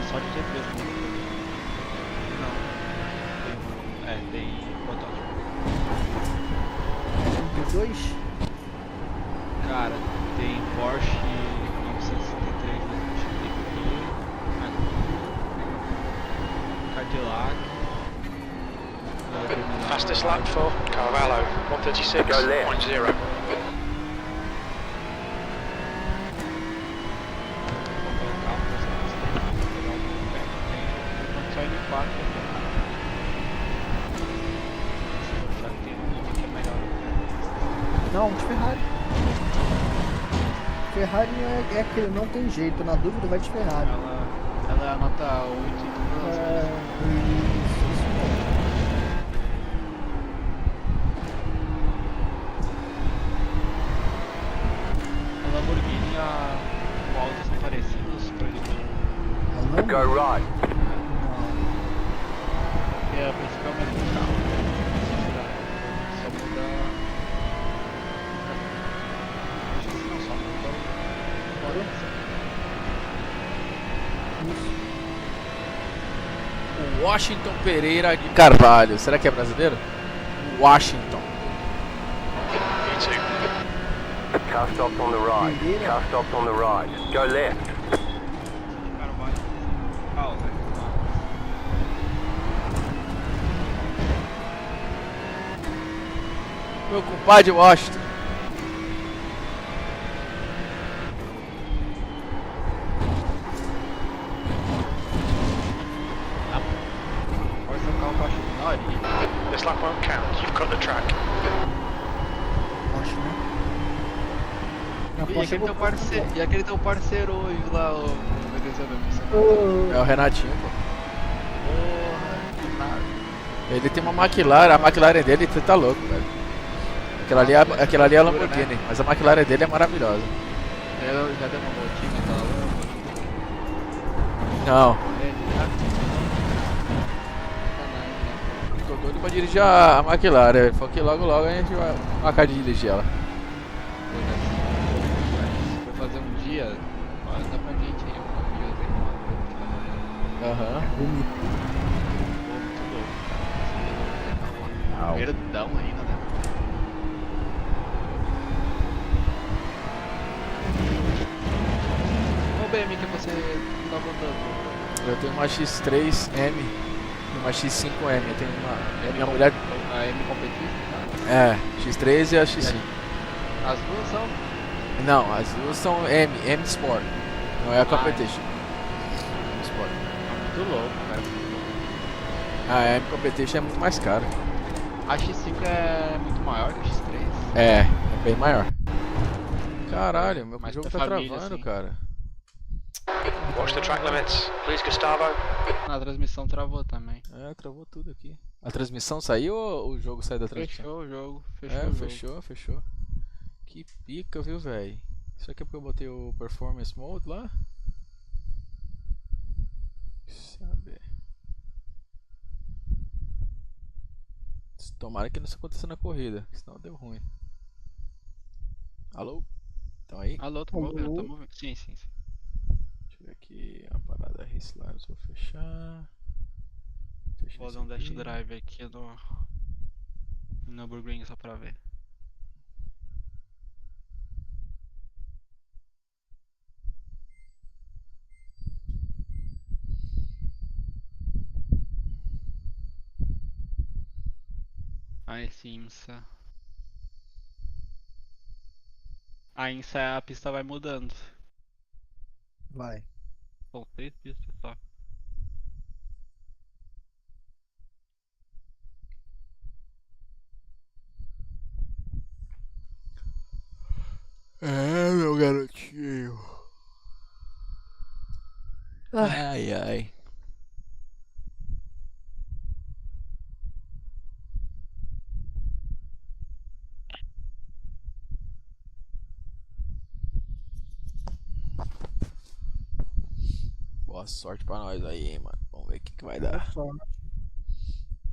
Só de G3 não. Tem protótipo.
Os dois?
Cara, tem Porsche 973 Cadillac.
Fastest lap for Carvalho, 136.0.
Não, de Ferrari. Ferrari é aquele, não tem jeito, na dúvida vai de Ferrari.
Ela é a nota 8 em todas as coisas.
Isso mesmo.
A Lamborghini e a Audi são parecidos pra ele.
Go right.
Que é a principal mesmo do carro. Só muda. Acho que não, só muda
O Washington Pereira de Carvalho. Será que é brasileiro? Washington.
Me too.
Car stopped on the right. Car stopped on the right. Go left.
Carvalho. Pausa.
Meu compadre Washington.
Força o carro pra acho na origem.
This lap won't count, you've cut the track.
E aquele teu parceiro hoje lá, o venezuelano.
É o Renatinho, pô.
Porra, que nada.
Ele tem uma McLaren, a McLaren dele, você tá louco, velho. Aquela ali é a Lamborghini, mas a McLaren dele é maravilhosa.
Ele já demorou o time, tá?
Não, tô doido pra dirigir a McLaren. Ele falou que logo a gente vai marcar de dirigir ela.
Foi fazer um dia, manda pra gente aí um videozinho.
Aham.
Muito louco, cara. Verdão ainda, né? Qual BM que você tá botando?
Eu tenho uma X3M e uma X5M. Eu tenho uma. Minha mulher.
A M competista, tá?
É, X3 e a X5.
As duas são?
Não, as duas são M Sport. Não é a Competition. M Sport.
Muito louco, cara.
A M Competition é muito mais cara.
A X5 é muito maior que a X3.
É bem maior. Caralho, meu
Mas
jogo
pra
tá
família,
travando,
assim.
cara.
Watch the track limits. Please, Gustavo.
Na transmissão travou também.
É, travou tudo aqui. A transmissão saiu ou o jogo saiu da transmissão?
Fechou o jogo.
Fechou. Que pica, viu, velho? Isso aqui é porque eu botei o Performance Mode lá? Sabe. Tomara que não isso aconteça na corrida, senão deu ruim. Alô? Estão aí?
Alô, tô movendo. Sim.
Deixa eu ver aqui a parada Rislar, vou fechar.
Vou fazer um dash drive aqui no Nürburgring só pra ver. Aí sim, IMSA. A IMSA, a pista vai mudando.
Vai.
São 3 pistas só.
É, meu garotinho. Ai. Boa sorte pra nós aí, hein, mano. Vamos ver o que vai dar.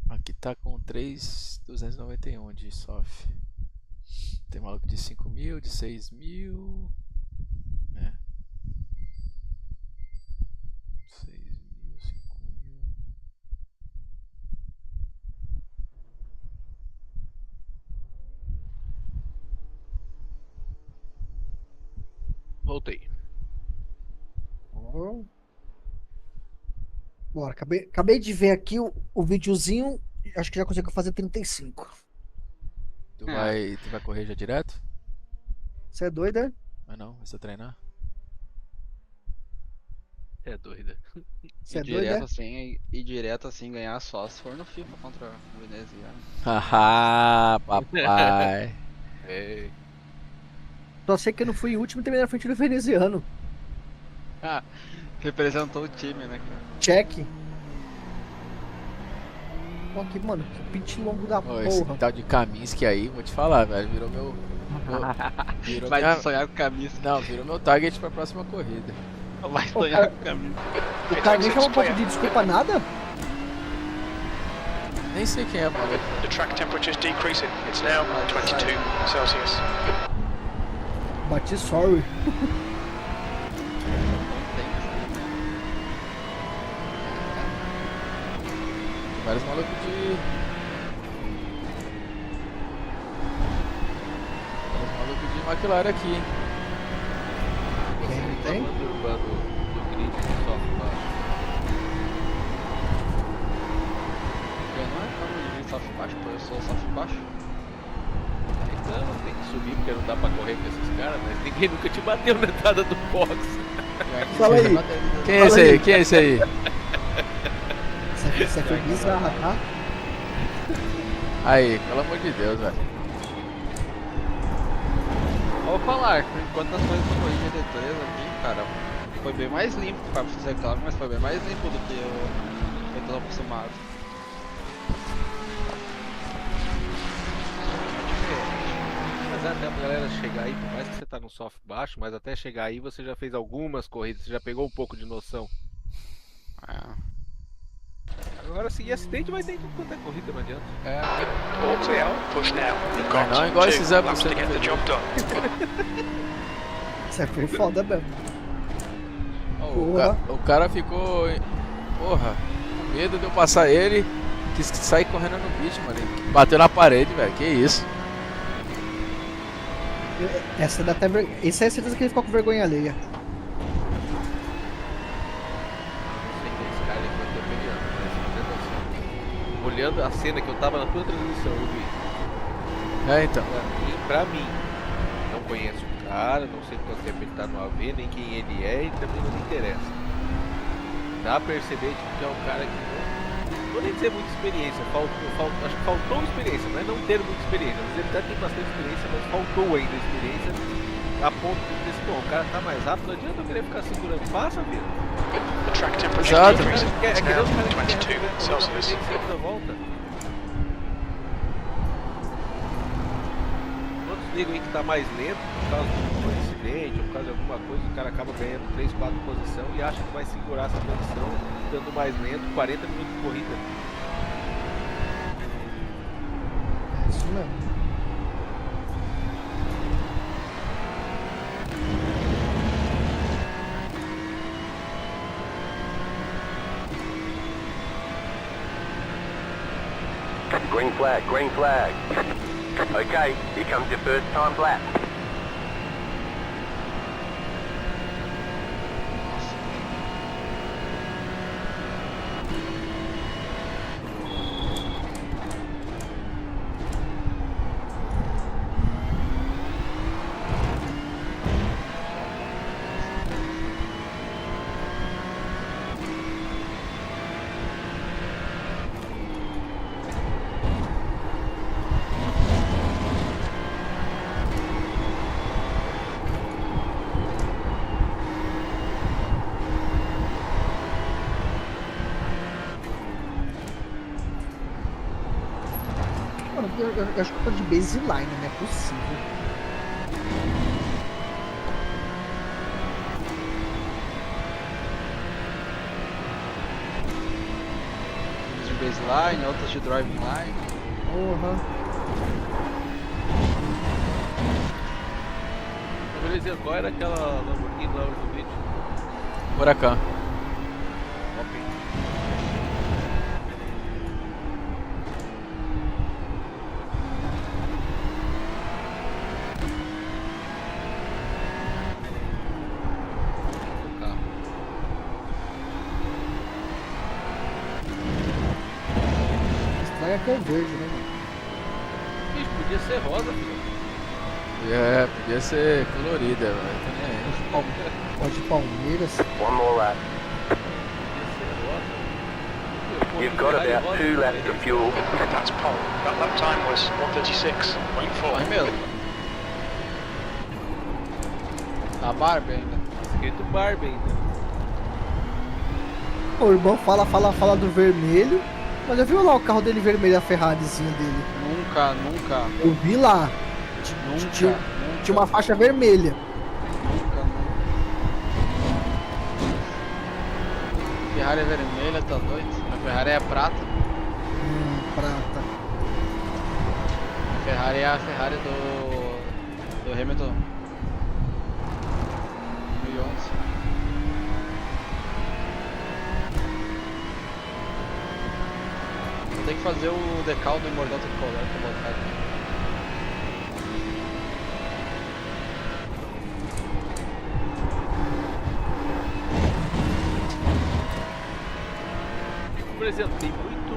Aqui tá com 3.291 de SOF. Tem maluco de 5.000, de 6.000. Né? 6.000, 5.000.
Voltei.
Bora, acabei de ver aqui o videozinho. Acho que já conseguiu fazer 35.
Tu vai correr já direto?
Você é doido, é?
Mas não, vai só treinar?
É doida.
Você é doido, é?
E direto assim ganhar só se for no FIFA contra o veneziano.
Haha, papai.
É.
Só sei que eu não fui o último e terminei na frente do veneziano.
Ah, representou o time, né, cara?
Check. Ó, aqui, mano, que pit longo da
Ô, esse
porra.
tal de Kaminsky aí, vou te falar, velho. Virou meu. Virou
Vai
minha...
sonhar com o Kaminsky.
Não, virou meu target pra próxima corrida.
Vai sonhar com o Kaminsky.
O cara nem chama um pouco de desculpa nada?
Nem sei quem é, mano.
The track temperature is decreasing. It's now 22 Celsius.
Bati sorry.
Vários malucos de. Vários malucos de McLaren aqui, hein?
Quem tem?
Do grid de soft.
Eu não é soft baixo, pô, eu sou soft baixo.
Então tem que subir porque não dá pra correr com esses caras, mas ninguém nunca te bateu na entrada do box.
Fala aí.
Quem é esse aí? Quem é esse aí?
Isso aqui é bizarra, tá?
Aí, pelo amor de Deus, velho.
Olha vou falar, por enquanto as coisas do corrida GT3 aqui, cara, foi bem mais limpo, para ser claro, mas foi bem mais limpo do que eu tô acostumado.
Mas até a galera chegar aí, por mais que você tá no soft baixo, mas até chegar aí você já fez algumas corridas, você já pegou um pouco de noção. Agora seguir acidente vai ter em tudo quanto é corrida, não adianta.
Towards the out, push now. You've got
Não, igual esse
2
Zé
laps to
você
get the job done.
Isso foi foda mesmo.
O cara ficou. Porra, com medo de eu passar ele. Quis sair correndo no bicho, mano. Ele bateu na parede, velho. Que isso?
Essa dá até vergonha. Esse é certeza que ele ficou com vergonha alheia.
Olhando a cena que eu tava na tua transmissão, eu vi.
Então.
Pra mim, não conheço o cara, não sei quanto tempo ele tá no AV, nem quem ele é, e também não me interessa. Dá pra perceber que é um cara que não vou nem dizer muita experiência, acho que faltou experiência, não é não ter muita experiência, mas ele até tem bastante experiência, mas faltou ainda experiência a ponto de dizer, bom, o cara tá mais rápido, não adianta eu querer ficar segurando, passa, filho.
The track temperature
Exato.
increasing. It's
É que
now
Deus cara
22 Celsius.
da volta. Outros ligam aí que tá mais lento por causa de um acidente ou por causa de alguma coisa, o cara acaba ganhando 3, 4 posição e acha que vai segurar essa posição, estando mais lento, 40 minutos de corrida.
É isso mesmo.
Green flag, green flag. Okay, here comes your first time lap.
Mano, eu acho que eu tô de baseline, não é possível.
Uns de baseline, outros de driving line.
Porra.
Beleza, qual era aquela Lamborghini lá no vídeo?
Huracan.
Estraga que é verde, né?
Bicho, podia ser rosa, filho.
É, podia ser colorida, velho.
Pode Palmeiras.
One more lap. You've got about 2 laps of fuel.
That's pole. That lap time was 1:36.4.
Vai mesmo. Tá Barbie ainda.
Escrito Barbie ainda.
O irmão fala do vermelho. Mas eu vi lá o carro dele vermelho, a Ferrarizinha dele.
Nunca.
Eu vi lá.
Nunca.
Tinha uma faixa vermelha.
Ferrari é vermelha, tá doido? A Ferrari é prata.
Prata.
A Ferrari é a Ferrari do Hamilton. 2011. Tem que fazer o decal do Imortal Tricolor pra botar aqui.
Por exemplo, tem muito.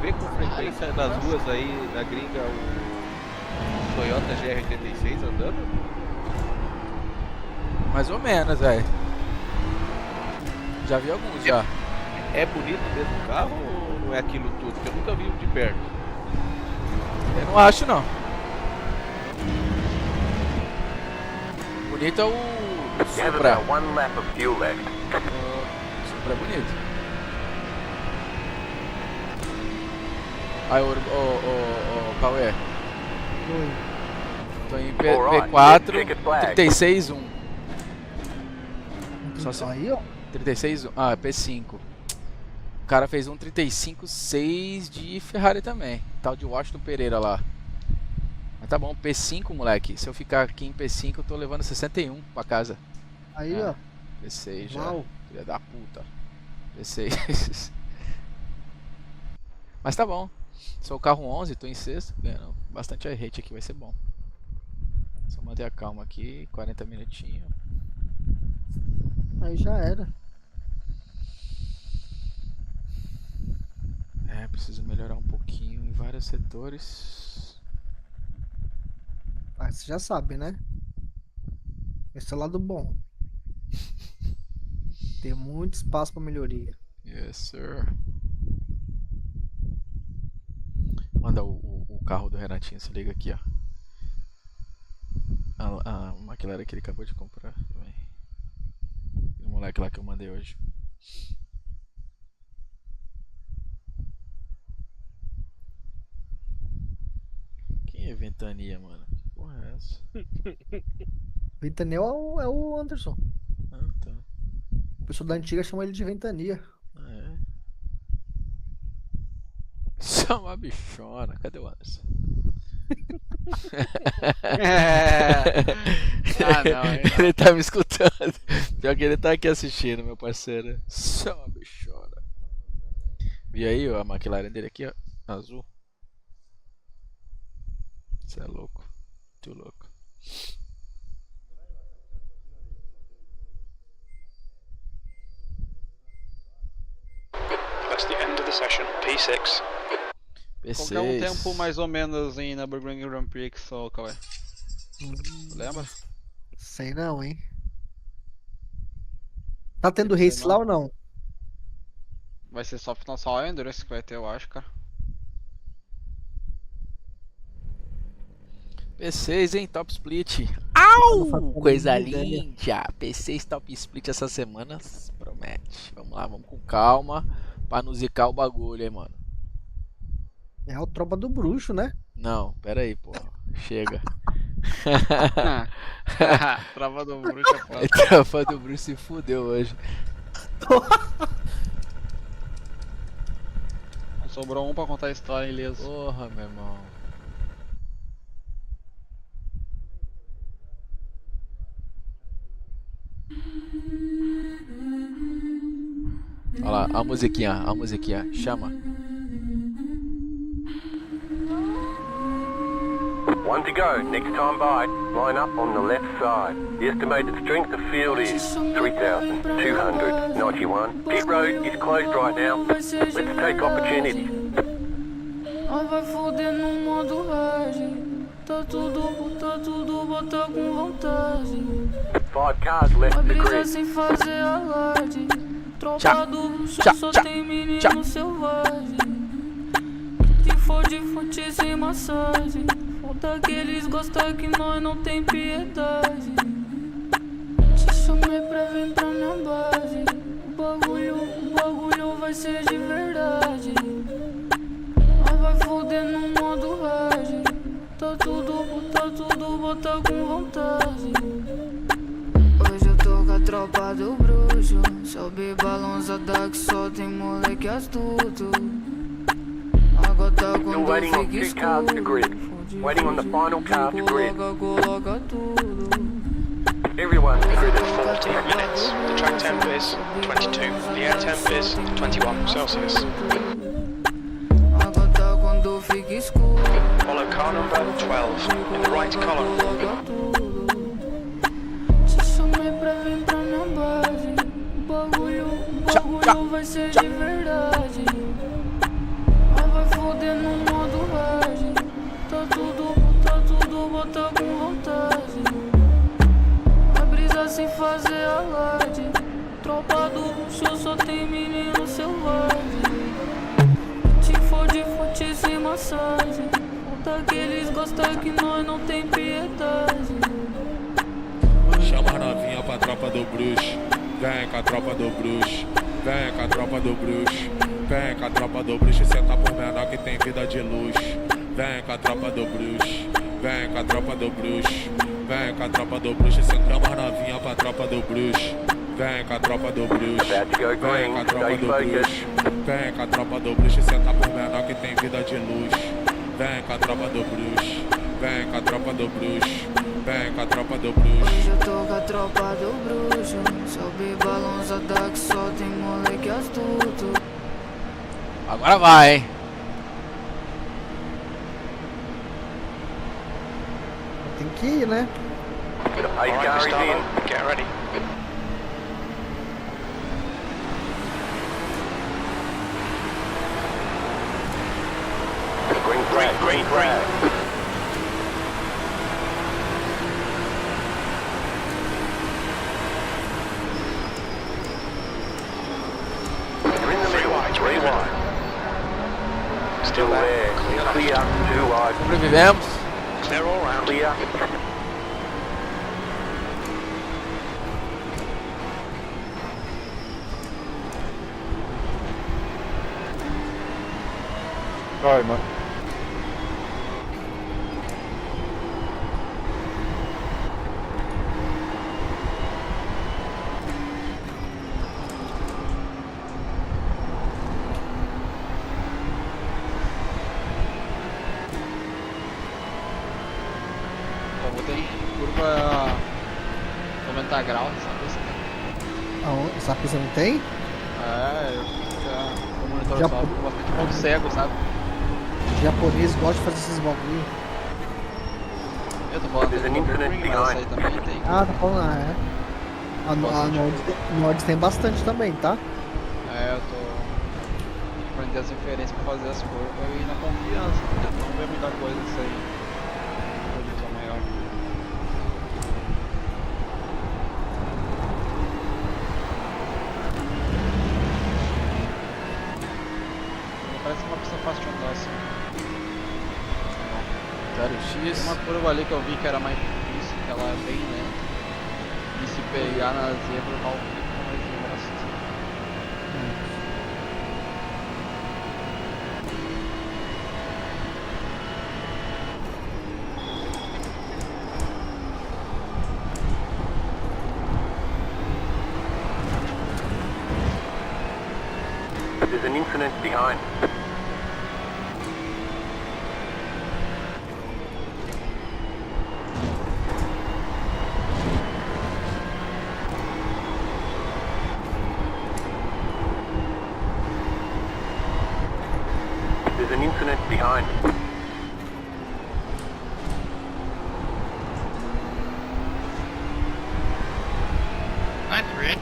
Vê com frequência nas ruas aí na gringa o Toyota GR86 andando?
Mais ou menos, velho. Já vi alguns já.
É bonito mesmo o carro ou não é aquilo tudo? Porque eu nunca vi um de perto.
Eu não acho não. bonito é o
You have
Supra.
about 1 lap of fuel left.
O Supra é bonito. Aí, o Cauê. Tô em P4, 36.1. Só se...
Aí, ó.
36.1. Ah, P5. O cara fez um 35.6 de Ferrari também. Tal de Washington Pereira lá. Mas tá bom, P5, moleque. Se eu ficar aqui em P5, eu tô levando 61 pra casa.
Aí,
É.
ó.
P6 já.
Uau.
Filha da puta. P6. Mas tá bom. Sou o carro 11, tô em sexto. Ganhando bastante rate aqui, vai ser bom. Só manter a calma aqui. 40 minutinhos.
Aí já era.
É, preciso melhorar um pouquinho em vários setores.
Ah, você já sabe, né? Esse é o lado bom. Tem muito espaço pra melhoria.
Yes, sir. Manda o carro do Renatinho, se liga aqui, ó. A McLaren que ele acabou de comprar também. O moleque lá que eu mandei hoje. Quem é Ventania, mano? Que porra é essa?
Ventania é o Anderson.
Ah, tá.
O pessoal da antiga chama ele de Ventania.
Ah, é? Só uma bichona. Cadê o Anderson?
Ah, não.
Ele tá me escutando. Pior que ele tá aqui assistindo, meu parceiro. Só uma bichona. Vi aí ó, a McLaren dele aqui, ó. Azul. Você é louco. Muito louco.
That's the end of the session. P6.
Qual que é um
P6.
tempo mais ou menos em Nürburgring Grand Prix, só, Cauê? Lembra?
Sei não, hein? Tá tendo race lá ou não?
Vai ser só a Endurance que vai ter, eu acho, cara.
P6, hein? Top Split. Au! Coisa
ideia.
linda. P6 Top Split essa semana promete. Vamos lá, vamos com calma pra não zicar o bagulho, hein, mano.
É o tropa do bruxo, né?
Não, pera aí, porra. Chega.
Trava do bruxo é foda.
A tropa do Bruce se fudeu hoje.
Sobrou um pra contar a história, ileso.
Porra, meu irmão. Olha lá, a musiquinha, chama.
One to go. Next time by, line up on the left side. The estimated strength of field is 3,291. Pit road is closed right now. Let's take opportunity.
Vai foder no modo hard. Tá tudo, bota com vontade.
5 cars left
Vai
the
brisar
grid.
sem fazer alarde. Tropa do bruxo só tem menino selvagem. Se for de fute sem massagem. Foda que eles gostam que nós não tem piedade. Te chamei pra vir pra minha base. O bagulho vai ser de verdade. Nós vai foder no modo hard. Tá tudo, bota com vontade. Hoje eu tô com a tropa do bruxo. Sobe balãozada que só tem moleque astuto. Agora tá
Still
quando
waiting on
fica
2 cars to grid. Waiting on the final car to grid.
Coloca tudo.
Everyone through the
14 minutes. The track temp is 22. The air temp is 21 Celsius.
Agora tá quando fica escuro.
Follow car number 12 in the right column.
Coloca tudo. Te chamei pra vir pra minha base. O bagulho vai ser de verdade. Nós vai foder no modo hard. Tá tudo, bota com vontade. Vai brisar sem fazer alarde. Tropa do bruxo só tem menino selvagem. Te fode, fute sem massagem. Conta que eles gostam que nós não tem piedade.
do bruxo, vem com a tropa do bruxo, vem com a tropa do bruxo, vem com a tropa do bruxo, cê tá por menor que tem vida de luxo, vem com a tropa do bruxo, vem com a tropa do bruxo, vem com a tropa do bruxo, 100 gramas novinha pra tropa do bruxo, vem com a tropa do bruxo, vem com a tropa do bruxo, vem com a tropa do bruxo, cê tá por menor que tem vida de luxo, vem com a tropa do bruxo, vem com a tropa do bruxo, vem com a tropa do bruxo.
Hoje eu tô com a tropa do bruxo, sobe balançada que só tem moleque astuto.
Agora vai, hein?
Tem que ir, né?
Ice car is in.
Get ready.
Green flag, green flag. You're in the middle, 3 wide. Still there, clear, 2 wide.
Sobrevivemos.
Clear all round.
Clear.
Sorry, man.
Só vou ter curva 90 graus nessa pista.
Aonde? Essa pista não tem?
É, eu o monitor
Já
só
pu-
com bastante ponto cego, sabe?
Os japoneses gostam de fazer esses bagulho.
Eu tô falando
There's an
do
infinite
Nürburgring, mas essa aí
behind.
também tem.
Ah, tá falando, é. A Nords tem bastante também, tá?
É, eu tô aprendendo as referências pra fazer as curvas e na confiança, né? Não ver muita coisa sem produção maior. Parece uma pista fácil de andar assim.
0x.
Tem uma curva ali que eu vi que era mais difícil, que ela é bem lenta. E se pegar na zebra, o mal fica mais devagar.
There's an infinite behind. There's an infinite behind.
That's Rick.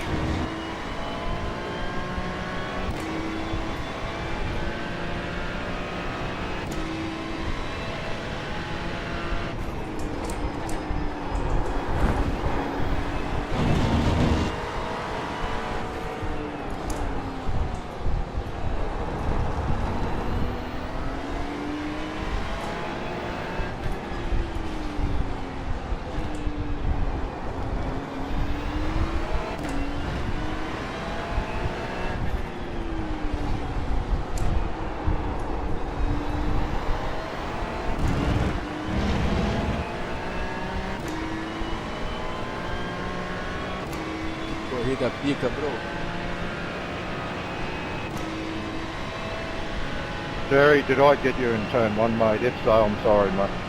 Corrida pica, bro.
Jerry, did I get you in turn one, mate? If so, I'm sorry, mate.